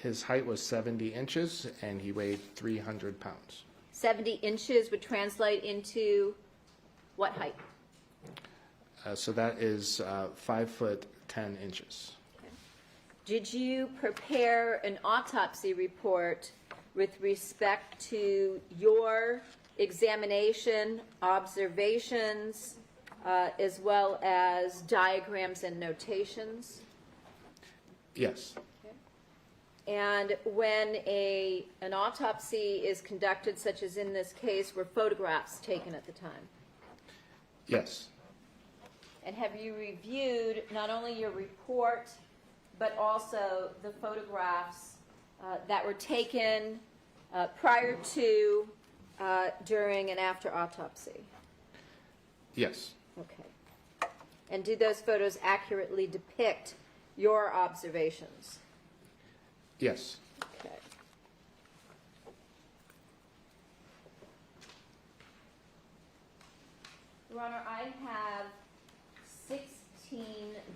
His height was 70 inches and he weighed 300 pounds. 70 inches would translate into what height? So that is 5 foot 10 inches. Okay. Did you prepare an autopsy report with respect to your examination, observations, as well as diagrams and notations? Yes. And when an autopsy is conducted, such as in this case, were photographs taken at the time? Yes. And have you reviewed not only your report, but also the photographs that were taken prior to, during, and after autopsy? Yes. Okay. And do those photos accurately depict your observations? Yes. Okay. Your Honor, I have 16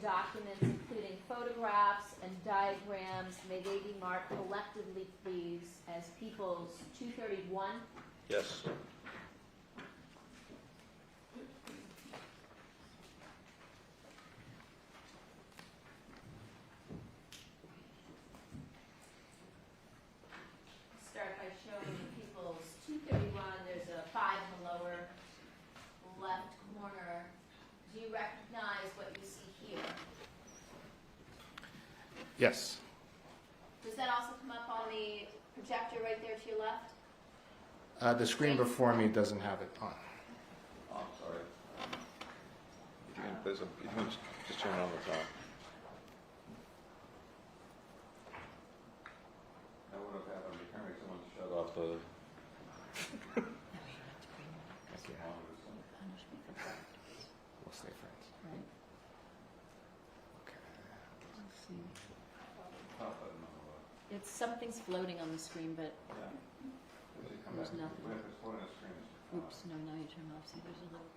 documents, including photographs and diagrams. May they be marked collectively, please, as People's 231. Yes. Start by showing the People's 231. There's a 5 in the lower left corner. Do you recognize what you see here? Yes. Does that also come up on the projector right there to your left? The screen before me doesn't have it on. Oh, I'm sorry. If you can just turn it on the top. That would have happened. Apparently someone shut off the... We'll stay friends. Okay. It's something's floating on the screen, but there's nothing. Oops, no, now you turn off. See, there's a little.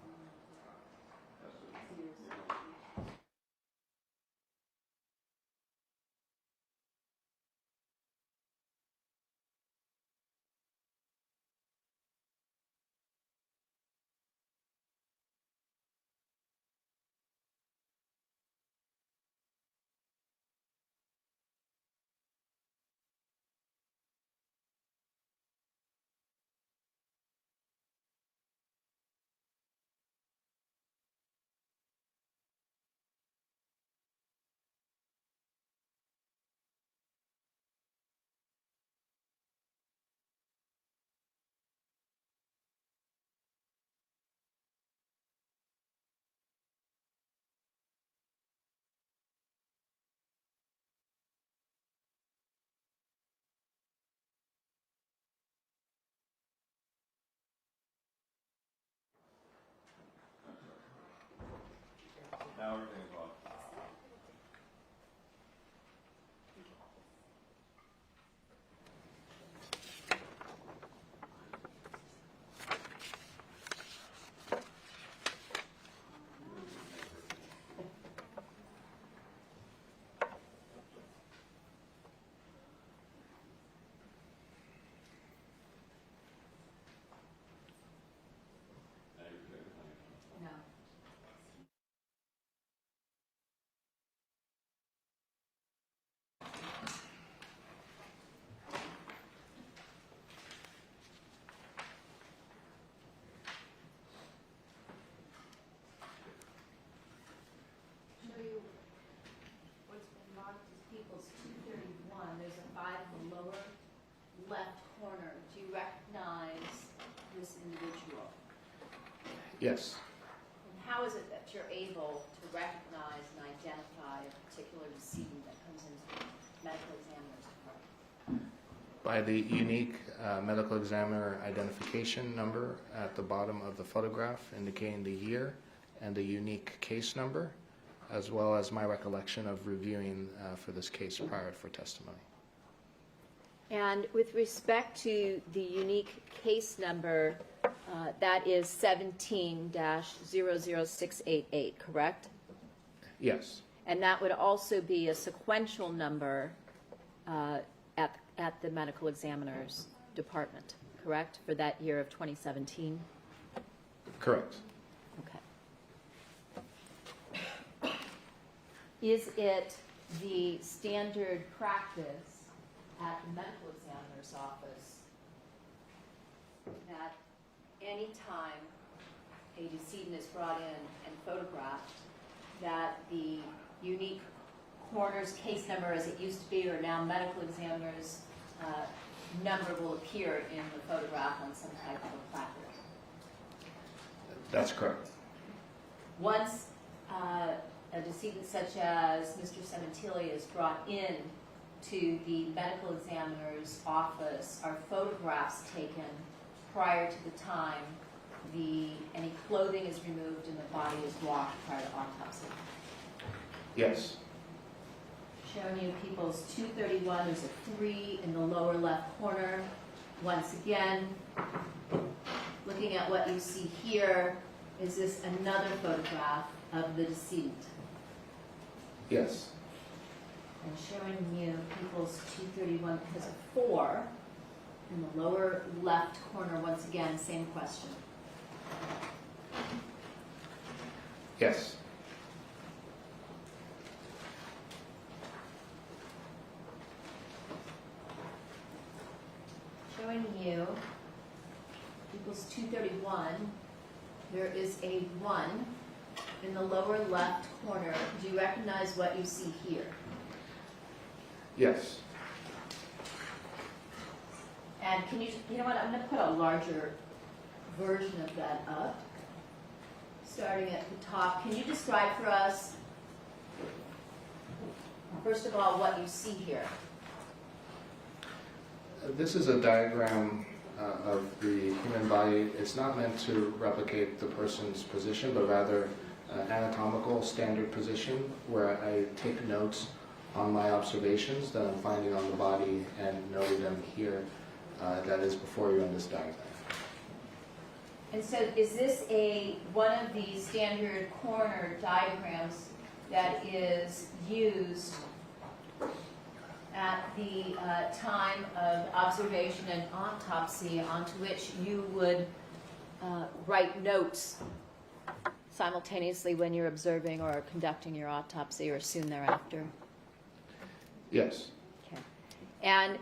Now everything's on. No. Show you what's been marked as People's 231. There's a 5 in the lower left corner. Do you recognize this individual? Yes. And how is it that you're able to recognize and identify a particular decedent that comes into the medical examiner's department? By the unique medical examiner identification number at the bottom of the photograph indicating the year and the unique case number, as well as my recollection of reviewing for this case prior for testimony. And with respect to the unique case number, that is 17-00688, correct? Yes. And that would also be a sequential number at the medical examiner's department, correct, for that year of 2017? Correct. Okay. Is it the standard practice at the medical examiner's office that any time a decedent is brought in and photographed, that the unique coroner's case number, as it used to be, or now medical examiner's number will appear in the photograph on some type of a placard? That's correct. Once a decedent such as Mr. Sementilli is brought in to the medical examiner's office, are photographs taken prior to the time any clothing is removed and the body is washed prior to autopsy? Yes. Showing you People's 231, there's a 3 in the lower left corner. Once again, looking at what you see here, is this another photograph of the decedent? Yes. And showing you People's 231 has a 4 in the lower left corner. Once again, same question. Yes. Showing you People's 231, there is a 1 in the lower left corner. Do you recognize what you see here? Yes. And can you know what, I'm going to put a larger version of that up. Starting at the top, can you describe for us, first of all, what you see here? This is a diagram of the human body. It's not meant to replicate the person's position, but rather anatomical standard position where I take notes on my observations that I'm finding on the body and noting them here. That is before you in this diagram. And so is this one of the standard corner diagrams that is used at the time of observation and autopsy, onto which you would write notes simultaneously when you're observing or conducting your autopsy or soon thereafter? Yes. Okay. And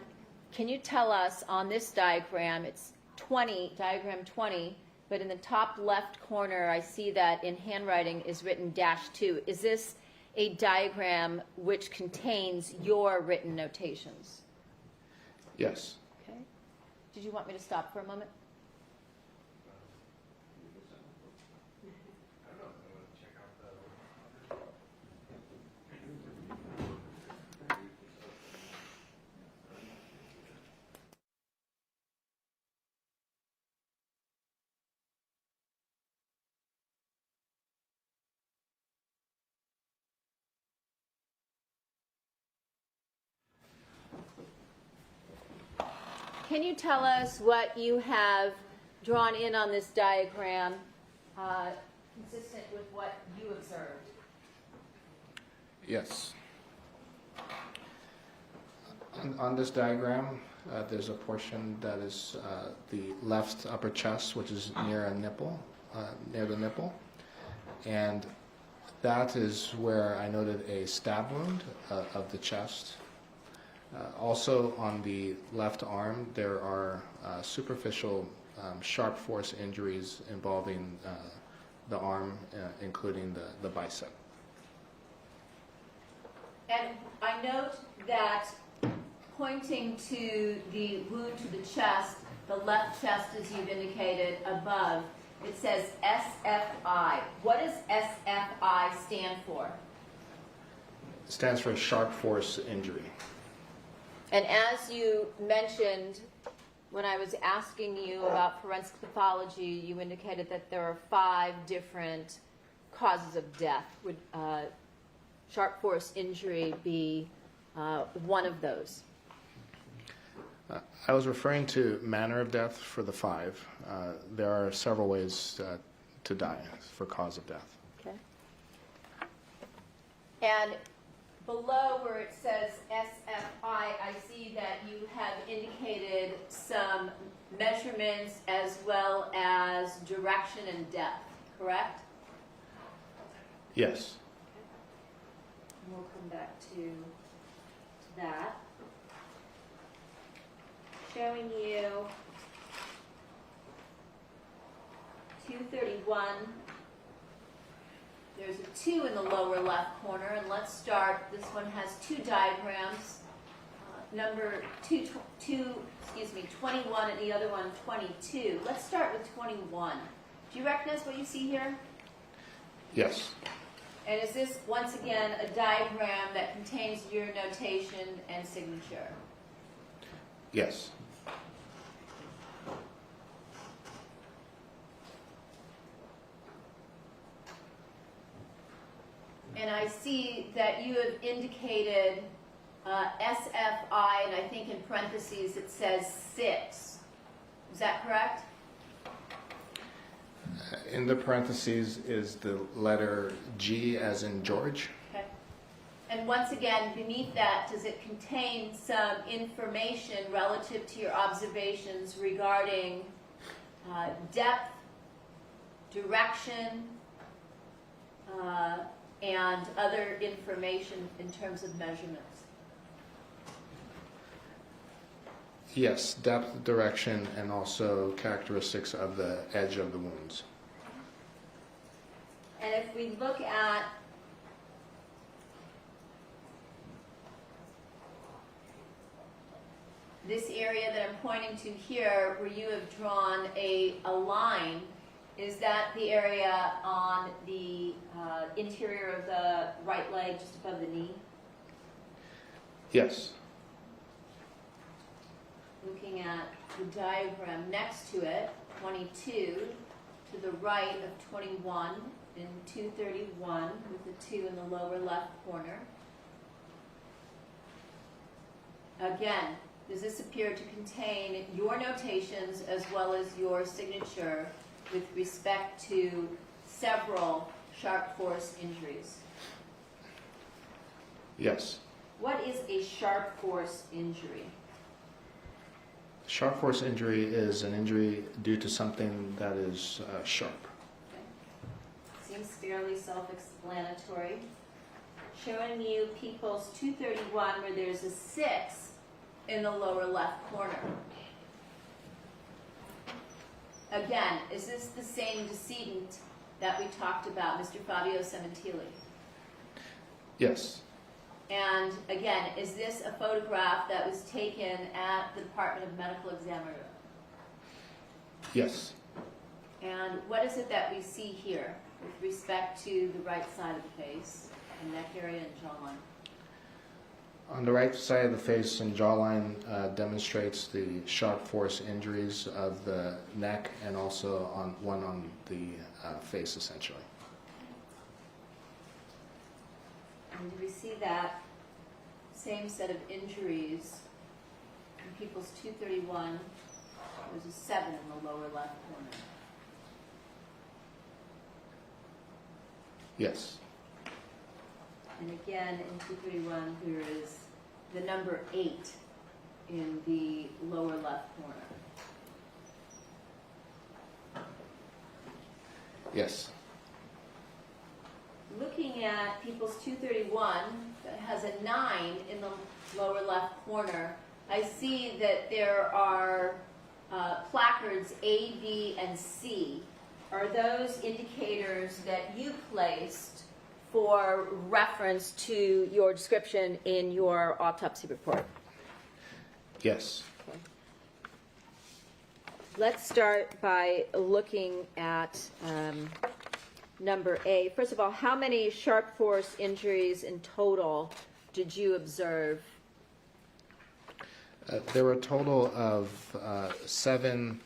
can you tell us on this diagram, it's 20, diagram 20, but in the top left corner I see that in handwriting is written -2. Is this a diagram which contains your written notations? Yes. Okay. Did you want me to stop for a moment? Can you tell us what you have drawn in on this diagram consistent with what you observed? Yes. On this diagram, there's a portion that is the left upper chest, which is near a nipple, near the nipple. And that is where I noted a stab wound of the chest. Also on the left arm, there are superficial sharp force injuries involving the arm, including the bicep. And I note that pointing to the wound to the chest, the left chest as you've indicated above, it says SFI. What does SFI stand for? It stands for sharp force injury. And as you mentioned, when I was asking you about forensic pathology, you indicated that there are 5 different causes of death. Would sharp force injury be one of those? I was referring to manner of death for the 5. There are several ways to die for cause of death. Okay. And below where it says SFI, I see that you have indicated some measurements as well as direction and depth, correct? Yes. And we'll come back to that. Showing you 231. There's a 2 in the lower left corner, and let's start. This one has 2 diagrams. Number 21, and the other one 22. Let's start with 21. Do you recognize what you see here? Yes. And is this, once again, a diagram that contains your notation and signature? Yes. And I see that you have indicated SFI, and I think in parentheses it says 6. Is that correct? In the parentheses is the letter G as in George. Okay. And once again, beneath that, does it contain some information relative to your observations regarding depth, direction, and other information in terms of measurements? Yes, depth, direction, and also characteristics of the edge of the wounds. And if we look at this area that I'm pointing to here, where you have drawn a line, is that the area on the interior of the right leg, just above the knee? Yes. Looking at the diagram next to it, 22, to the right of 21, and 231, with the 2 in the lower left corner. Again, does this appear to contain your notations as well as your signature with respect to several sharp force injuries? Yes. What is a sharp force injury? Sharp force injury is an injury due to something that is sharp. Okay. Seems fairly self-explanatory. Showing you People's 231, where there's a 6 in the lower left corner. Again, is this the same decedent that we talked about, Mr. Fabio Sementilli? Yes. And again, is this a photograph that was taken at the Department of Medical Examiner? Yes. And what is it that we see here with respect to the right side of the face, the neck area and jawline? On the right side of the face and jawline demonstrates the sharp force injuries of the neck and also on one on the face, essentially. And do we see that same set of injuries in People's 231? There's a 7 in the lower left corner. Yes. And again, in 231, there is the number 8 in the lower left corner. Yes. Looking at People's 231, that has a 9 in the lower left corner, I see that there are placards A, B, and C. Are those indicators that you placed for reference to your description in your autopsy report? Yes. Okay. Let's start by looking at number A. First of all, how many sharp force injuries in total did you observe? There were a total of 7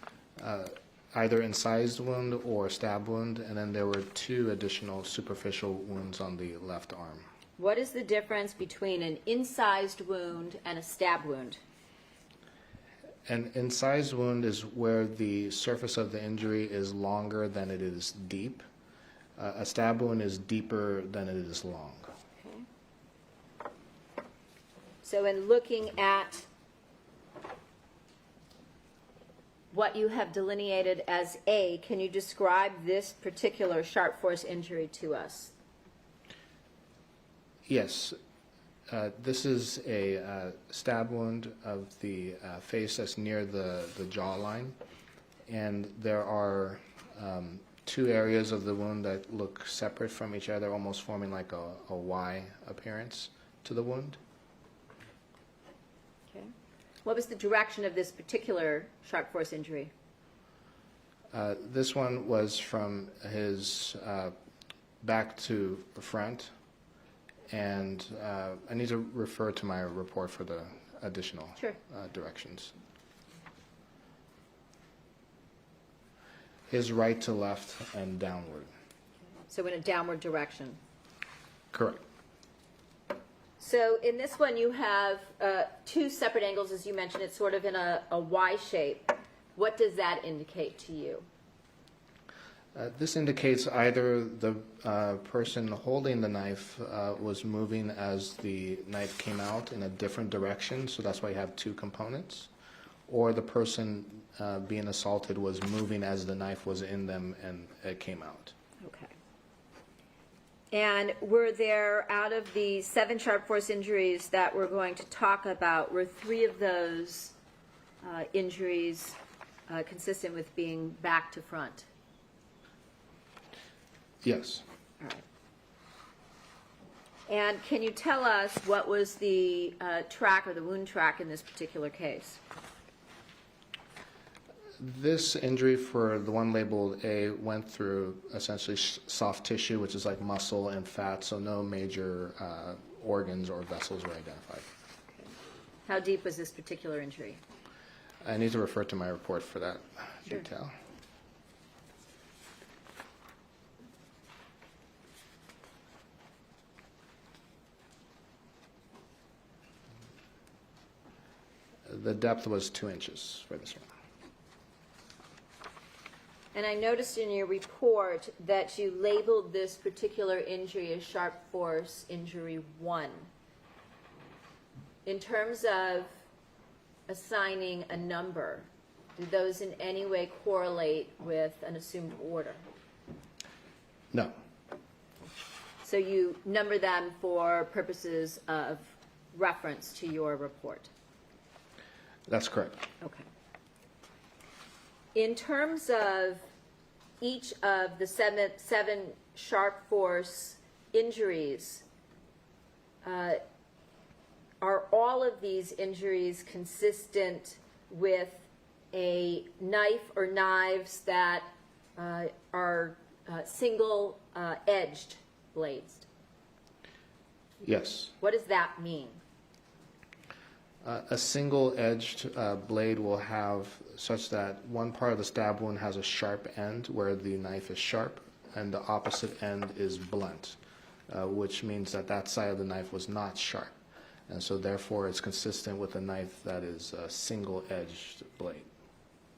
either incised wound or stab wound, and then there were 2 additional superficial wounds on the left arm. What is the difference between an incised wound and a stab wound? An incised wound is where the surface of the injury is longer than it is deep. A stab wound is deeper than it is long. Okay. So in looking at what you have delineated as A, can you describe this particular sharp force injury to us? Yes. This is a stab wound of the face that's near the jawline, and there are 2 areas of the wound that look separate from each other, almost forming like a Y appearance to the wound. Okay. What was the direction of this particular sharp force injury? This one was from his back to the front, and I need to refer to my report for the additional directions. His right to left and downward. So in a downward direction. Correct. So in this one you have 2 separate angles, as you mentioned. It's sort of in a Y shape. What does that indicate to you? This indicates either the person holding the knife was moving as the knife came out in a different direction, so that's why you have two components, or the person being assaulted was moving as the knife was in them and it came out. Okay. And were there, out of the 7 sharp force injuries that we're going to talk about, were 3 of those injuries consistent with being back to front? Yes. All right. And can you tell us what was the track or the wound track in this particular case? This injury for the one labeled A went through essentially soft tissue, which is like muscle and fat, so no major organs or vessels were identified. How deep was this particular injury? I need to refer to my report for that Sure. detail. The depth was 2 inches for this one. And I noticed in your report that you labeled this particular injury as sharp force injury 1. In terms of assigning a number, do those in any way correlate with an assumed order? No. So you number them for purposes of reference to your report? That's correct. Okay. In terms of each of the seven sharp force injuries, are all of these injuries consistent with a knife or knives that are single edged blades? Yes. What does that mean? A single-edged blade will have such that one part of the stab wound has a sharp end where the knife is sharp, and the opposite end is blunt, which means that that side of the knife was not sharp. And so therefore it's consistent with a knife that is a single-edged blade.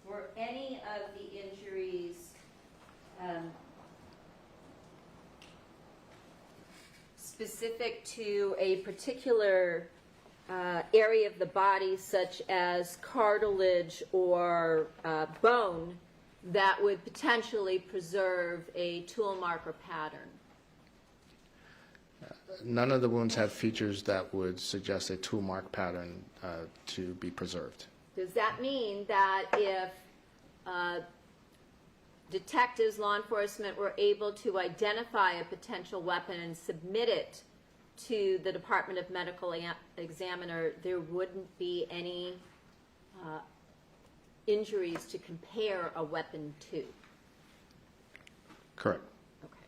Were any of the injuries specific to a particular area of the body, such as cartilage or bone, that would potentially preserve a tool mark or pattern? None of the wounds have features that would suggest a tool mark pattern to be preserved. Does that mean that if detectives, law enforcement, were able to identify a potential weapon and submit it to the Department of Medical Examiner, there wouldn't be any injuries to compare a weapon to? Correct. Okay.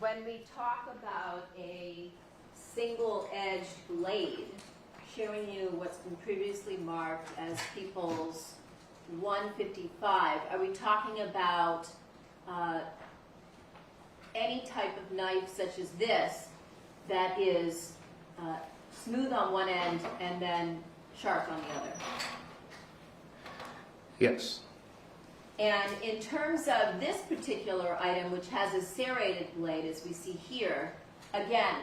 When we talk about a single-edged blade, showing you what's been previously marked as People's 155, are we talking about any type of knife such as this that is smooth on one end and then sharp on the other? Yes. And in terms of this particular item, which has a serrated blade, as we see here, again,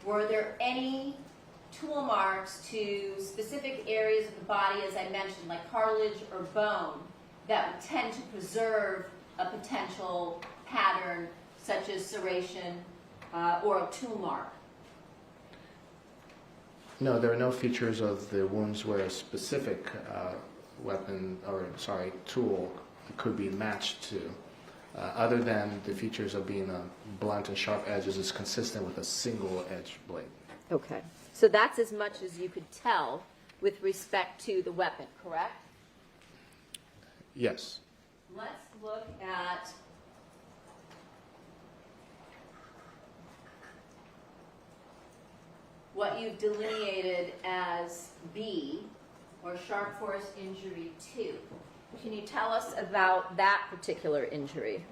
were there any tool marks to specific areas of the body, as I mentioned, like cartilage or bone, that would tend to preserve a potential pattern such as serration or a tool mark? No, there are no features of the wounds where a specific weapon, or sorry, tool could be matched to, other than the features of being a blunt and sharp edges is consistent with a single-edged blade. Okay. So that's as much as you could tell with respect to the weapon, correct? Yes. Let's look at what you've delineated as B, or sharp force injury 2. Can you tell us about that particular injury?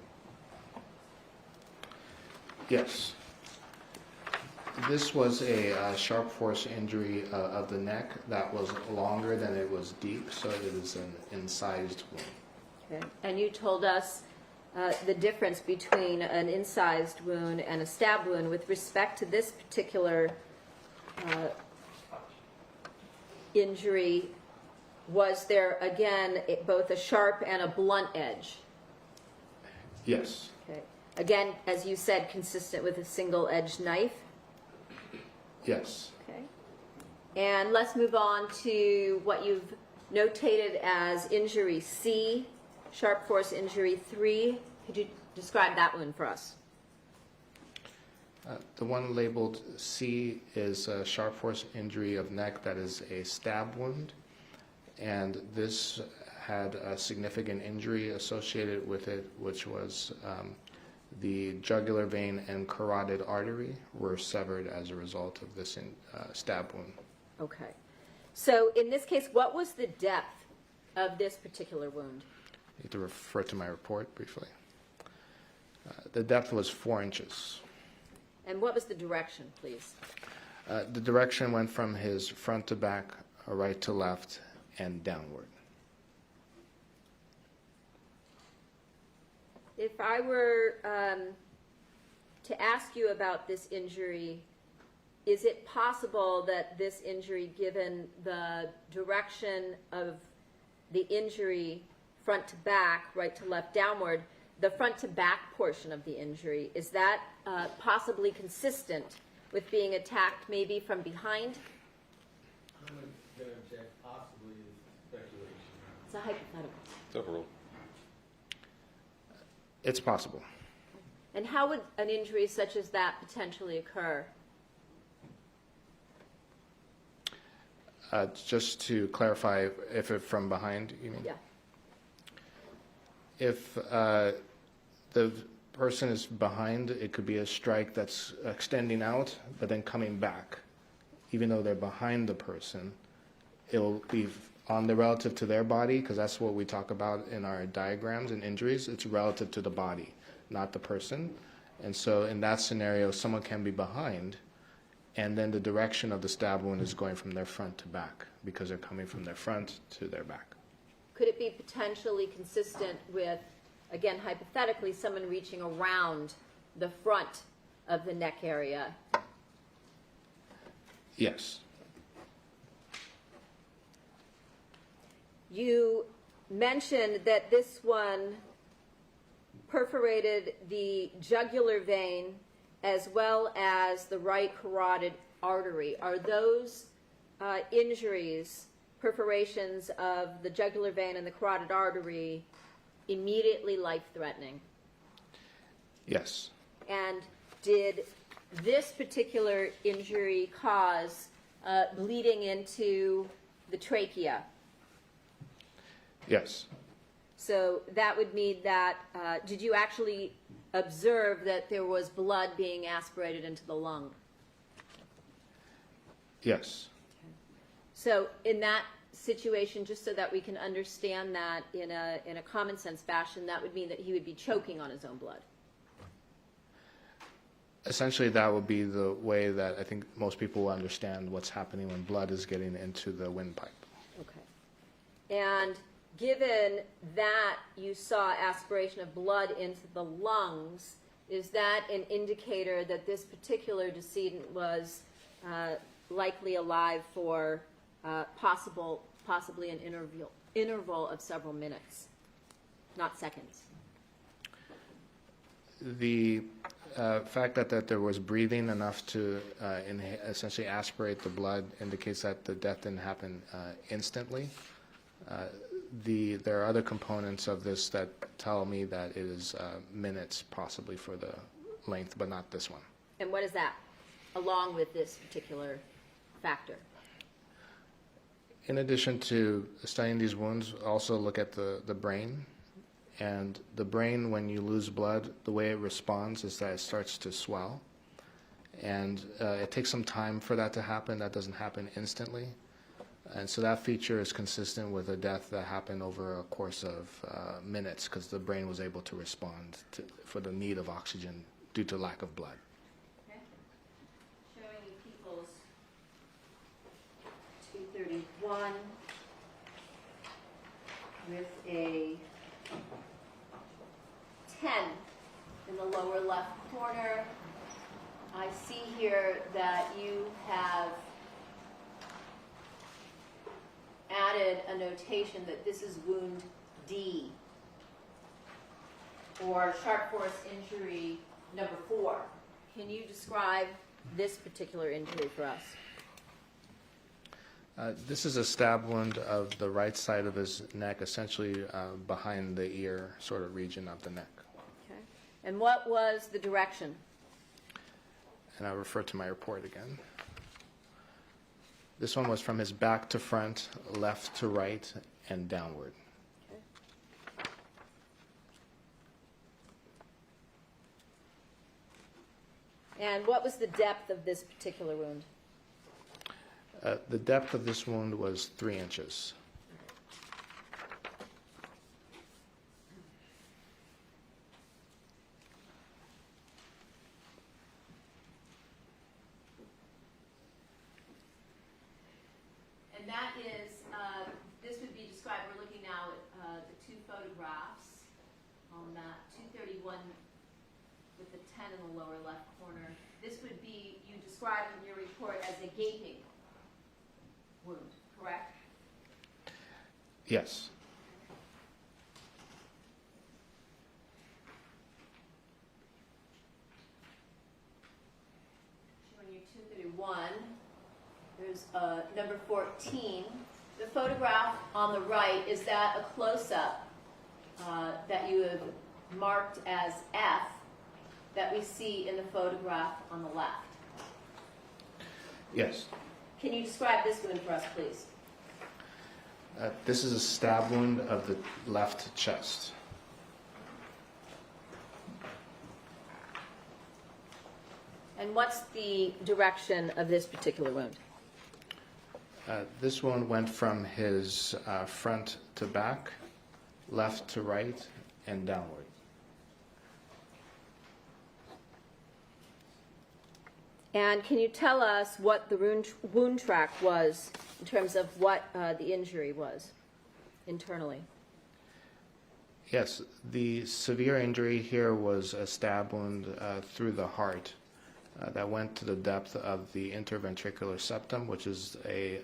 Yes. This was a sharp force injury of the neck that was longer than it was deep, so it is an incised wound. Okay. And you told us the difference between an incised wound and a stab wound with respect to this particular injury. Was there, again, both a sharp and a blunt edge? Yes. Okay. Again, as you said, consistent with a single-edged knife? Yes. Okay. And let's move on to what you've notated as injury C, sharp force injury 3. Could you describe that one for us? The one labeled C is a sharp force injury of neck that is a stab wound. And this had a significant injury associated with it, which was the jugular vein and carotid artery were severed as a result of this stab wound. Okay. So in this case, what was the depth of this particular wound? I need to refer to my report briefly. The depth was 4 inches. And what was the direction, please? The direction went from his front to back, right to left, and downward. If I were to ask you about this injury, is it possible that this injury, given the direction of the injury front to back, right to left, downward, the front to back portion of the injury, is that possibly consistent with being attacked maybe from behind? I'm going to check possibly is speculation. It's a hypothetical. It's overruled. It's possible. And how would an injury such as that potentially occur? Just to clarify, if it from behind, you mean? Yeah. If the person is behind, it could be a strike that's extending out, but then coming back. Even though they're behind the person, it'll be on the relative to their body, because that's what we talk about in our diagrams and injuries. It's relative to the body, not the person. And so in that scenario, someone can be behind, and then the direction of the stab wound is going from their front to back, because they're coming from their front to their back. Could it be potentially consistent with, again, hypothetically, someone reaching around the front of the neck area? Yes. You mentioned that this one perforated the jugular vein as well as the right carotid artery. Are those injuries, perforations of the jugular vein and the carotid artery, immediately life-threatening? Yes. And did this particular injury cause bleeding into the trachea? Yes. So that would mean that, did you actually observe that there was blood being aspirated into the lung? Yes. So in that situation, just so that we can understand that in a common sense fashion, that would mean that he would be choking on his own blood. Essentially, that would be the way that I think most people will understand what's happening when blood is getting into the windpipe. Okay. And given that you saw aspiration of blood into the lungs, is that an indicator that this particular decedent was likely alive for possibly an interval of several minutes, not seconds? The fact that there was breathing enough to essentially aspirate the blood indicates that the death didn't happen instantly. There are other components of this that tell me that it is minutes possibly for the length, but not this one. And what is that, along with this particular factor? In addition to studying these wounds, also look at the brain. And the brain, when you lose blood, the way it responds is that it starts to swell. And it takes some time for that to happen. That doesn't happen instantly. And so that feature is consistent with a death that happened over a course of minutes, because the brain was able to respond for the need of oxygen due to lack of blood. Okay. Showing you people's 231 with a 10 in the lower left corner. I see here that you have added a notation that this is wound D, or sharp force injury number 4. Can you describe this particular injury for us? This is a stab wound of the right side of his neck, essentially behind the ear sort of region of the neck. Okay. And what was the direction? And I refer to my report again. This one was from his back to front, left to right, and downward. Okay. And what was the depth of this particular wound? The depth of this wound was 3 inches. And that is, this would be described, we're looking now at the 2 photographs on that 231 with the 10 in the lower left corner. This would be, you described in your report as a gaping wound, correct? Yes. Showing you 231. There's number 14. The photograph on the right, is that a close-up that you have marked as F that we see in the photograph on the left? Yes. Can you describe this wound for us, please? This is a stab wound of the left chest. And what's the direction of this particular wound? This one went from his front to back, left to right, and downward. And can you tell us what the wound track was in terms of what the injury was internally? Yes, the severe injury here was a stab wound through the heart that went to the depth of the interventricular septum, which is a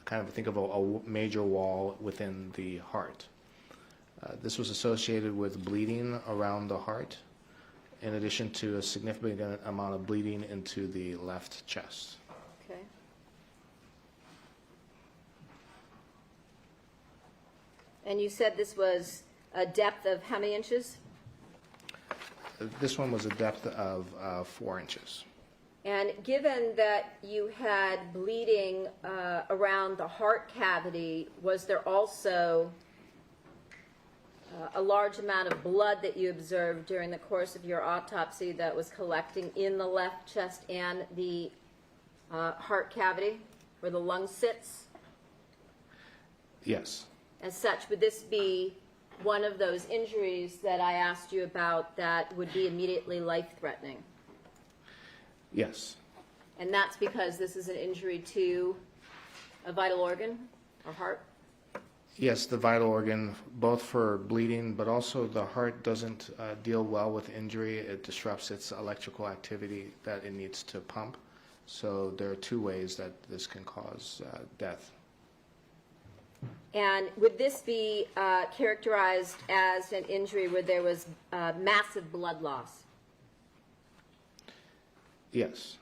kind of, think of a major wall within the heart. This was associated with bleeding around the heart, in addition to a significant amount of bleeding into the left chest. Okay. And you said this was a depth of how many inches? This one was a depth of 4 inches. And given that you had bleeding around the heart cavity, was there also a large amount of blood that you observed during the course of your autopsy that was collecting in the left chest and the heart cavity where the lung sits? Yes. As such, would this be one of those injuries that I asked you about that would be immediately life-threatening? Yes. And that's because this is an injury to a vital organ or heart? Yes, the vital organ, both for bleeding, but also the heart doesn't deal well with injury. It disrupts its electrical activity that it needs to pump. So there are 2 ways that this can cause death. And would this be characterized as an injury where there was massive blood loss? Yes.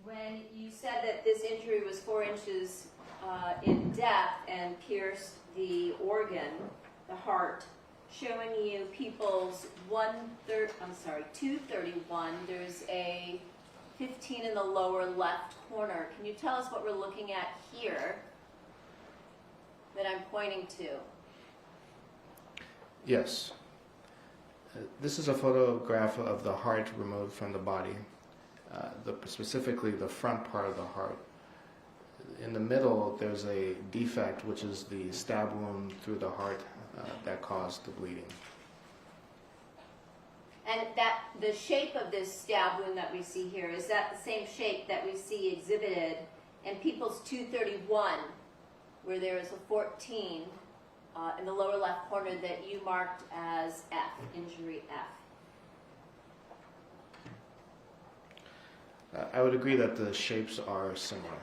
When you said that this injury was 4 inches in depth and pierced the organ, the heart, showing you people's 231, there's a 15 in the lower left corner. Can you tell us what we're looking at here that I'm pointing to? Yes. This is a photograph of the heart removed from the body, specifically the front part of the heart. In the middle, there's a defect, which is the stab wound through the heart that caused the bleeding. And that the shape of this stab wound that we see here, is that the same shape that we see exhibited in people's 231, where there is a 14 in the lower left corner that you marked as F, injury F? I would agree that the shapes are similar.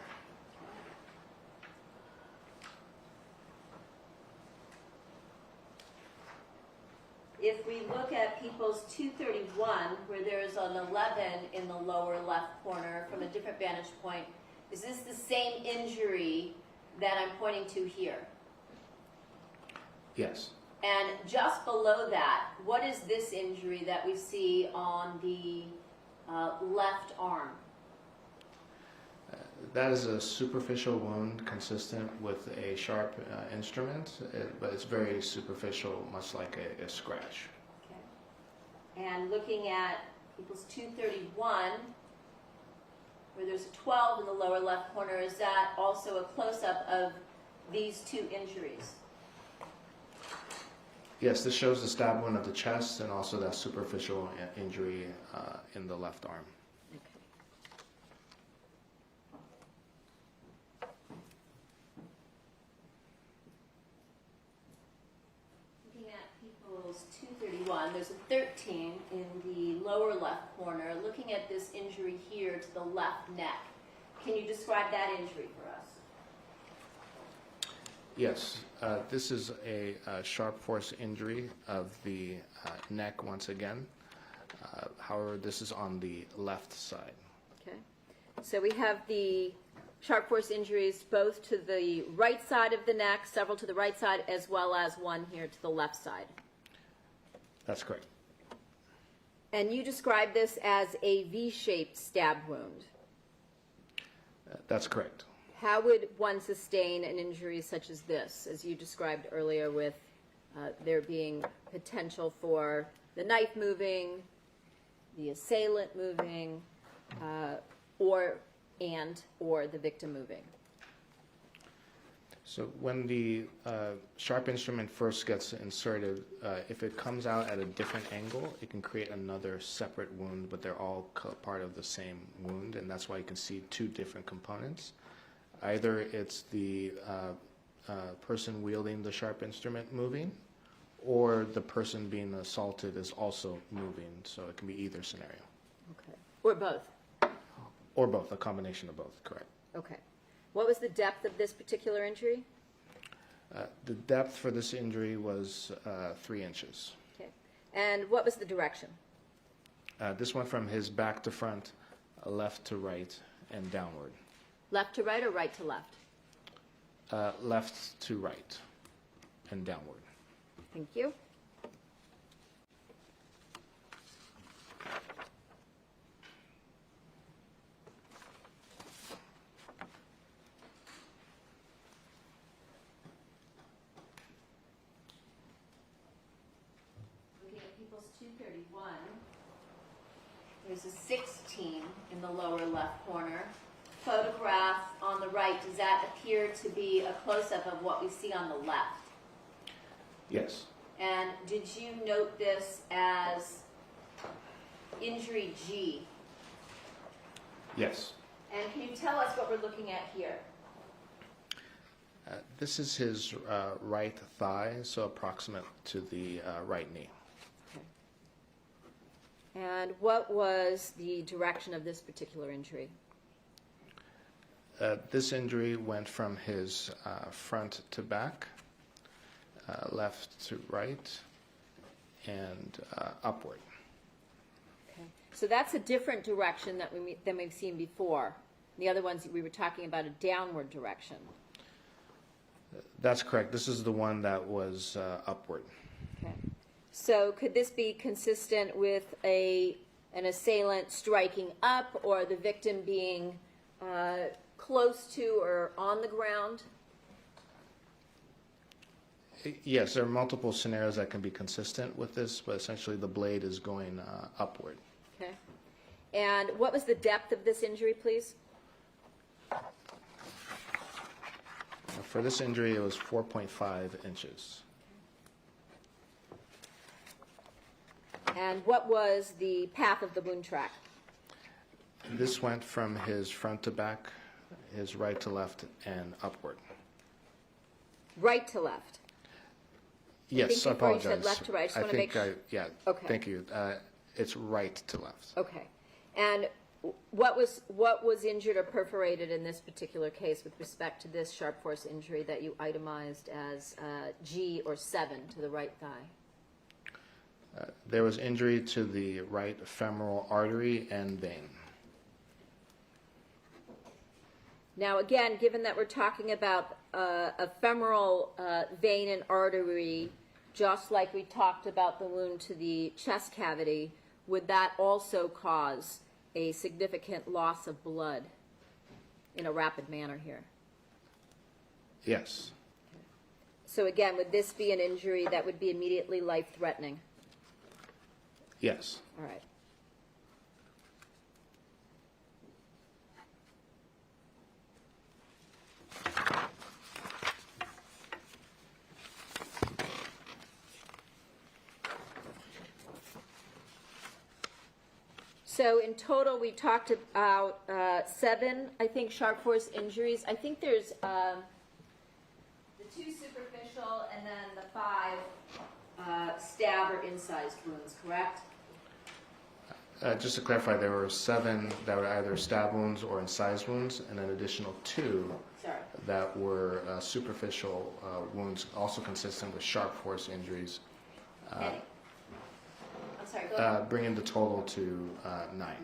If we look at People's 231, where there's an 11 in the lower left corner from a different vantage point, is this the same injury that I'm pointing to here? Yes. And just below that, what is this injury that we see on the left arm? That is a superficial wound consistent with a sharp instrument, but it's very superficial, much like a scratch. Okay. And looking at People's 231, where there's a 12 in the lower left corner, is that also a close-up of these two injuries? Yes, this shows the stab wound of the chest and also that superficial injury in the left arm. Looking at People's 231, there's a 13 in the lower left corner. Looking at this injury here to the left neck, can you describe that injury for us? Yes, this is a sharp force injury of the neck once again. However, this is on the left side. Okay. So we have the sharp force injuries both to the right side of the neck, several to the right side, as well as one here to the left side. That's correct. And you describe this as a V-shaped stab wound. That's correct. How would one sustain an injury such as this, as you described earlier, with there being potential for the knife moving, the assailant moving, or the victim moving? So when the sharp instrument first gets inserted, if it comes out at a different angle, it can create another separate wound, but they're all part of the same wound, and that's why you can see two different components. Either it's the person wielding the sharp instrument moving, or the person being assaulted is also moving. So it can be either scenario. Okay. Or both? Or both, a combination of both, correct. Okay. What was the depth of this particular injury? The depth for this injury was 3 inches. Okay. And what was the direction? This went from his back to front, left to right, and downward. Left to right or right to left? Left to right and downward. Thank you. Looking at People's 231, there's a 16 in the lower left corner. Photograph on the right, does that appear to be a close-up of what we see on the left? Yes. And did you note this as injury G? Yes. And can you tell us what we're looking at here? This is his right thigh, so approximate to the right knee. Okay. And what was the direction of this particular injury? This injury went from his front to back, left to right, and upward. Okay. So that's a different direction than we've seen before. The other ones we were talking about a downward direction. That's correct. This is the one that was upward. Okay. So could this be consistent with an assailant striking up, or the victim being close to or on the ground? Yes, there are multiple scenarios that can be consistent with this, but essentially the blade is going upward. Okay. And what was the depth of this injury, please? For this injury, it was 4.5 inches. And what was the path of the wound track? This went from his front to back, his right to left, and upward. Right to left? Yes, I before you said apologize. left to right, I just want to make sure. Yeah, Okay. thank you. It's right to left. Okay. And what was injured or perforated in this particular case with respect to this sharp force injury that you itemized as G or 7 to the right thigh? There was injury to the right femoral artery and vein. Now, again, given that we're talking about a femoral vein and artery, just like we talked about the wound to the chest cavity, would that also cause a significant loss of blood in a rapid manner here? Yes. So again, would this be an injury that would be immediately life-threatening? Yes. All right. So in total, we talked about 7, I think, sharp force injuries. I think there's the 2 superficial and then the 5 stab or incised wounds, correct? Just to clarify, there were 7 that were either stab wounds or incised wounds, and an additional 2 that were superficial wounds, also consistent with sharp force injuries. I'm sorry, go ahead. Bringing the total to 9. 9.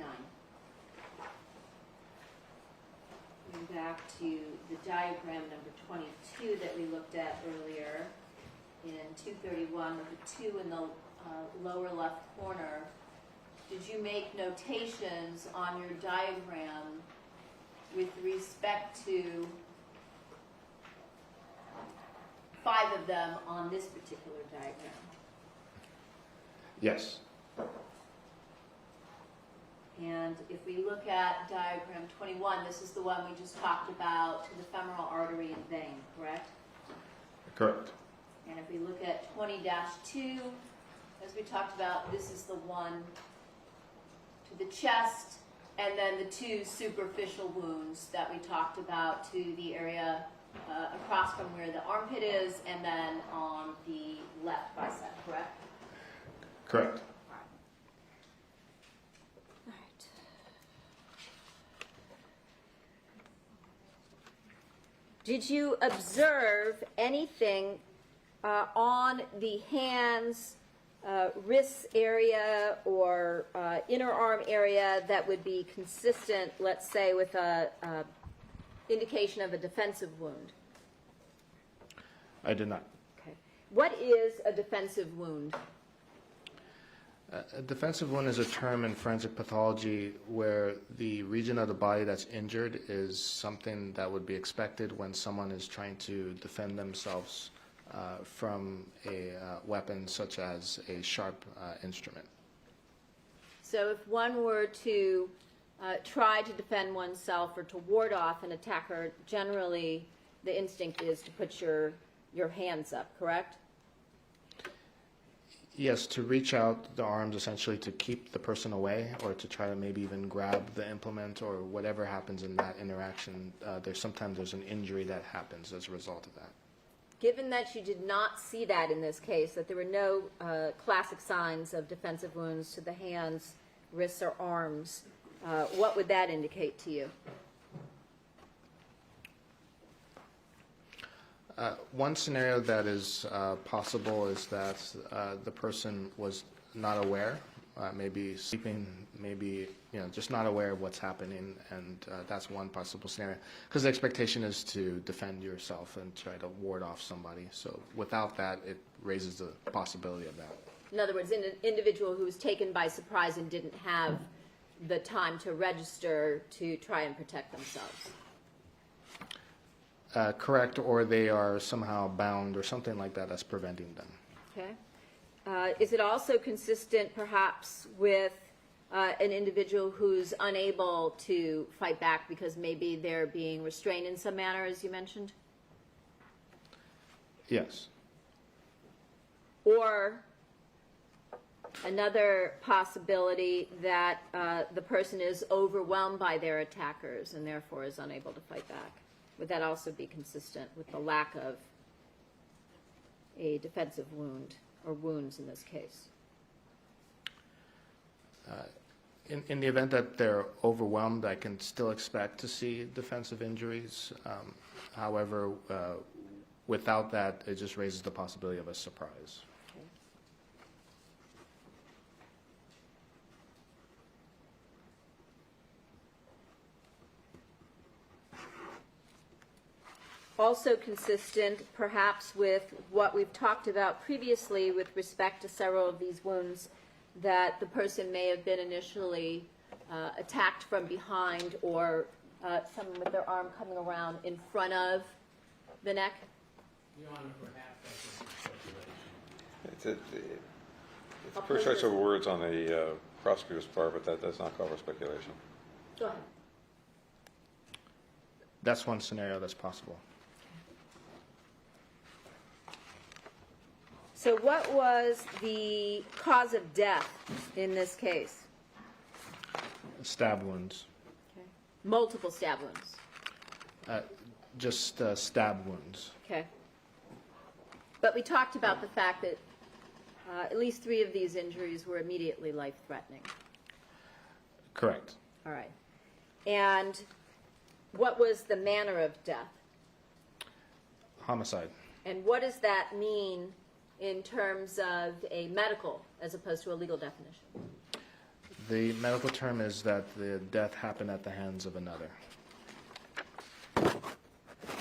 Going back to the diagram number 22 that we looked at earlier in 231 with the 2 in the lower left corner. Did you make notations on your diagram with respect to 5 of them on this particular diagram? Yes. And if we look at diagram 21, this is the one we just talked about to the femoral artery and vein, correct? Correct. And if we look at 20-2, as we talked about, this is the one to the chest, and then the 2 superficial wounds that we talked about to the area across from where the armpit is, and then on the left bicep, correct? Correct. All right. Did you observe anything on the hands, wrists area, or inner arm area that would be consistent, let's say, with a indication of a defensive wound? I did not. Okay. What is a defensive wound? A defensive wound is a term in forensic pathology where the region of the body that's injured is something that would be expected when someone is trying to defend themselves from a weapon such as a sharp instrument. So if one were to try to defend oneself or to ward off an attacker, generally the instinct is to put your hands up, correct? Yes, to reach out the arms essentially to keep the person away, or to try to maybe even grab the implement, or whatever happens in that interaction. Sometimes there's an injury that happens as a result of that. Given that you did not see that in this case, that there were no classic signs of defensive wounds to the hands, wrists, or arms, what would that indicate to you? One scenario that is possible is that the person was not aware, maybe sleeping, maybe just not aware of what's happening, and that's one possible scenario. Because the expectation is to defend yourself and try to ward off somebody. So without that, it raises the possibility of that. In other words, an individual who was taken by surprise and didn't have the time to register to try and protect themselves. Correct, or they are somehow bound or something like that that's preventing them. Okay. Is it also consistent perhaps with an individual who's unable to fight back because maybe they're being restrained in some manner, as you mentioned? Yes. Or another possibility that the person is overwhelmed by their attackers and therefore is unable to fight back. Would that also be consistent with the lack of a defensive wound, or wounds in this case? In the event that they're overwhelmed, I can still expect to see defensive injuries. However, without that, it just raises the possibility of a surprise. Also consistent, perhaps, with what we've talked about previously with respect to several of these wounds, that the person may have been initially attacked from behind, or someone with their arm coming around in front of the neck? Your Honor, perhaps that's a speculation. It's pretty choice of words on the prosecutor's part, but that does not cover speculation. Go ahead. That's one scenario that's possible. So what was the cause of death in this case? Stab wounds. Okay. Multiple stab wounds. Just stab wounds. Okay. But we talked about the fact that at least 3 of these injuries were immediately life-threatening. Correct. All right. And what was the manner of death? Homicide. And what does that mean in terms of a medical as opposed to a legal definition? The medical term is that the death happened at the hands of another.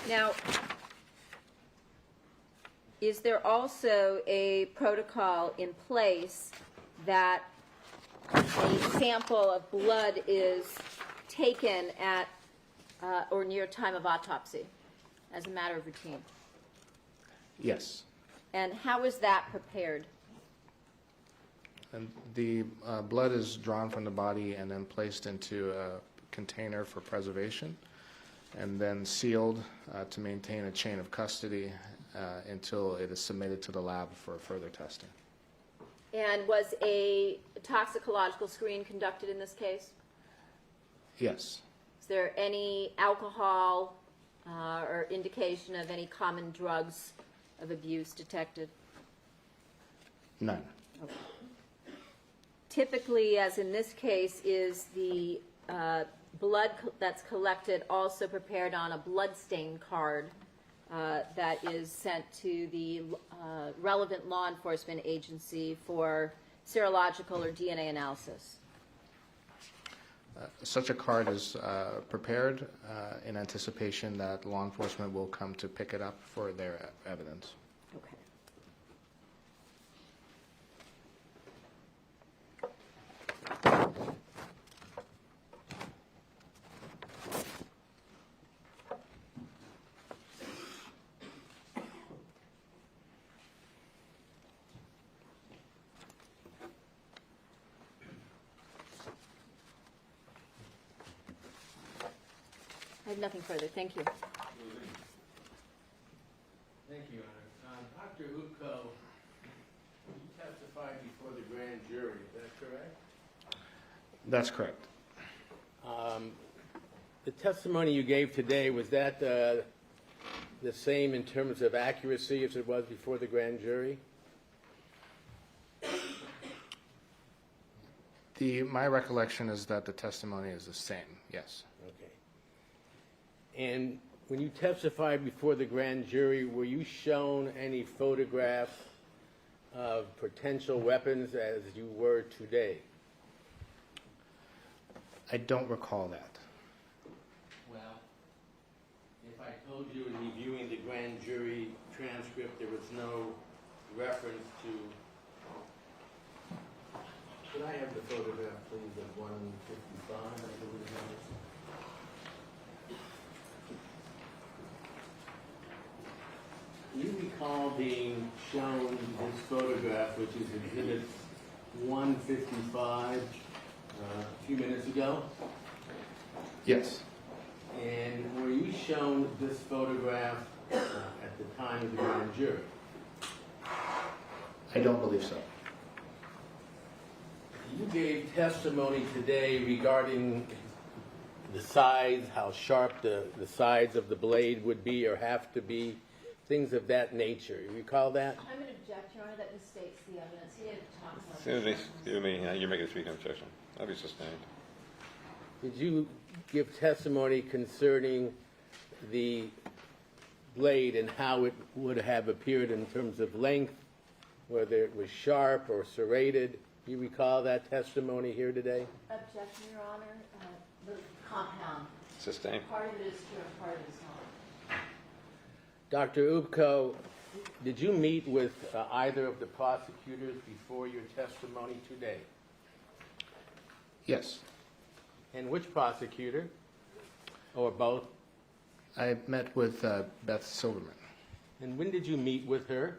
Now, is there also a protocol in place that a sample of blood is taken at or near time of autopsy as a matter of routine? Yes. And how is that prepared? And the blood is drawn from the body and then placed into a container for preservation, and then sealed to maintain a chain of custody until it is submitted to the lab for further testing. And was a toxicological screen conducted in this case? Yes. Is there any alcohol or indication of any common drugs of abuse detected? None. Okay. Typically, as in this case, is the blood that's collected also prepared on a bloodstain card that is sent to the relevant law enforcement agency for serological or DNA analysis? Such a card is prepared in anticipation that law enforcement will come to pick it up for their evidence. Okay. I have nothing further. Thank you. Thank you, Your Honor. Dr. Ukpo, you testified before the grand jury, is that correct? That's correct. The testimony you gave today, was that the same in terms of accuracy as it was before the grand jury? My recollection is that the testimony is the same, yes. Okay. And when you testified before the grand jury, were you shown any photographs of potential weapons as you were today? I don't recall that. Well, if I told you in reviewing the grand jury transcript there was no reference to... Could I have the photograph, please, of 155, I believe it is? You recall being shown this photograph, which is Exhibit 155, a few minutes ago? Yes. And were you shown this photograph at the time of the grand jury? I don't believe so. You gave testimony today regarding the size, how sharp the sides of the blade would be or have to be things of that nature. You recall that? I'm going to object, Your Honor, that misstates the evidence. He didn't talk about Excuse me, you're making a speaking objection. That'll be sustained. Did you give testimony concerning the blade and how it would have appeared in terms of length, whether it was sharp or serrated? Do you recall that testimony here today? Objection, Your Honor. The compound. Sustained. Part of it is true and part of it is not. Dr. Ukpo, did you meet with either of the prosecutors before your testimony today? Yes. And which prosecutor? Or both? I met with Beth Silverman. And when did you meet with her?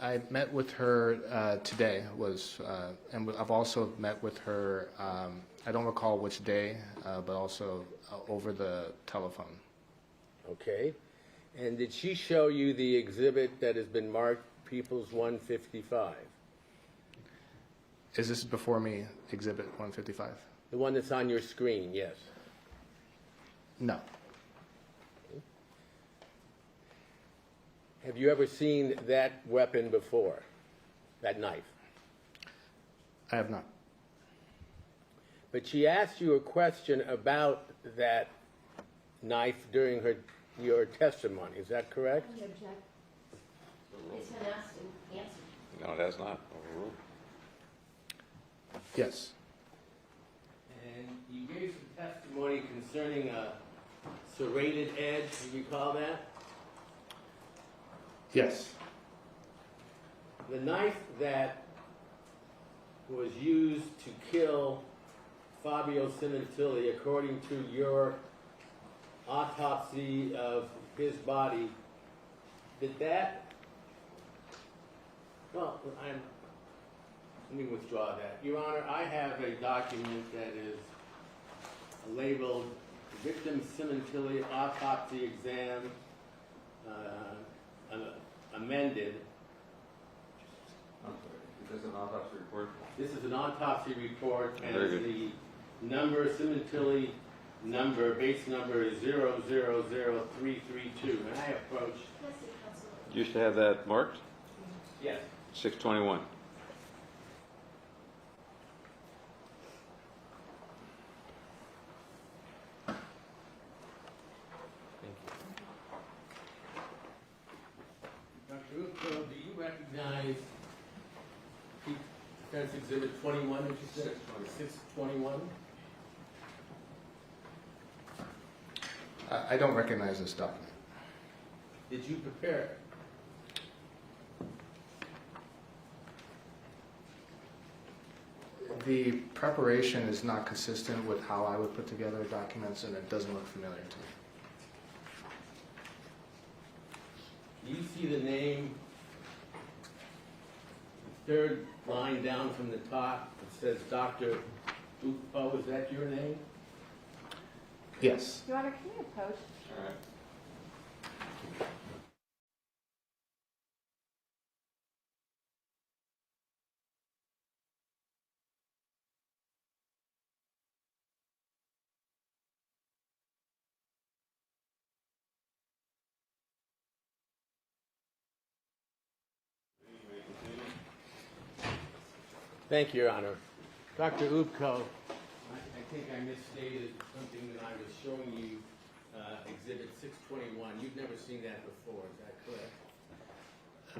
I met with her today, and I've also met with her, I don't recall which day, but also over the telephone. Okay. And did she show you the exhibit that has been marked People's 155? Is this before me, Exhibit 155? The one that's on your screen, yes. No. Have you ever seen that weapon before, that knife? I have not. But she asked you a question about that knife during your testimony. Is that correct? I object. It's been asked and answered. No, it has not. Overruled. Yes. And you gave some testimony concerning a serrated edge. Do you recall that? Yes. The knife that was used to kill Fabio Sementilli, according to your autopsy of his body, did that, well, let me withdraw that. Your Honor, I have a document that is labeled Victim Sementilli Autopsy Exam Amended. Is this an autopsy report? This is an autopsy report, and Very good. the number, Sementilli number, base number is 000332. And I approach, You used to have that marked? yes, 621. Dr. Ukpo, do you recognize Defense Exhibit 21, which you said? 621? I don't recognize this document. Did you prepare it? The preparation is not consistent with how I would put together documents, and it doesn't look familiar to me. Do you see the name, third line down from the top? It says Dr. Ukpo. Is that your name? Yes. Your Honor, can you approach? All right. Thank you, Your Honor. Dr. Ukpo, I think I misstated something that I was showing you, Exhibit 621. You've never seen that before, is that correct?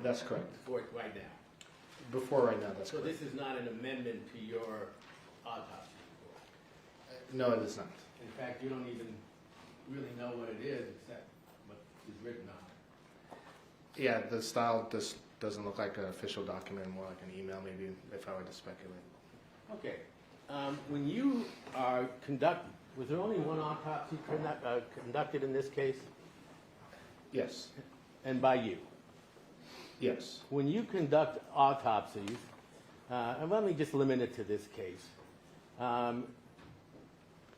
That's correct. Before right now. Before right now, that's So correct. this is not an amendment to your autopsy report. No, it is not. In fact, you don't even really know what it is except what is written on it. Yeah, the style just doesn't look like an official document, more like an email, maybe, if I were to speculate. Okay. When you are was there only one autopsy conducted in this case? Yes. And by you? Yes. When you conduct autopsies, and let me just limit it to this case,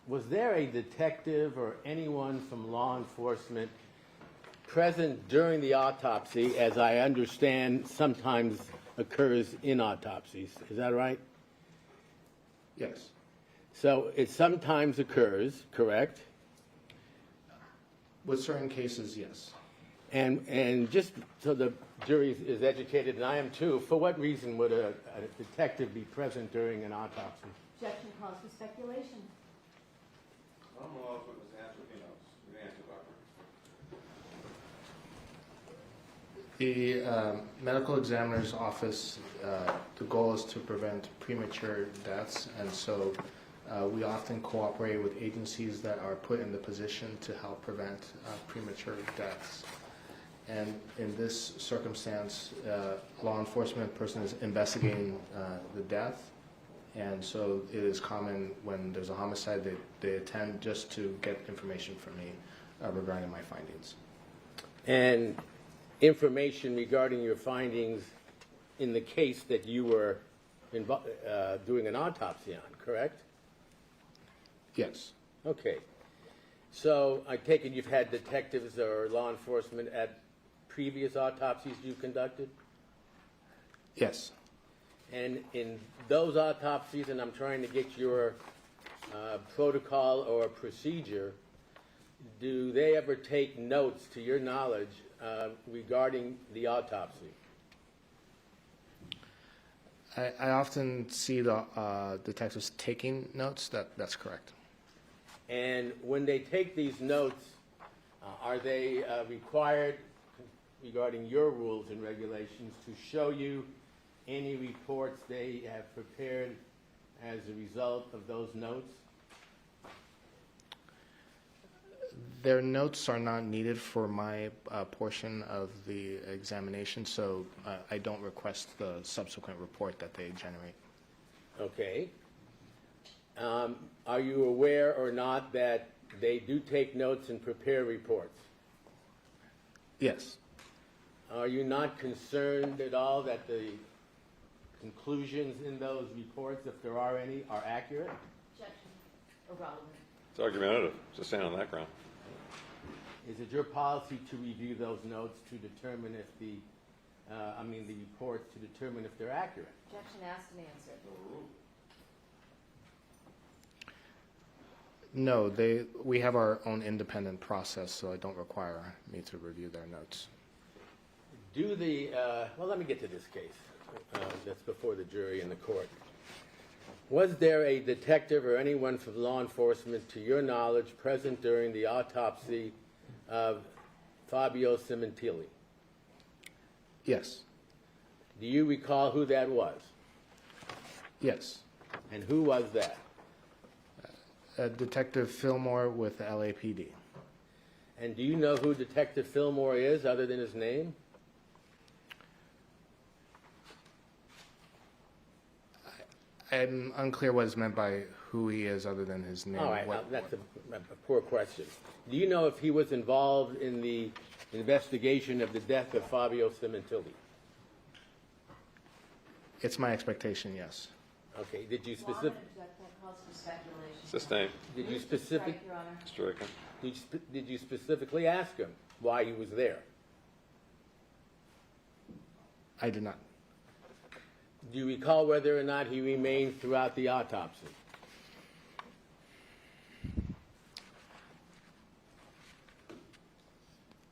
was there a detective or anyone from law enforcement present during the autopsy, as I understand sometimes occurs in autopsies? Is that right? Yes. So it sometimes occurs, correct? With certain cases, yes. And just so the jury is educated, and I am too, for what reason would a detective be present during an autopsy? Objection calls for speculation. I don't know if it was answered, you know, the answer, doctor. The medical examiner's office, the goal is to prevent premature deaths, and so we often cooperate with agencies that are put in the position to help prevent premature deaths. And in this circumstance, law enforcement person is investigating the death, and so it is common when there's a homicide that they attend just to get information from me regarding my findings. And information regarding your findings in the case that you were doing an autopsy on, correct? Yes. Okay. So I take it you've had detectives or law enforcement at previous autopsies you conducted? Yes. And in those autopsies, and I'm trying to get your protocol or procedure, do they ever take notes, to your knowledge, regarding the autopsy? I often see the detectives taking notes. That's correct. And when they take these notes, are they required, regarding your rules and regulations, to show you any reports they have prepared as a result of those notes? Their notes are not needed for my portion of the examination, so I don't request the subsequent report that they generate. Okay. Are you aware or not that they do take notes and prepare reports? Yes. Are you not concerned at all that the conclusions in those reports, if there are any, are accurate? Objection. Irrelevant. It's argumentative, just saying on that ground. Is it your policy to review those notes to determine if the reports to determine if they're accurate? Objection asked and answered. No, we have our own independent process, so I don't require me to review their notes. Well, let me get to this case that's before the jury and the court. Was there a detective or anyone from law enforcement, to your knowledge, present during the autopsy of Fabio Sementilli? Yes. Do you recall who that was? Yes. And who was that? Detective Fillmore with the LAPD. And do you know who Detective Fillmore is, other than his name? I'm unclear what is meant by who he is other than his name. All right, that's a poor question. Do you know if he was involved in the investigation of the death of Fabio Sementilli? It's my expectation, yes. Okay, did you That calls for speculation. Sustained. Did you Strike, Your Honor. Stricken. did you specifically ask him why he was there? I did not. Do you recall whether or not he remained throughout the autopsy?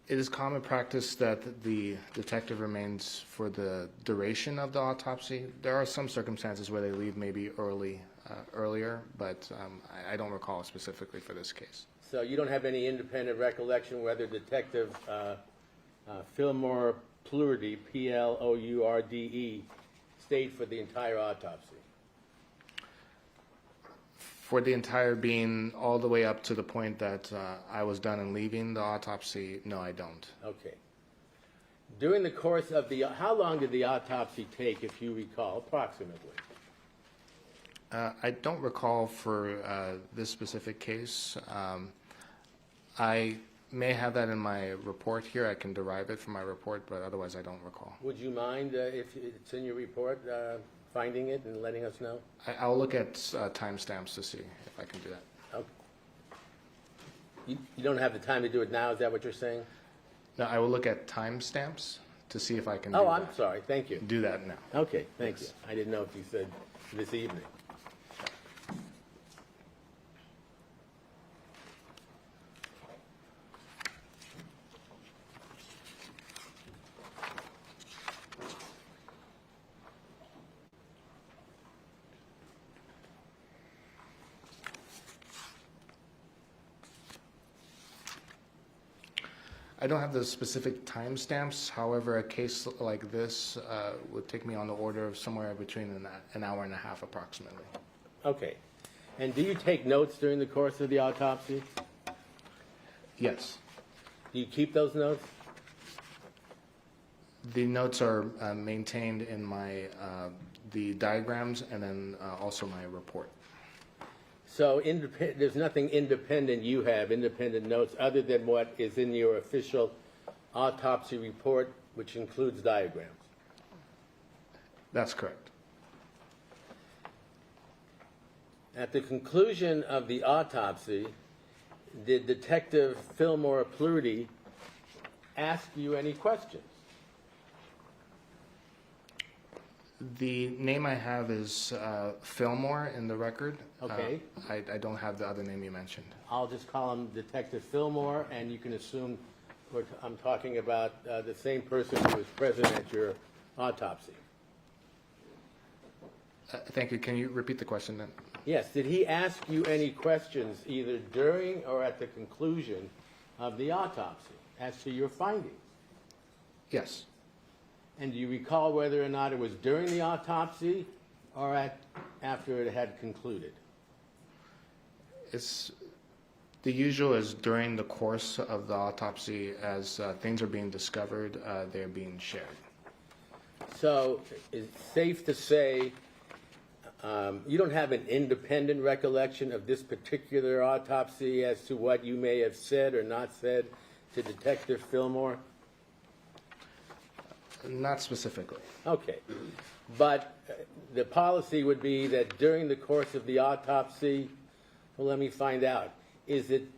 It is common practice that the detective remains for the duration of the autopsy. There are some circumstances where they leave maybe earlier, but I don't recall specifically for this case. So you don't have any independent recollection whether Detective Fillmore Plourde, Plourde, stayed for the entire autopsy? For the entire being all the way up to the point that I was done and leaving the autopsy, no, I don't. Okay. During the course of how long did the autopsy take, if you recall, approximately? I don't recall for this specific case. I may have that in my report here. I can derive it from my report, but otherwise I don't recall. Would you mind, if it's in your report, finding it and letting us know? I'll look at timestamps to see if I can do that. Okay. You don't have the time to do it now, is that what you're saying? No, I will look at timestamps to see if I can do Oh, that. I'm sorry, thank you. Do that now. Okay, thank you. I didn't know if you said this evening. I don't have the specific timestamps. However, a case like this would take me on the order of somewhere between an hour and a half approximately. Okay. And do you take notes during the course of the autopsy? Yes. Do you keep those notes? The notes are maintained in my the diagrams and then also my report. So there's nothing independent you have, independent notes, other than what is in your official autopsy report, which includes diagrams. That's correct. At the conclusion of the autopsy, did Detective Fillmore Plurdy ask you any questions? The name I have is Fillmore in the record. Okay. I don't have the other name you mentioned. I'll just call him Detective Fillmore, and you can assume I'm talking about the same person who was present at your autopsy. Thank you. Can you repeat the question then? Yes. Did he ask you any questions either during or at the conclusion of the autopsy as to your findings? Yes. And do you recall whether or not it was during the autopsy or after it had concluded? It's the usual is during the course of the autopsy, as things are being discovered, they're being shared. So it's safe to say you don't have an independent recollection of this particular autopsy as to what you may have said or not said to Detective Fillmore? Not specifically. Okay. But the policy would be that during the course of the autopsy, well, let me find out. Is it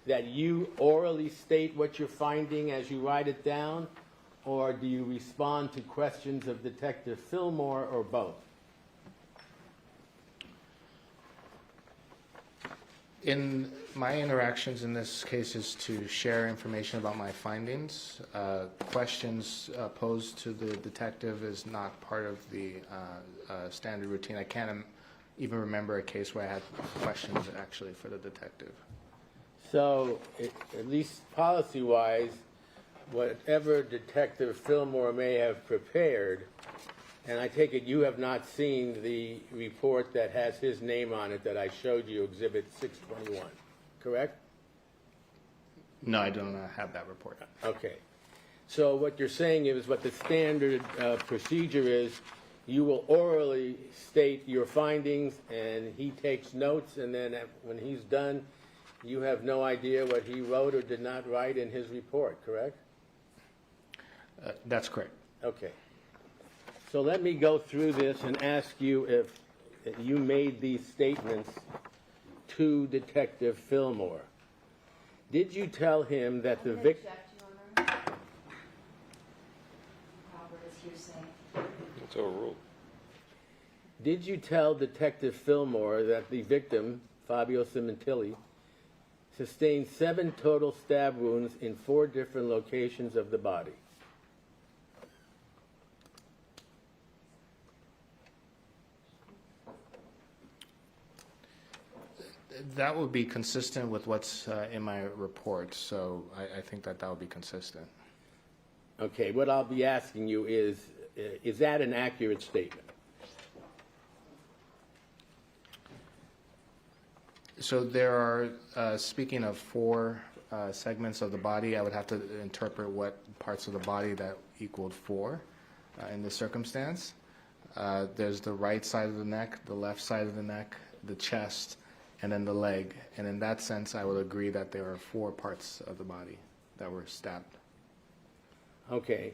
that you orally state what you're finding as you write it down, or do you respond to questions of Detective Fillmore, or both? In my interactions in this case is to share information about my findings. Questions posed to the detective is not part of the standard routine. I can't even remember a case where I had questions actually for the detective. So, at least policy-wise, whatever Detective Fillmore may have prepared, and I take it you have not seen the report that has his name on it that I showed you, Exhibit 621, correct? No, I don't have that report. Okay. So what you're saying is what the standard procedure is, you will orally state your findings, and he takes notes, and then when he's done, you have no idea what he wrote or did not write in his report, correct? That's correct. Okay. So let me go through this and ask you if you made these statements to Detective Fillmore. Did you tell him that the victim... It's overruled. Did you tell Detective Fillmore that the victim, Fabio Sementilli, sustained 7 total stab wounds in 4 different locations of the body? That would be consistent with what's in my report, so I think that would be consistent. Okay, what I'll be asking you is that an accurate statement? So there are, speaking of 4 segments of the body, I would have to interpret what parts of the body that equaled 4 in this circumstance. There's the right side of the neck, the left side of the neck, the chest, and then the leg. And in that sense, I would agree that there are 4 parts of the body that were stabbed. Okay.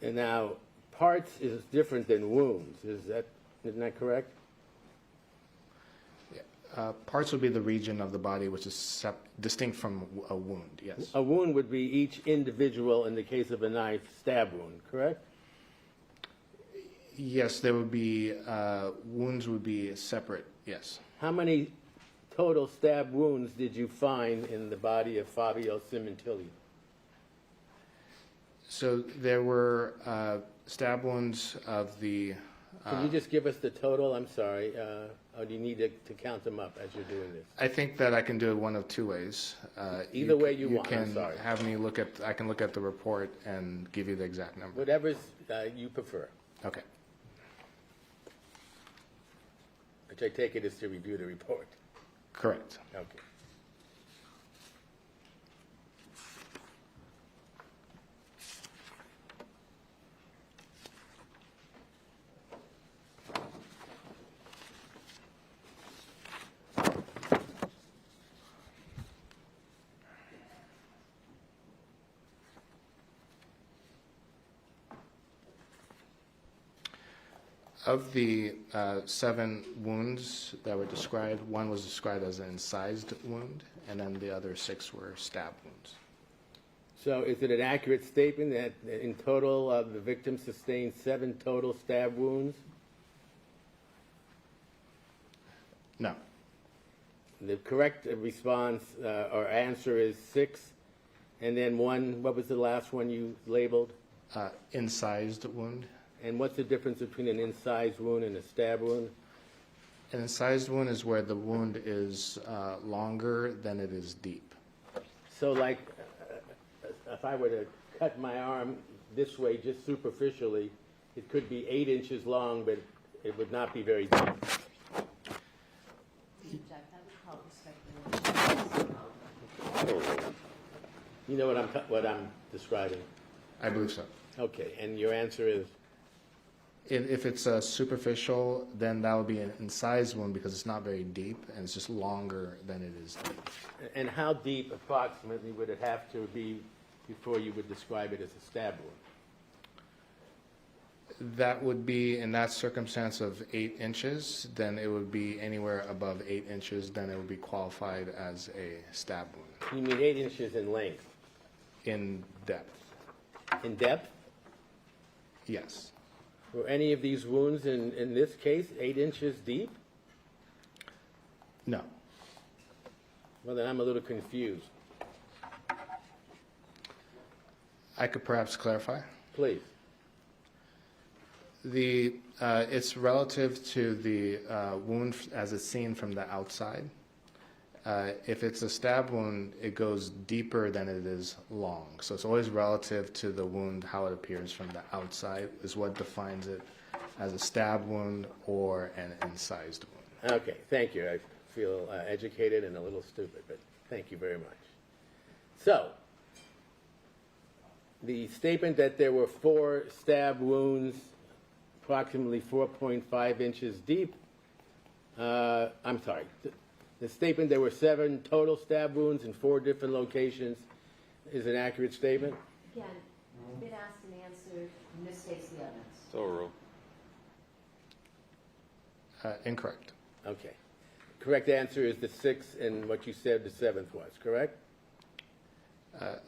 And now, parts is different than wounds. Isn't that correct? Parts would be the region of the body which is distinct from a wound, yes. A wound would be each individual, in the case of a knife, stab wound, correct? Yes, there would be, wounds would be separate, yes. How many total stab wounds did you find in the body of Fabio Sementilli? So there were stab wounds of the Can you just give us the total? I'm sorry. Or do you need to count them up as you're doing this? I think that I can do it one of two ways. Either way you want, I'm can sorry. have me look at, I can look at the report and give you the exact number. Whatever you prefer, Okay. which I take it is to review the report. Correct. Okay. Of the 7 wounds that were described, 1 was described as an incised wound, and then the other 6 were stab wounds. So is it an accurate statement that in total the victim sustained 7 total stab wounds? No. The correct response or answer is 6, and then 1, what was the last one you labeled? Incised wound. And what's the difference between an incised wound and a stab wound? An incised wound is where the wound is longer than it is deep. So like, if I were to cut my arm this way just superficially, it could be 8 inches long, but it would not be very deep. You know what I'm describing? I believe so. Okay, and your answer is? If it's superficial, then that would be an incised wound because it's not very deep and it's just longer than it is deep. And how deep approximately would it have to be before you would describe it as a stab wound? That would be, in that circumstance of 8 inches, then it would be anywhere above 8 inches, then it would be qualified as a stab wound. You mean 8 inches in length? In depth, In depth? yes. Were any of these wounds in this case 8 inches deep? No. Well, then I'm a little confused. I could perhaps clarify. Please. It's relative to the wound as it's seen from the outside. If it's a stab wound, it goes deeper than it is long. So it's always relative to the wound, how it appears from the outside is what defines it as a stab wound or an incised wound. Okay, thank you. I feel educated and a little stupid, but thank you very much. So, the statement that there were 4 stab wounds, approximately 4.5 inches deep, I'm sorry, the statement there were 7 total stab wounds in 4 different locations is an accurate statement? Again, been asked and answered, misstates the evidence. So overruled. Incorrect. Okay. Correct answer is the 6th, and what you said the 7th was, correct?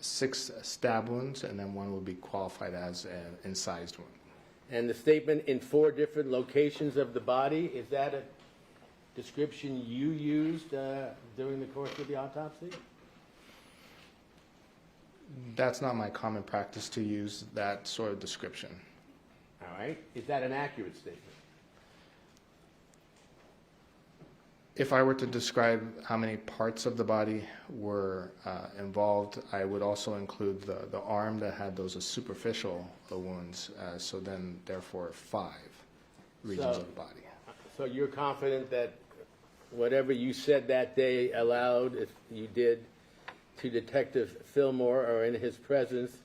6 stab wounds, and then 1 will be qualified as an incised wound. And the statement in 4 different locations of the body, is that a description you used during the course of the autopsy? That's not my common practice to use that sort of description. All right. Is that an accurate statement? If I were to describe how many parts of the body were involved, I would also include the arm that had those superficial wounds, so then therefore 5 regions of the body. So you're confident that whatever you said that day aloud, if you did, to Detective Fillmore or in his presence,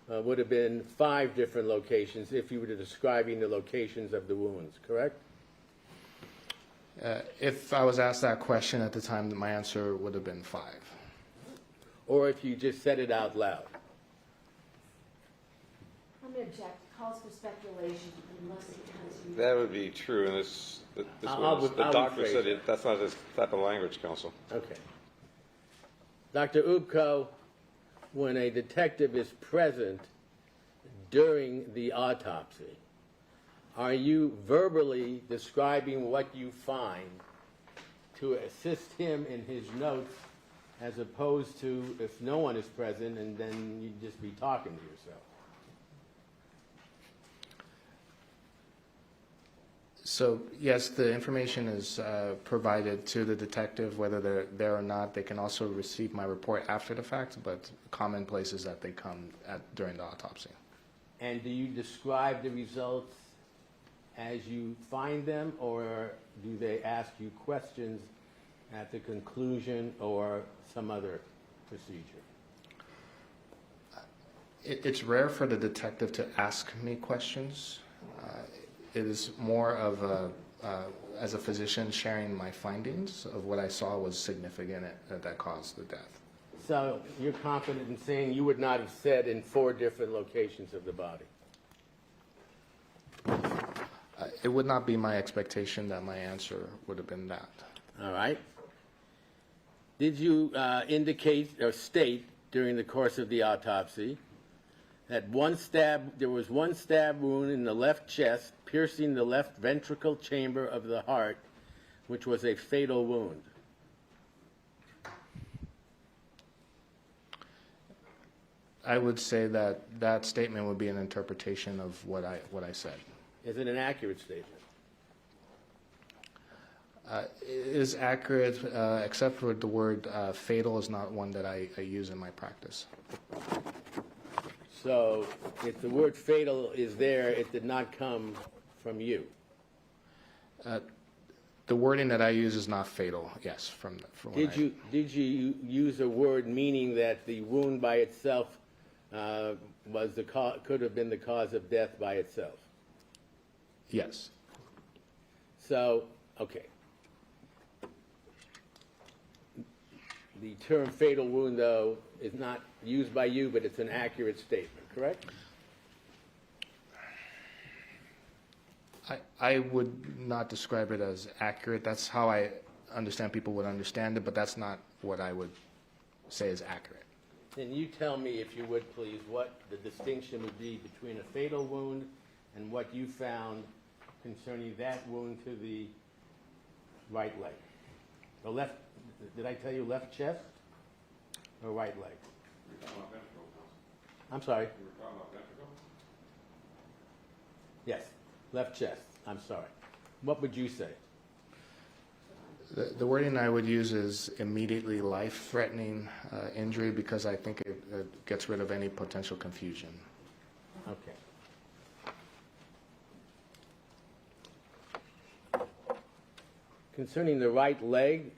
would have been 5 different locations if you were describing the locations of the wounds, correct? If I was asked that question at the time, my answer would have been 5. Or if you just said it out loud? I'm going to object. Calls for speculation unless it has you. That would be true, and the doctor said that's not his type of language, counsel. Okay. Dr. Ukpo, when a detective is present during the autopsy, are you verbally describing what you find to assist him in his notes as opposed to if no one is present and then you'd just be talking to yourself? So yes, the information is provided to the detective, whether they're there or not. They can also receive my report after the fact, but commonplace is that they come during the autopsy. And do you describe the results as you find them, or do they ask you questions at the conclusion or some other procedure? It's rare for the detective to ask me questions. It is more of as a physician, sharing my findings of what I saw was significant that caused the death. So you're confident in saying you would not have said in 4 different locations of the body? It would not be my expectation that my answer would have been that. All right. Did you indicate or state during the course of the autopsy that there was one stab wound in the left chest, piercing the left ventricle chamber of the heart, which was a fatal wound? I would say that that statement would be an interpretation of what I said. Is it an accurate statement? It is accurate, except for the word fatal is not one that I use in my practice. So if the word fatal is there, it did not come from you. The wording that I use is not fatal, yes, from Did you use a word meaning that the wound by itself could have been the cause of death by itself? Yes. So, okay. The term fatal wound, though, is not used by you, but it's an accurate statement, correct? I would not describe it as accurate. That's how I understand people would understand it, but that's not what I would say is accurate. Then you tell me, if you would please, what the distinction would be between a fatal wound and what you found concerning that wound to the right leg. The left, did I tell you left chest or right leg? You were talking about ventricle. I'm sorry. You were talking about ventricle? Yes, left chest. I'm sorry. What would you say? The wording I would use is immediately life-threatening injury, because I think it gets rid of any potential confusion. Okay. Concerning the right leg,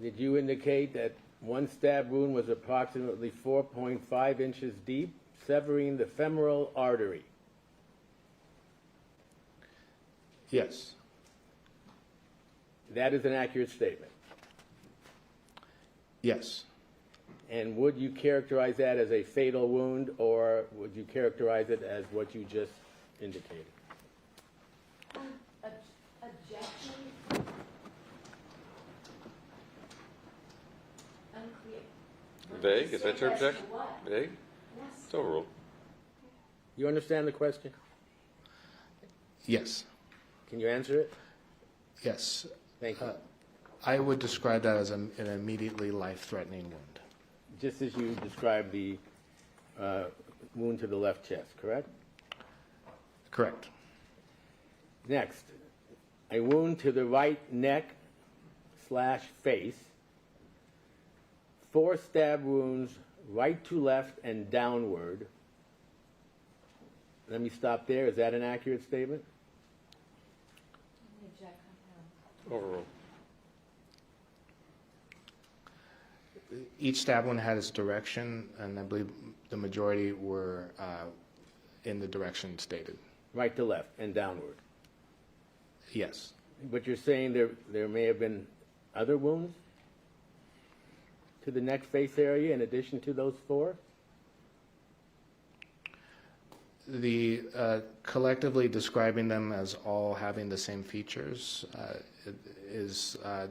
did you indicate that one stab wound was approximately 4.5 inches deep, severing the femoral artery? Yes. That is an accurate statement. Yes. And would you characterize that as a fatal wound, or would you characterize it as what you just indicated? Objection. Unclear. Vague, is that your objection? What? Vague? Yes. It's overruled. You understand the question? Yes. Can you answer it? Yes. Thank you. I would describe that as an immediately life-threatening wound. Just as you described the wound to the left chest, correct? Correct. Next, a wound to the right neck/face, 4 stab wounds right to left and downward. Let me stop there. Is that an accurate statement? Overruled. Each stab wound had its direction, and I believe the majority were in the direction stated. Right to left and downward. Yes. But you're saying there may have been other wounds to the neck face area in addition to those 4? The collectively describing them as all having the same features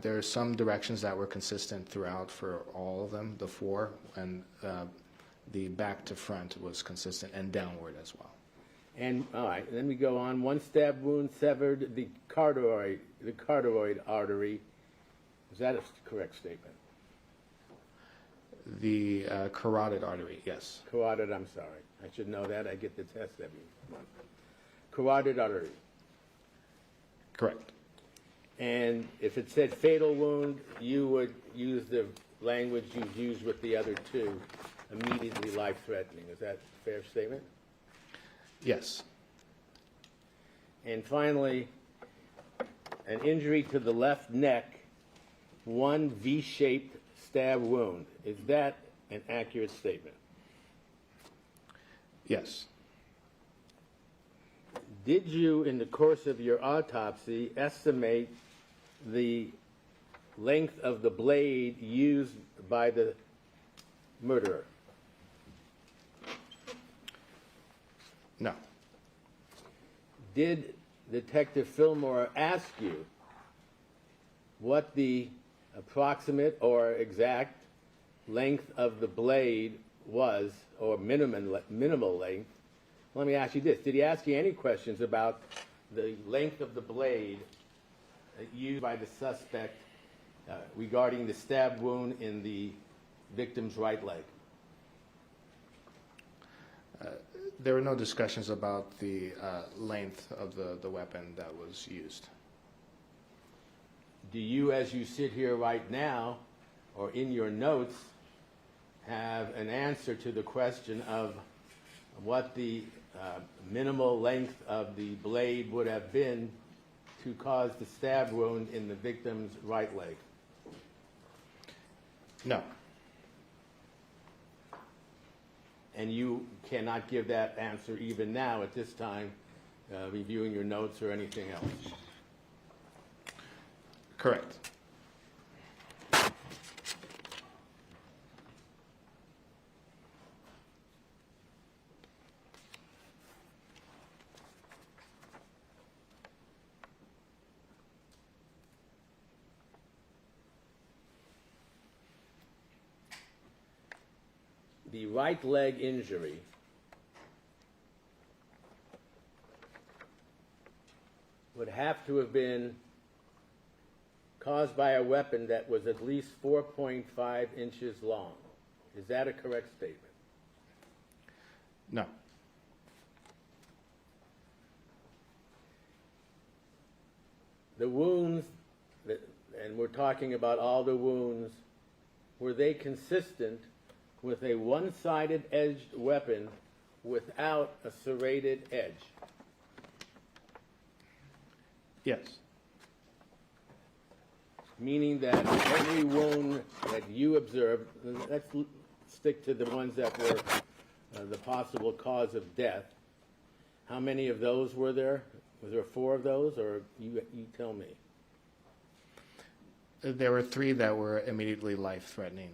there are some directions that were consistent throughout for all of them, the 4, and the back to front was consistent, and downward as well. And all right, then we go on. 1 stab wound severed the carotid artery. Is that a correct statement? The carotid artery, yes. Carotid, I'm sorry. I should know that. I get the test every month. Carotid artery. Correct. And if it said fatal wound, you would use the language you've used with the other two, immediately life-threatening. Is that a fair statement? Yes. And finally, an injury to the left neck, one V-shaped stab wound. Is that an accurate statement? Yes. Did you, in the course of your autopsy, estimate the length of the blade used by the murderer? No. Did Detective Fillmore ask you what the approximate or exact length of the blade was, or minimal length? Let me ask you this. Did he ask you any questions about the length of the blade used by the suspect regarding the stab wound in the victim's right leg? There were no discussions about the length of the weapon that was used. Do you, as you sit here right now, or in your notes, have an answer to the question of what the minimal length of the blade would have been to cause the stab wound in the victim's right leg? No. And you cannot give that answer even now at this time, reviewing your notes or anything else? Correct. The right leg injury would have to have been caused by a weapon that was at least 4.5 inches long. Is that a correct statement? No. The wounds, and we're talking about all the wounds, were they consistent with a one-sided edged weapon without a serrated edge? Yes. Meaning that every wound that you observed, let's stick to the ones that were the possible cause of death. How many of those were there? Was there 4 of those, or you tell me? There were 3 that were immediately life-threatening.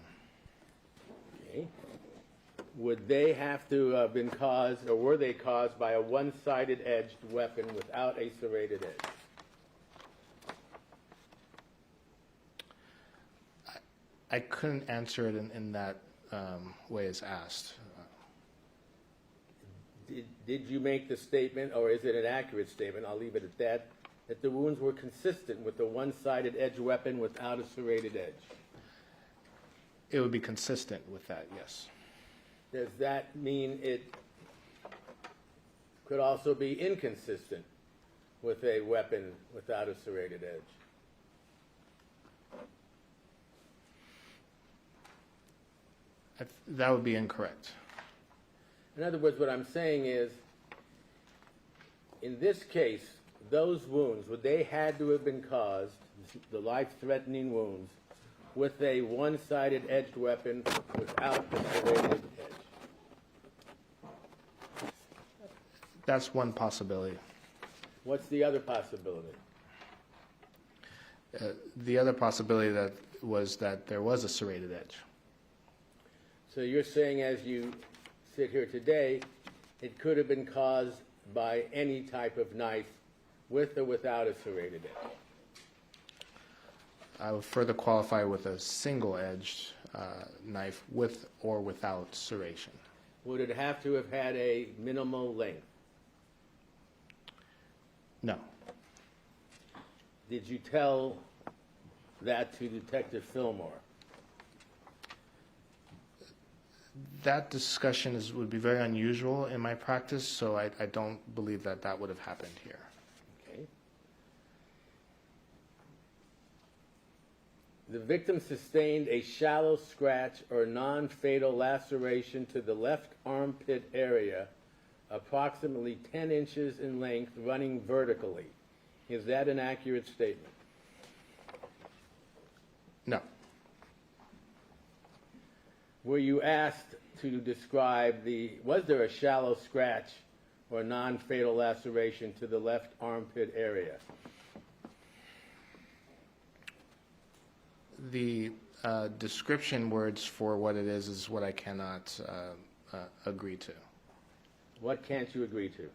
Okay. Would they have to have been caused, or were they caused by a one-sided edged weapon without a serrated edge? I couldn't answer it in that way as asked. Did you make the statement, or is it an accurate statement, I'll leave it at that, that the wounds were consistent with the one-sided edge weapon without a serrated edge? It would be consistent with that, yes. Does that mean it could also be inconsistent with a weapon without a serrated edge? That would be incorrect. In other words, what I'm saying is, in this case, those wounds, would they had to have been caused, the life-threatening wounds, with a one-sided edged weapon without a serrated edge? That's one possibility. What's the other possibility? The other possibility was that there was a serrated edge. So you're saying, as you sit here today, it could have been caused by any type of knife with or without a serrated edge? I would further qualify with a single-edged knife with or without serration. Would it have to have had a minimal length? No. Did you tell that to Detective Fillmore? That discussion would be very unusual in my practice, so I don't believe that would have happened here. Okay. The victim sustained a shallow scratch or non-fatal laceration to the left armpit area, approximately 10 inches in length, running vertically. Is that an accurate statement? No. Were you asked to describe was there a shallow scratch or non-fatal laceration to the left armpit area? The description words for what it is what I cannot agree to. What can't you agree to?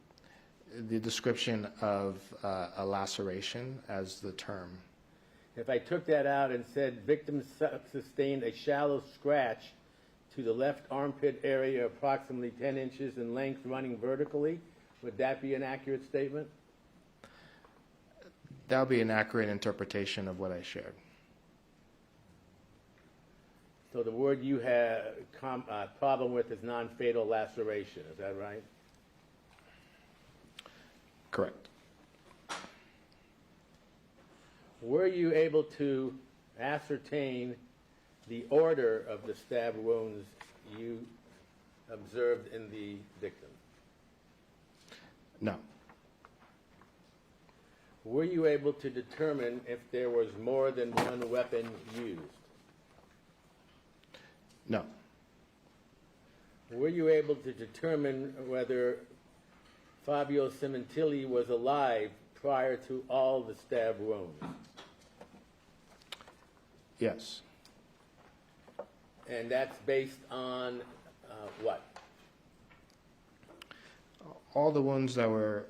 The description of a laceration as the term. If I took that out and said victim sustained a shallow scratch to the left armpit area approximately 10 inches in length running vertically, would that be an accurate statement? That would be an accurate interpretation of what I shared. So the word you have problem with is non-fatal laceration, is that right? Correct. Were you able to ascertain the order of the stab wounds you observed in the victim? No. Were you able to determine if there was more than one weapon used? No. Were you able to determine whether Fabio Sementilli was alive prior to all the stab wounds? Yes. And that's based on what? All the wounds that were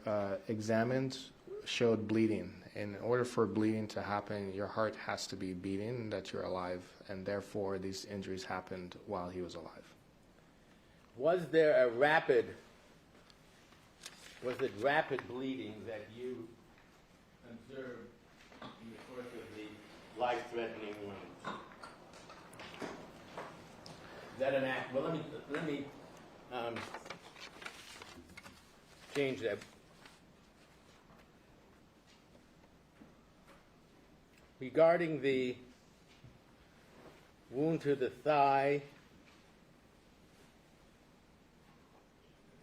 examined showed bleeding. In order for bleeding to happen, your heart has to be beating, that you're alive, and therefore these injuries happened while he was alive. Was there was it rapid bleeding that you observed in the course of the life-threatening wounds? Is that an act? Well, let me change that. Regarding the wound to the thigh,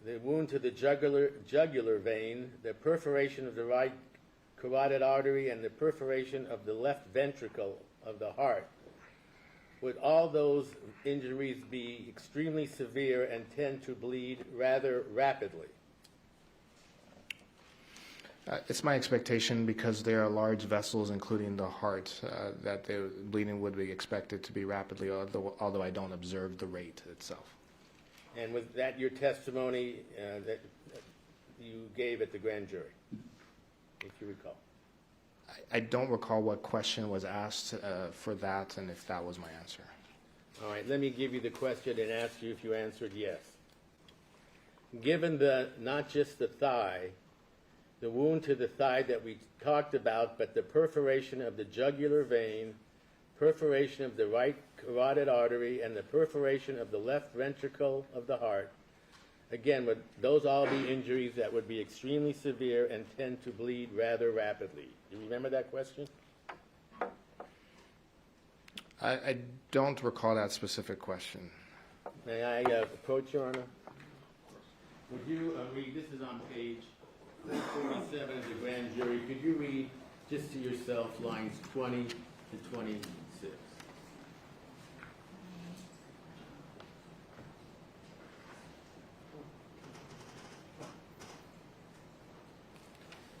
the wound to the jugular vein, the perforation of the right carotid artery, and the perforation of the left ventricle of the heart, would all those injuries be extremely severe and tend to bleed rather rapidly? It's my expectation, because there are large vessels, including the heart, that the bleeding would be expected to be rapidly, although I don't observe the rate itself. And was that your testimony that you gave at the grand jury, if you recall? I don't recall what question was asked for that, and if that was my answer. All right, let me give you the question and ask you if you answered yes. Given not just the thigh, the wound to the thigh that we talked about, but the perforation of the jugular vein, perforation of the right carotid artery, and the perforation of the left ventricle of the heart, again, would those all be injuries that would be extremely severe and tend to bleed rather rapidly? Do you remember that question? I don't recall that specific question. May I approach, Your Honor? Would you read, this is on page 47 of the grand jury, could you read just to yourself lines 20 to 26?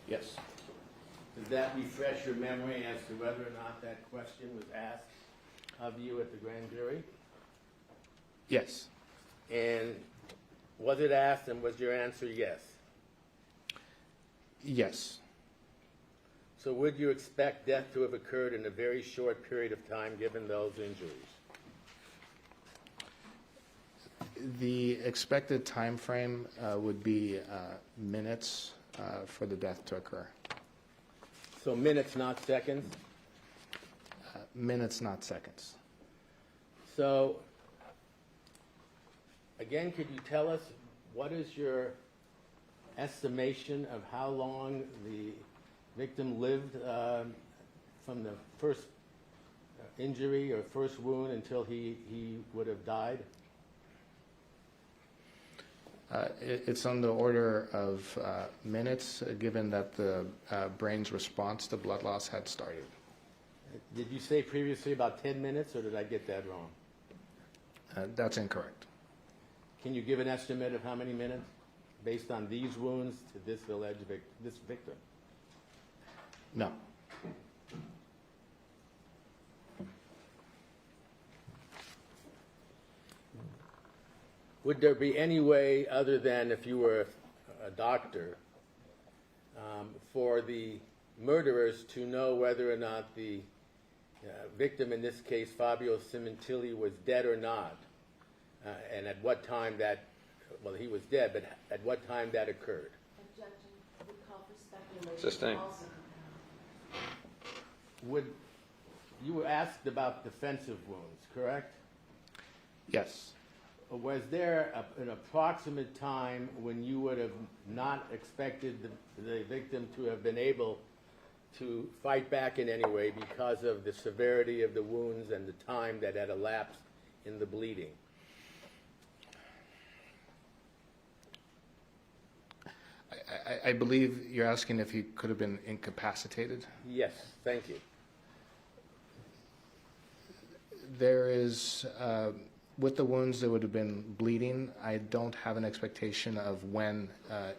Yes. Does that refresh your memory as to whether or not that question was asked of you at the grand jury? Yes. And was it asked, and was your answer yes? Yes. So would you expect death to have occurred in a very short period of time given those injuries? The expected time frame would be minutes for the death to occur. So minutes, not seconds? Minutes, not seconds. So, again, could you tell us what is your estimation of how long the victim lived from the first injury or first wound until he would have died? It's on the order of minutes, given that the brain's response to blood loss had started. Did you say previously about 10 minutes, or did I get that wrong? That's incorrect. Can you give an estimate of how many minutes based on these wounds to this alleged this victim? No. Would there be any way, other than if you were a doctor, for the murderers to know whether or not the victim, in this case Fabio Sementilli, was dead or not, and at what time that, well, he was dead, but at what time that occurred? Objection. We call for speculation. Sustained. Also. You were asked about defensive wounds, correct? Yes. Was there an approximate time when you would have not expected the victim to have been able to fight back in any way because of the severity of the wounds and the time that had elapsed in the bleeding? I believe you're asking if he could have been incapacitated. Yes, thank you. There is, with the wounds that would have been bleeding, I don't have an expectation of when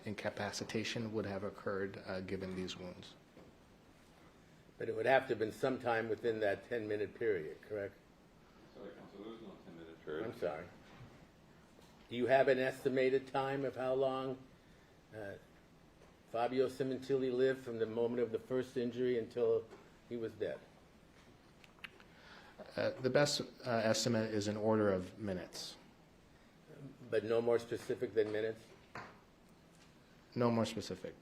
incapacitation would have occurred given these wounds. But it would have to have been sometime within that 10-minute period, correct? Sorry, Counsel, there's no 10-minute period. I'm sorry. Do you have an estimated time of how long Fabio Sementilli lived from the moment of the first injury until he was dead? The best estimate is an order of minutes. But no more specific than minutes? No more specific.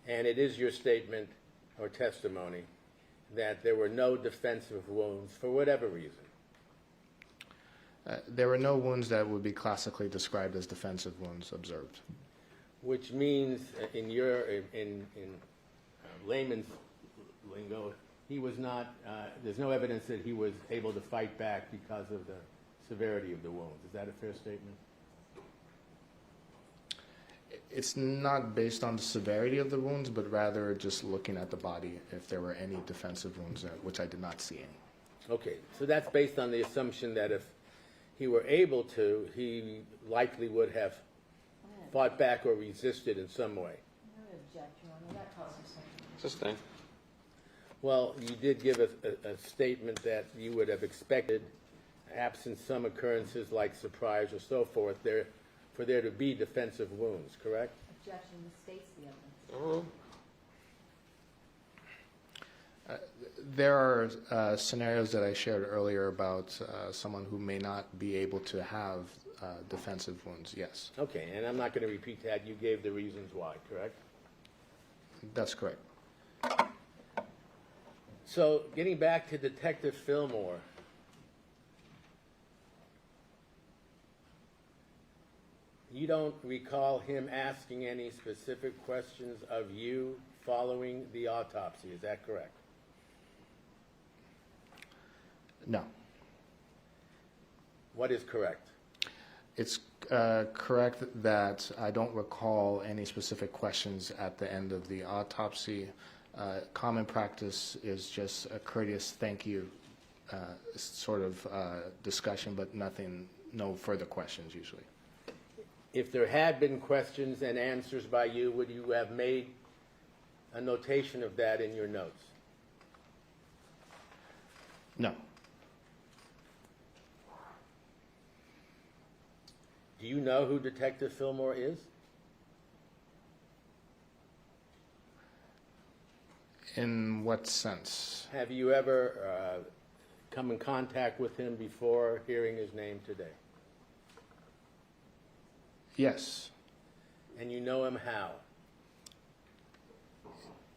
And it is your statement or testimony that there were no defensive wounds for whatever reason? There were no wounds that would be classically described as defensive wounds observed. Which means, in layman's lingo, he was not, there's no evidence that he was able to fight back because of the severity of the wounds. Is that a fair statement? It's not based on the severity of the wounds, but rather just looking at the body, if there were any defensive wounds, which I did not see any. Okay, so that's based on the assumption that if he were able to, he likely would have fought back or resisted in some way. No objection. That calls for something. Sustained. Well, you did give a statement that you would have expected, absent some occurrences like surprise or so forth, for there to be defensive wounds, correct? Objection. The state's the evidence. There are scenarios that I shared earlier about someone who may not be able to have defensive wounds, yes. Okay, and I'm not going to repeat that. You gave the reasons why, correct? That's correct. So, getting back to Detective Fillmore, you don't recall him asking any specific questions of you following the autopsy, is that correct? No. What is correct? It's correct that I don't recall any specific questions at the end of the autopsy. Common practice is just a courteous thank you sort of discussion, but no further questions usually. If there had been questions and answers by you, would you have made a notation of that in your notes? No. Do you know who Detective Fillmore is? In what sense? Have you ever come in contact with him before hearing his name today? Yes. And you know him how?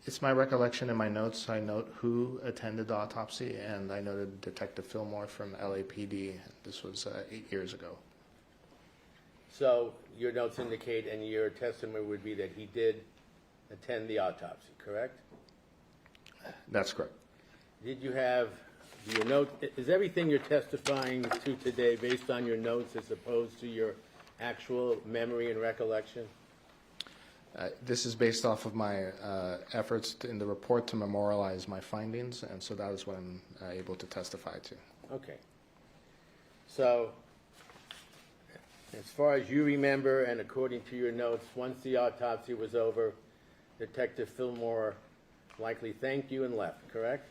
It's my recollection in my notes. I note who attended the autopsy, and I noted Detective Fillmore from LAPD. This was 8 years ago. So your notes indicate, and your testimony would be that he did attend the autopsy, correct? That's correct. Did you have your note, is everything you're testifying to today based on your notes as opposed to your actual memory and recollection? This is based off of my efforts in the report to memorialize my findings, and so that is what I'm able to testify to. Okay. So, as far as you remember, and according to your notes, once the autopsy was over, Detective Fillmore likely thanked you and left, correct?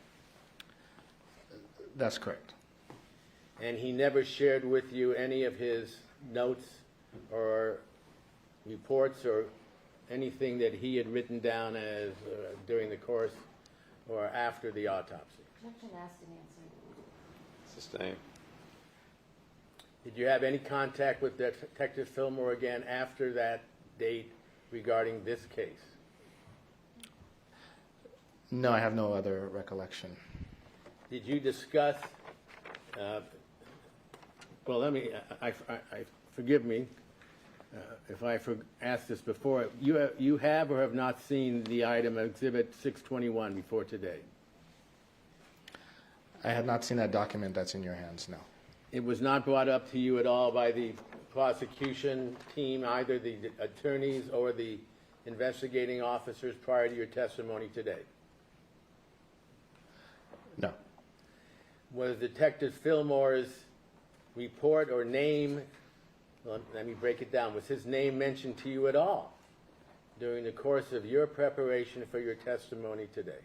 That's correct. And he never shared with you any of his notes or reports or anything that he had written down as during the course or after the autopsy? Objection asked and answered. Sustained. Did you have any contact with Detective Fillmore again after that date regarding this case? No, I have no other recollection. Did you discuss, forgive me if I asked this before, you have or have not seen the item Exhibit 621 before today? I have not seen that document that's in your hands, no. It was not brought up to you at all by the prosecution team, either the attorneys or the investigating officers prior to your testimony today? No. Was Detective Fillmore's report or name, let me break it down, was his name mentioned to you at all during the course of your preparation for your testimony today?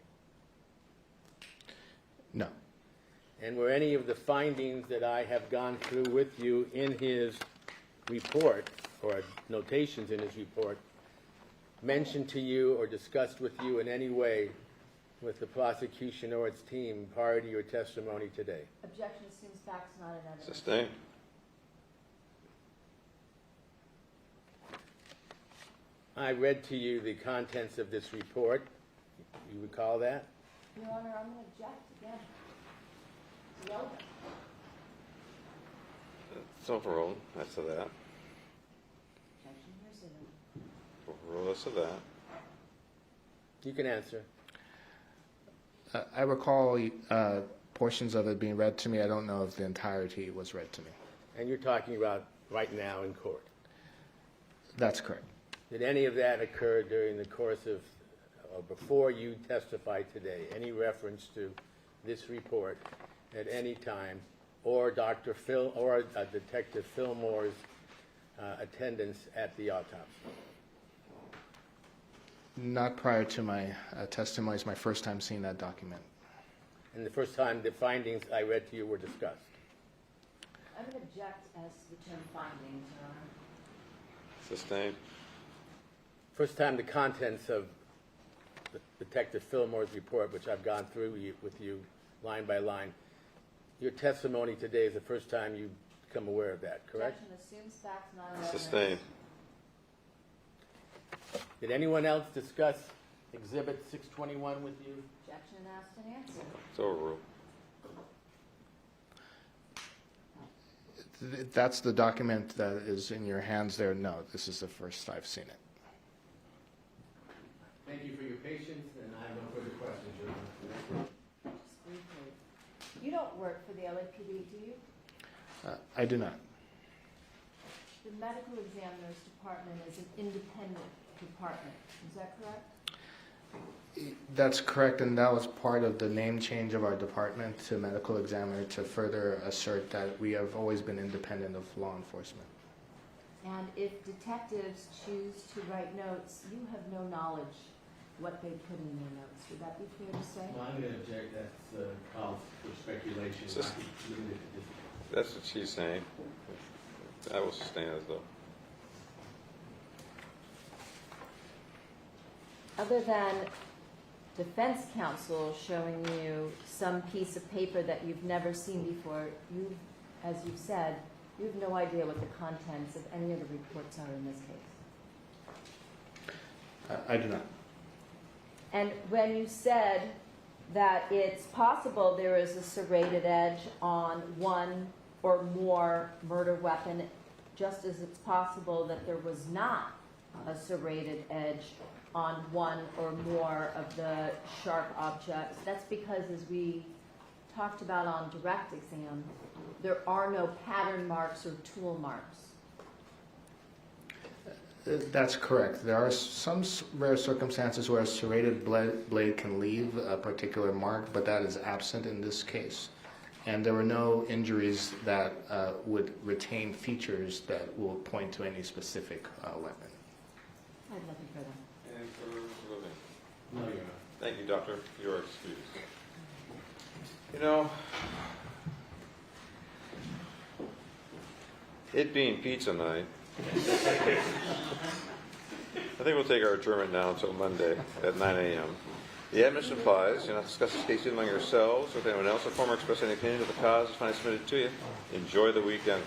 No. And were any of the findings that I have gone through with you in his report, or notations in his report, mentioned to you or discussed with you in any way with the prosecution or its team prior to your testimony today? Objection assumes facts not in evidence. Sustained. I read to you the contents of this report. You recall that? Your Honor, I'm going to object again. No. It's overruled. That's to that. Objection rescinded. Overruled. That's to that. You can answer. I recall portions of it being read to me. I don't know if the entirety was read to me. And you're talking about right now in court. That's correct. Did any of that occur during the course of, or before you testified today? Any reference to this report at any time, or Dr. Phil, or Detective Fillmore's attendance at the autopsy? Not prior to my testimony. It's my first time seeing that document. And the first time the findings I read to you were discussed? I'm going to object as to the term findings, Your Honor. Sustained. First time the contents of Detective Fillmore's report, which I've gone through with you line by line. Your testimony today is the first time you've become aware of that, correct? Objection assumes facts not in evidence. Sustained. Did anyone else discuss Exhibit 621 with you? Objection asked and answered. It's overruled. That's the document that is in your hands there. No, this is the first I've seen it. Thank you for your patience, and I have no further questions, Your Honor. Just briefly. You don't work for the LAPD, do you? I do not. The medical examiner's department is an independent department. Is that correct? That's correct, and that was part of the name change of our department to medical examiner to further assert that we have always been independent of law enforcement. And if detectives choose to write notes, you have no knowledge what they put in their notes. Would that be fair to say? Well, I'm going to object. That's called for speculation. Just- That's what she's saying. I will sustain as though. Other than defense counsel showing you some piece of paper that you've never seen before, you, as you've said, you have no idea what the contents of any of the reports are in this case. I do not. And when you said that it's possible there is a serrated edge on one or more murder weapon, just as it's possible that there was not a serrated edge on one or more of the sharp objects, that's because, as we talked about on direct exam, there are no pattern marks or tool marks. That's correct. There are some rare circumstances where a serrated blade can leave a particular mark, but that is absent in this case. And there were no injuries that would retain features that will point to any specific weapon. I have nothing further. And for Mr. Levine? No, Your Honor. Thank you, Doctor. Your excuse. You know, it being pizza night, I think we'll take our adjournment now until Monday at 9 a.m. The admission applies. You'll not discuss this case among yourselves or with anyone else. Or form or express any opinion of the cause is finally submitted to you. Enjoy the weekend.